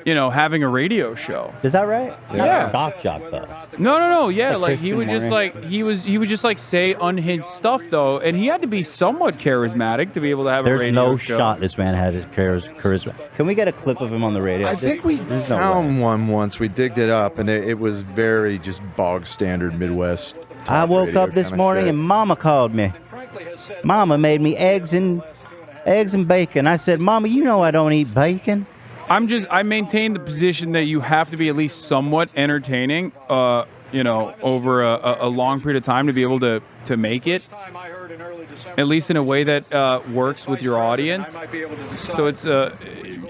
having a radio show. Is that right? Yeah. Shock jock though. No. Yeah, like he Christian would just morning. he would just like say unhinged stuff though, and he had to be somewhat charismatic to be able to have a There's radio no show. shot this man had his charisma. Can we get a clip of him on the radio? I think we There's no way. found one once. We digged it up, and it was very just bog standard Midwest. I woke up this morning and Mama called me. Mama made me eggs and bacon. I said, Mama, you know I don't eat bacon. I maintain the position that you have to be at least somewhat entertaining, over a long period of time to be able to make it. at least in a way that works with your audience. So it's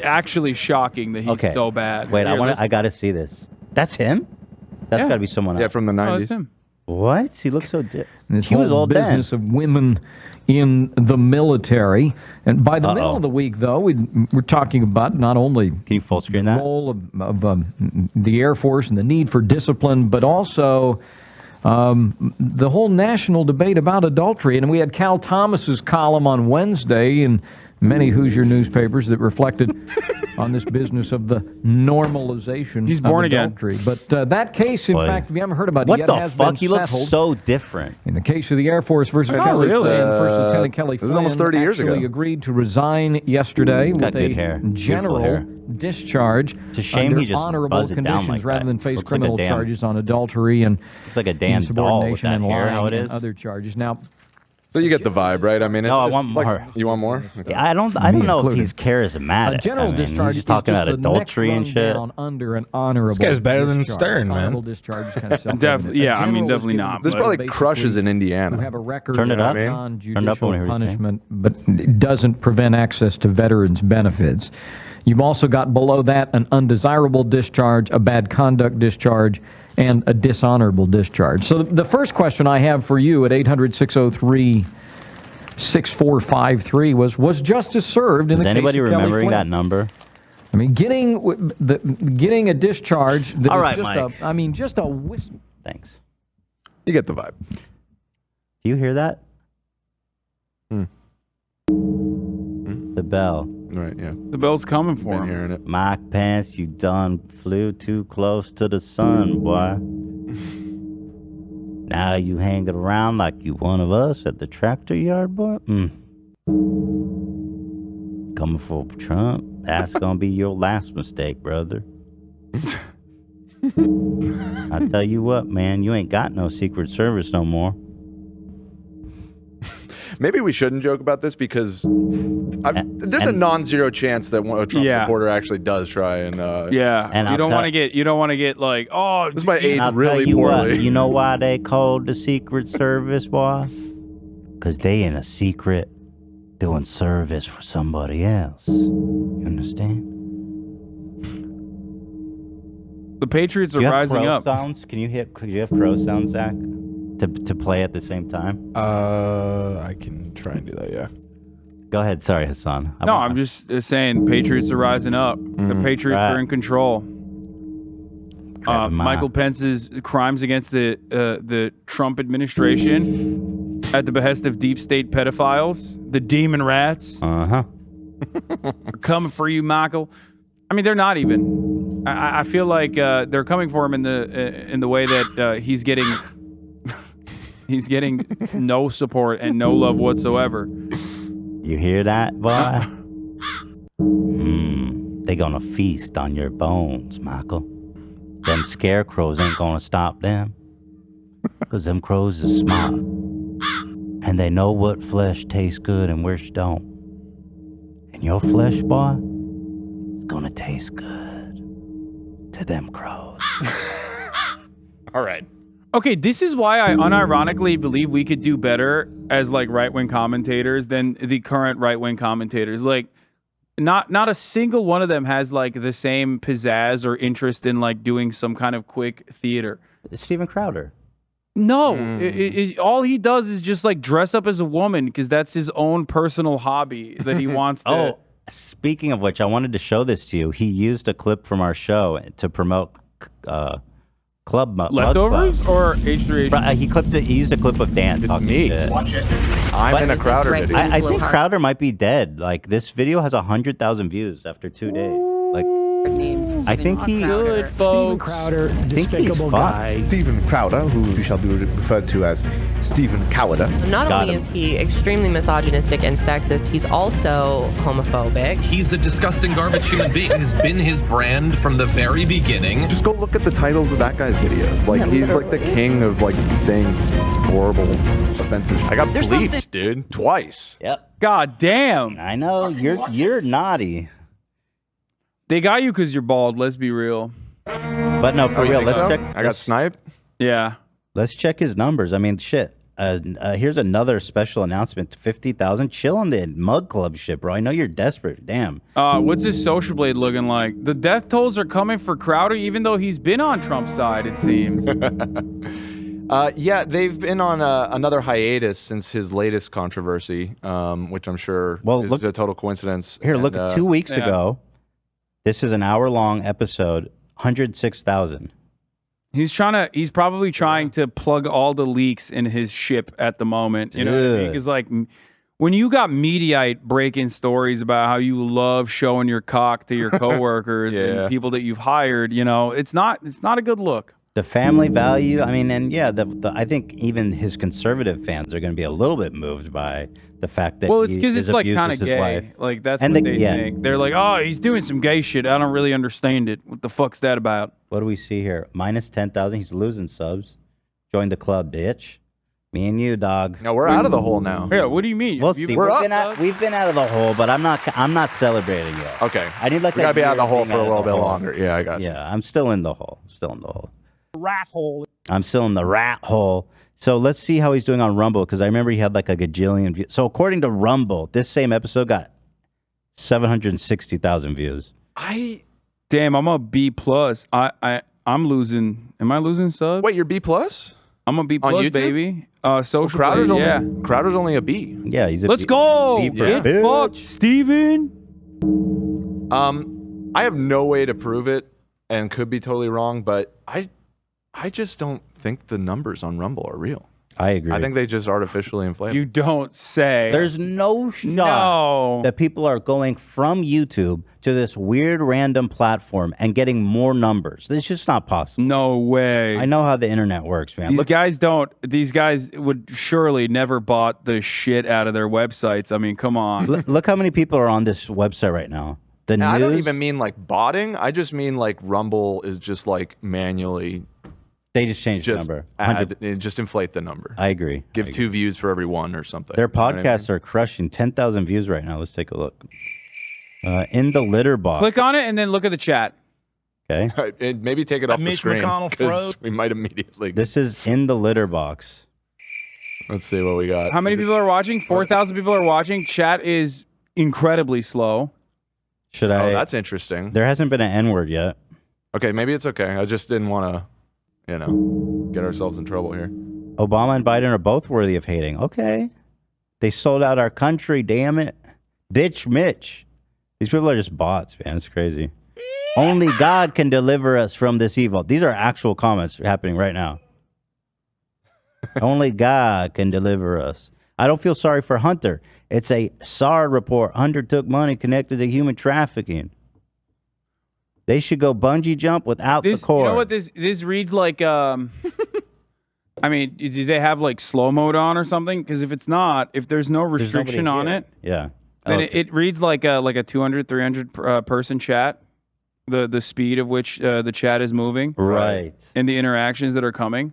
actually shocking that he's so bad. Wait, Here, I gotta see this. That's him? That's gotta be someone else. Yeah, from the 90s. that's him. What? He looks so different. This He was whole old then. business of women in the military. And by the middle of the week, though, we're talking about not only Can you full screen the that? role of the Air Force and the need for discipline, but also the whole national debate about adultery. And we had Cal Thomas's column on Wednesday in many Hoosier newspapers that reflected on this business of the normalization He's born of again. adultery. But that case, in Boy. fact, if you haven't heard about it What yet, the has fuck? been He looks settled. so different. In the case of the Air Force versus Not Kelly really. Flynn, First Lieutenant Kelly This is almost Flynn 30 years ago. actually agreed to resign yesterday Got with good a hair. Beautiful general hair. discharge It's a shame under he just honorable buzzed it down conditions like rather that. than face Looks like a criminal damn- charges on adultery and It's like a damn doll with insubordination that and hair, how lying it and is. other charges. Now, So you get the vibe, right? I mean, it's No, I just want like- more. You want more? Okay. Yeah, I don't know if he's charismatic. a general I mean, discharge he's is just talking about the next adultery and shit. rundown under an honorable. This guy's better than discharge. Stern, man. Honorable discharge is kind of self-evident. Yeah, A I mean, general is definitely given not, This but- probably basically crushes in who Indiana. have a record Turn it of up. Turn up when non-judicial we hear you saying. punishment, but it doesn't prevent access to veterans' benefits. You've also got below that an undesirable discharge, a bad conduct discharge, and a dishonorable discharge. So the first question I have for you at 800-603-6453 was justice served in Is the anybody case of Kelly remembering Flynn? that number? I mean, getting a discharge that All is right, just Mike. just a whisper. Thanks. You get the vibe. Do you hear that? Hmm. The bell. Right, yeah. The bell's coming for Been him. hearing it. Mike Pence, you done flew too close to the sun, boy. Now you hanging around like you one of us at the tractor yard, boy? Coming for Trump, that's gonna be your last mistake, brother. I tell you what, man, you ain't got no Secret Service no more. Maybe we shouldn't joke about this because there's a non-zero chance that a Trump supporter actually does try and. And you don't want to get like, oh, this might age I'll really tell you poorly. What, you know why they called the Secret Service, boy? Because they in a secret doing service for somebody else. You understand? The Patriots are Do you have rising crow up. Sounds? Can you have crow sounds, Zach? To play at the same time? I can try and do that, yeah. Go ahead. Sorry, Hassan. No, I'm just saying Patriots are rising up. The Patriots right. are in control. Grabbing my- Michael Pence's crimes against the Trump administration at the behest of deep state pedophiles, the demon rats, Uh-huh. are coming for you, Michael. I mean, they're not even. I feel like they're coming for him in the way that he's getting no support and no love whatsoever. You hear that, boy? They gonna feast on your bones, Michael. Them scarecrows ain't gonna stop them. Because them crows is smart. And they know what flesh tastes good and which don't. And your flesh, boy, is gonna taste good to them crows. All right. Okay, this is why I unironically believe we could do better as like right-wing commentators than the current right-wing commentators. Like, not a single one of them has like the same pizzazz or interest in like doing some kind of quick theater. Steven Crowder. No, all he does is just like dress up as a woman because that's his own personal hobby that he wants to. Oh, speaking of which, I wanted to show this to you. He used a clip from our show to promote Club Leftovers Club. or H3H? He used a clip of Dan talking shit. Watch it. I'm in a Crowder video. I think Crowder might be dead. Like, this video has 100,000 views after 2 days. Like, I think he. Good, Stephen Crowder, despicable guy. Stephen Crowder, who shall be referred to as Stephen Cowder. Not only is he extremely misogynistic and sexist, he's also homophobic. He's a disgusting garbage human being. Has been his brand from the very beginning. Just go look at the titles of that guy's videos. Like, he's like the king of like saying horrible, offensive. I got bleeped, dude, twice. Yep. God damn. I know you're naughty. They got you because you're bald. Let's be real. But no, for real, let's check. I got sniped. Yeah. Let's check his numbers. I mean, shit. Here's another special announcement: 50,000. Chill on the Mug Club shit, bro. I know you're desperate. Damn. What's his social blade looking like? The death tolls are coming for Crowder, even though he's been on Trump's side. It seems. Yeah, they've been on another hiatus since his latest controversy, which I'm sure is a total coincidence. Here, look. 2 weeks ago, this is an hour-long episode. 106,000. He's probably trying to plug all the leaks in his ship at the moment. You know what I mean? Because like, when you got Mediaite breaking stories about how you love showing your cock to your coworkers and people that you've hired, you know, it's not a good look. The family value, I mean, and yeah, I think even his conservative fans are going to be a little bit moved by the fact that it's because it's like kind of gay. Wife. Like that's what they think. They're like, oh, he's doing some gay shit. I don't really understand it. What the fuck's that about? What do we see here? Minus 10,000. He's losing subs. Join the club, bitch. Me and you, dog. No, we're out of the hole now. Yeah, what do you mean? Well, Steve, we've been out of the hole, but I'm not celebrating yet. Okay. I need like we gotta be out of the hole for a little bit longer. Yeah, I got you. Yeah, I'm still in the hole. Rat hole. I'm still in the rat hole. So let's see how he's doing on Rumble, because I remember he had like a gajillion views. So according to Rumble, this same episode got 760,000 views. Damn, I'm a B plus. I'm losing. Am I losing subs? Wait, you're B plus? I'm a B plus, baby. Social Crowder's blade, Crowder's only a B. Yeah, he's a Let's B. go. B for Get fucked, Steven. I have no way to prove it and could be totally wrong, but I just don't think the numbers on Rumble are real. I agree. I think they just artificially inflate. You don't say. There's no shot that people are going from YouTube to this weird random platform and getting more numbers. It's just not possible. No way. I know how the internet works, man. These guys would surely never bought the shit out of their websites. I mean, come on. Look how many people are on this website right now. I don't even mean like botting. I just mean like Rumble is just like manually. They just changed the number. Just inflate the number. I agree. Give 2 views for every 1 or something. Their podcasts are crushing 10,000 views right now. Let's take a look. In the litter box. Click on it and then look at the chat. Okay. And maybe take it off the Mitch screen McConnell because we might immediately. This is in the litter box. Let's see what we got. How many people are watching? 4,000 people are watching. Chat is incredibly slow. Should I? Oh, that's interesting. There hasn't been an N-word yet. Okay, maybe it's okay. I just didn't want to, get ourselves in trouble here. Obama and Biden are both worthy of hating. Okay. They sold out our country, damn it. Ditch Mitch. These people are just bots, man. It's crazy. Only God can deliver us from this evil. These are actual comments happening right now. Only God can deliver us. I don't feel sorry for Hunter. It's a SAR report. Hunter took money connected to human trafficking. They should go bungee jump without the cord. You know what this reads like? I mean, do they have like slow mode on or something? Because if it's not, if there's no restriction on it, yeah, then it reads like a 200, 300 person chat. The speed of which the chat is moving, right, and the interactions that are coming.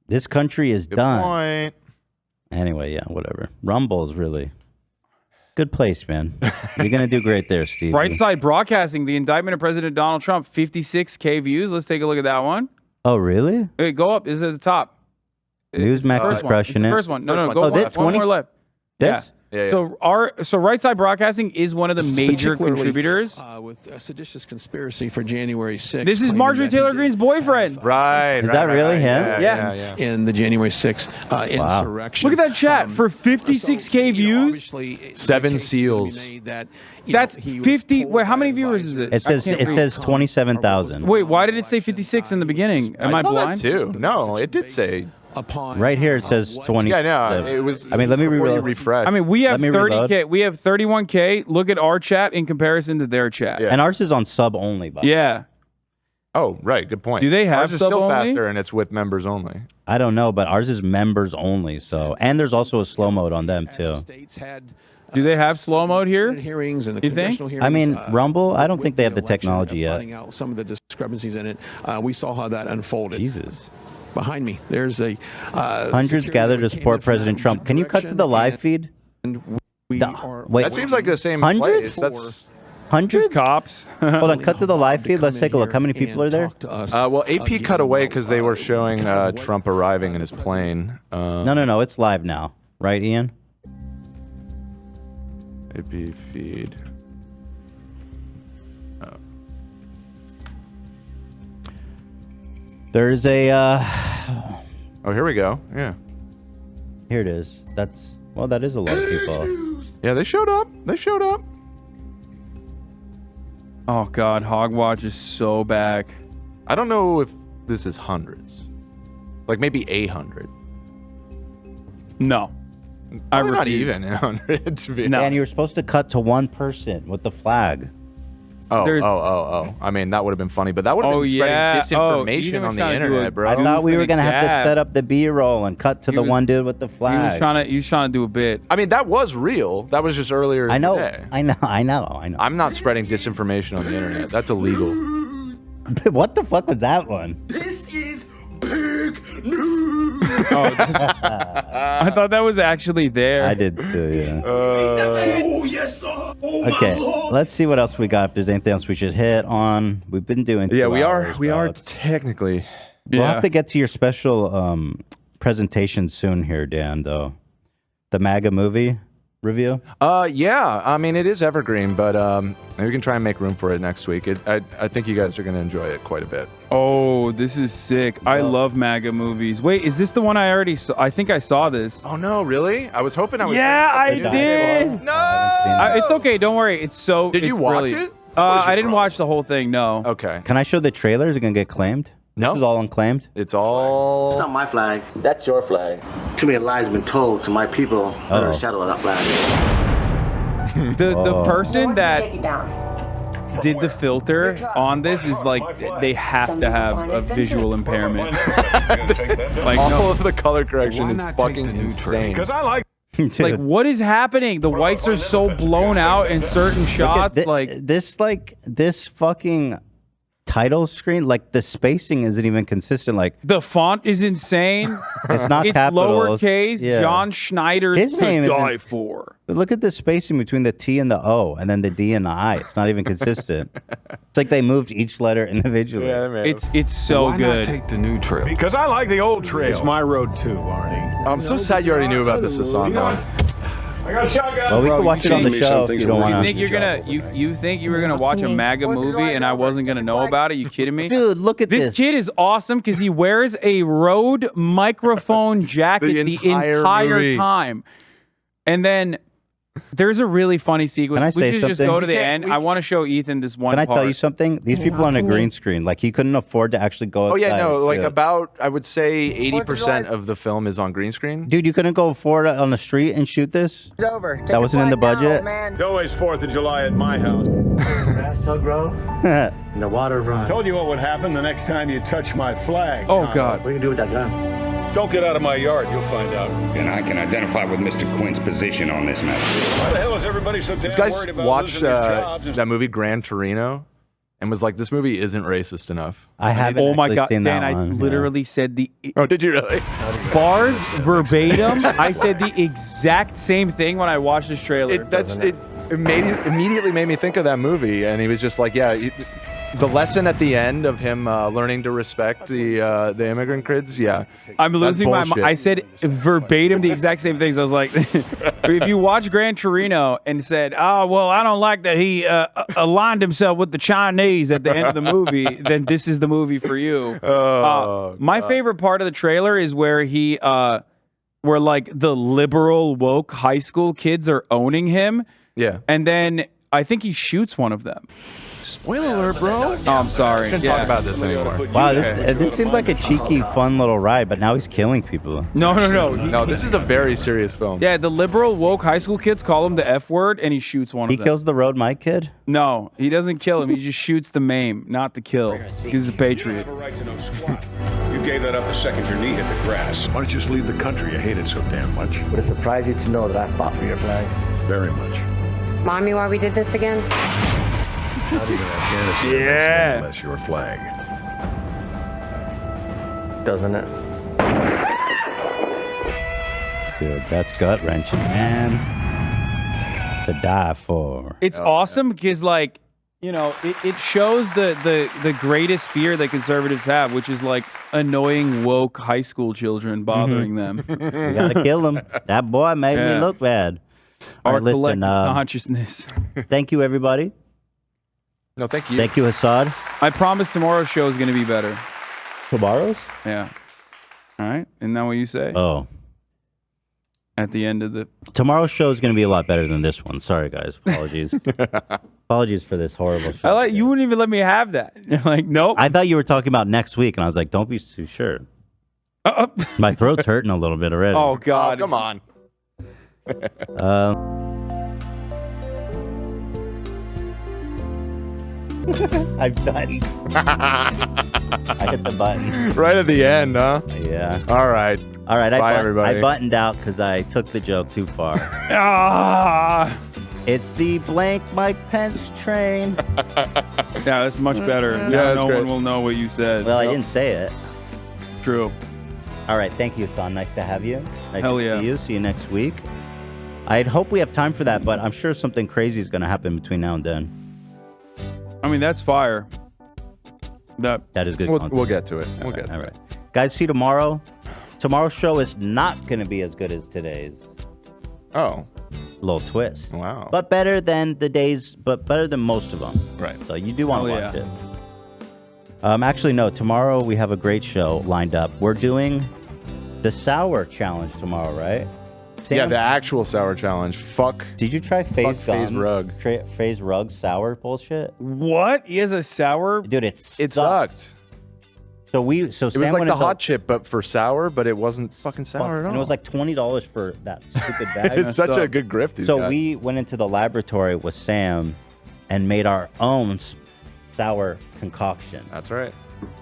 This country is done. Point. Anyway, yeah, whatever. Rumble's really good place, man. You're gonna do great there, Steve. Right Side Broadcasting, the indictment of President Donald Trump, 56K views. Let's take a look at that one. Oh, really? Wait, go up. Is it at the top? Newsmax is crushing it. First one. No, go left. One more left. This? Yeah. So Right Side Broadcasting is one of the major contributors. With a seditious conspiracy for January 6th. This is Marjorie Taylor Greene's boyfriend. Right. Is that really him? Yeah. In the January 6th insurrection. Look at that chat for 56K views. 7 seals. That's 50. Wait, how many viewers is it? It says 27,000. Wait, why did it say 56 in the beginning? Am I blind? That too. No, it did say. Right here it says 20. Yeah, no, it was. I mean, let me refresh. I mean, we have 30K. We have 31K. Look at our chat in comparison to their chat. And ours is on sub only. By yeah. Oh, right. Good point. Do they have ours is sub still only? faster, and it's with members only. I don't know, but ours is members only. So, and there's also a slow mode on them too. Do they have slow mode here? Hearings and the you think? congressional hearings, I mean, Rumble. I don't think they have the technology yet. Finding out some of the discrepancies in it. We saw how that unfolded. Jesus. Behind me, there's a hundreds gathered to support President Trump. Can you cut to the live feed? Wait, that seems like the same hundreds? place. Hundreds? Just cops. Hold on, cut to the live feed. Let's take a look. How many people are there? Well, AP cut away because they were showing Trump arriving in his plane. No. It's live now. Right, Ian? AP feed. There's a... Oh, here we go. Yeah. Here it is. That is a lot of people. Yeah, they showed up. Oh, God. Hogwatch is so back. I don't know if this is hundreds. Like maybe 800. No. Probably not even 100 to be. No. And you were supposed to cut to one person with the flag. Oh. I mean, that would have been funny, but that would have been spreading disinformation on the internet, bro. I thought we were going to have to set up the B-roll and cut to the one dude with the flag. He was trying to do a bit. I mean, that was real. That was just earlier today. I know. I'm not spreading disinformation on the internet. That's illegal. What the fuck was that one? This is big news. I thought that was actually there. I did too, yeah. Oh, yes, sir. Oh, Okay, my Lord. let's see what else we got. If there's anything else we should hit on. We've been doing 2 hours, we are Bugs. technically. We'll have to get to your special presentation soon here, Dan, though. The MAGA movie review? Yeah. I mean, it is evergreen, but maybe we can try and make room for it next week. I think you guys are going to enjoy it quite a bit. Oh, this is sick. I love MAGA movies. Wait, is this the one I already saw? I think I saw this. Oh, no, really? I was hoping I would. Yeah, I did. No! It's okay. Don't worry. It's so. Did you watch it? I didn't watch the whole thing. No. Okay. Can I show the trailer? Is it going to get claimed? No. This is all unclaimed? It's all... It's not my flag. That's your flag. Too many lies have been told to my people under the shadow of that flag. The person that did the filter on this is like they have to have a visual impairment. Like all of the color correction is fucking insane. Because I like. Like, what is happening? The whites are so blown out in certain shots. This fucking title screen, like the spacing isn't even consistent. Like the font is insane. It's not it's capitals. lowercase. Yeah. John Schneider's His name to die isn't- for. But look at the spacing between the T and the O, and then the D and the I. It's not even consistent. It's like they moved each letter individually. It's so Why good. not take the new trail? Because I like the old trail. It's my road too, Arnie. I'm so sad you already knew about this, Hassan. I got a shotgun. Well, we can watch it on the show if you don't want You to. think you're gonna you think you were gonna watch a MAGA movie and I wasn't gonna know about it? You kidding me? Dude, look at this kid is awesome because he wears a Rode microphone jacket the entire movie. time, and then there's a really funny sequence. Can I we say should just something? go to the end. I want to show Ethan this one. Can I tell part. you something? These people on a green screen, like he couldn't afford to actually go outside. Oh, yeah, no, and like shoot. about, I would say 80% of the film is on green screen. Dude, you couldn't go forward on the street and shoot this? It's over. That wasn't in the budget? It's always 4th of July at my house. Grass shall grow and the water run. Told you what would happen the next time you touch my flag. Oh, Tom. God. What are you gonna do with that gun? Don't get out of my yard. You'll find out. And I can identify with Mr. Quinn's position on this matter. Why the hell is everybody so damn This guy's worried about watched losing their jobs? that movie Gran Torino and was like, this movie isn't racist enough. I haven't Oh my actually God, seen Dan! that I one, literally said the Oh, did you really? bars verbatim. I said the exact same thing when I watched this trailer. It immediately made me think of that movie, and he was just like, yeah, the lesson at the end of him learning to respect the immigrant kids, yeah. I'm that's losing my mind. bullshit. I said verbatim the exact same things. I was like, if you watch Gran Torino and said, oh, well, I don't like that he aligned himself with the Chinese at the end of the movie, then this is the movie for you. My favorite part of the trailer is where where like the liberal woke high school kids are owning him. Yeah. And then I think he shoots one of them. Spoiler alert, bro. Oh, I'm sorry. Shouldn't talk about this anymore. Wow, this seems like a cheeky, fun little ride, but now he's killing people. No. No, this is a very serious film. Yeah, the liberal woke high school kids call him the F word, and he shoots one He of them. kills the road Mike kid? No, he doesn't kill him. He just shoots the maim, not the kill. He's a patriot. You have a right to know squat. You gave that up the second your knee hit the grass. Why don't you just leave the country? You hate it so damn much. Would it surprise you to know that I fought for your flag? Very much. Remind me why we did this again? Not even Afghanistan Yeah. unless your flag. Doesn't it? Dude, that's gut wrenching, man. to die for. It's awesome because, like, you know, it shows the greatest fear that conservatives have, which is like annoying woke high school children bothering them. We gotta kill him. That boy made me look bad. All Our right, listen. collective consciousness. Thank you, everybody. No, thank you. Thank you, Hassad. I promise tomorrow's show is going to be better. Tomorrow's? Yeah. All right. Isn't that what you say? Oh. At the end of the... Tomorrow's show is going to be a lot better than this one. Sorry, guys. Apologies. Apologies for this horrible show. You wouldn't even let me have that. You're like, nope. I thought you were talking about next week, and I was like, don't be too sure. My throat's hurting a little bit already. Oh, God. Oh, come on. I buttoned. I hit the button. Right at the end, huh? Yeah. All right. All right. Bye, everybody. I buttoned out because I took the joke too far. It's the blank Mike Pence train. Yeah, that's much better. Yeah, Now that's no great. one will know what you said. Well, I didn't say it. True. All right. Thank you, Son. Nice to have you. Nice Hell to yeah. see you. See you next week. I'd hope we have time for that, but I'm sure something crazy is going to happen between now and then. I mean, that's fire. That is good content. We'll get to it. We'll get to All right. Guys, see you tomorrow. Tomorrow's show is not going to be as good as today's. Oh. Little twist. Wow. But better than better than most of them. Right. So you do want to watch yeah. it. Actually, no. Tomorrow we have a great show lined up. We're doing the sour challenge tomorrow, right? Yeah, the actual sour challenge. Fuck. Did you try Fuck FaZe Rug? FaZe Rug sour bullshit? What? He has a sour? Dude, it It sucked. sucked. So It was Sam like went the into- hot chip, but for sour, but it wasn't fucking sour at all. And it was like $20 for that stupid bag. It's such a good grift. he's So got. we went into the laboratory with Sam and made our own sour concoction. That's right.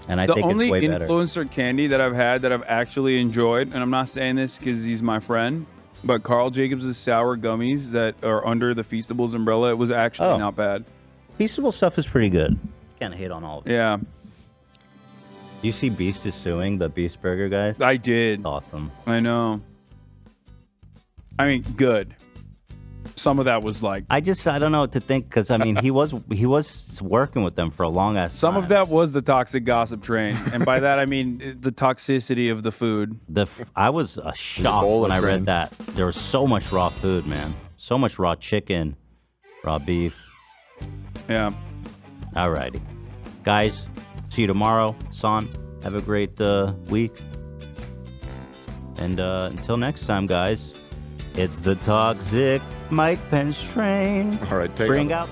And I the think only it's way better. influencer candy that I've had that I've actually enjoyed, and I'm not saying this because he's my friend, but Carl Jacobs' sour gummies that are under the Feastables umbrella, it was actually not bad. Feastable stuff is pretty good. Can't hate on all of it. Yeah. You see Beast is suing the Beast Burger guys? I did. Awesome. I know. I mean, good. Some of that was like... I don't know what to think because, I mean, he was working with them for a long ass time. Some of that was the toxic gossip train. And by that, I mean the toxicity of the food. I was shocked when I read that. There was so much raw food, man. So much raw chicken, raw beef. Yeah. Alrighty. Guys, see you tomorrow. Son, have a great week. And until next time, guys, it's the toxic Mike Pence train. All right, Bring out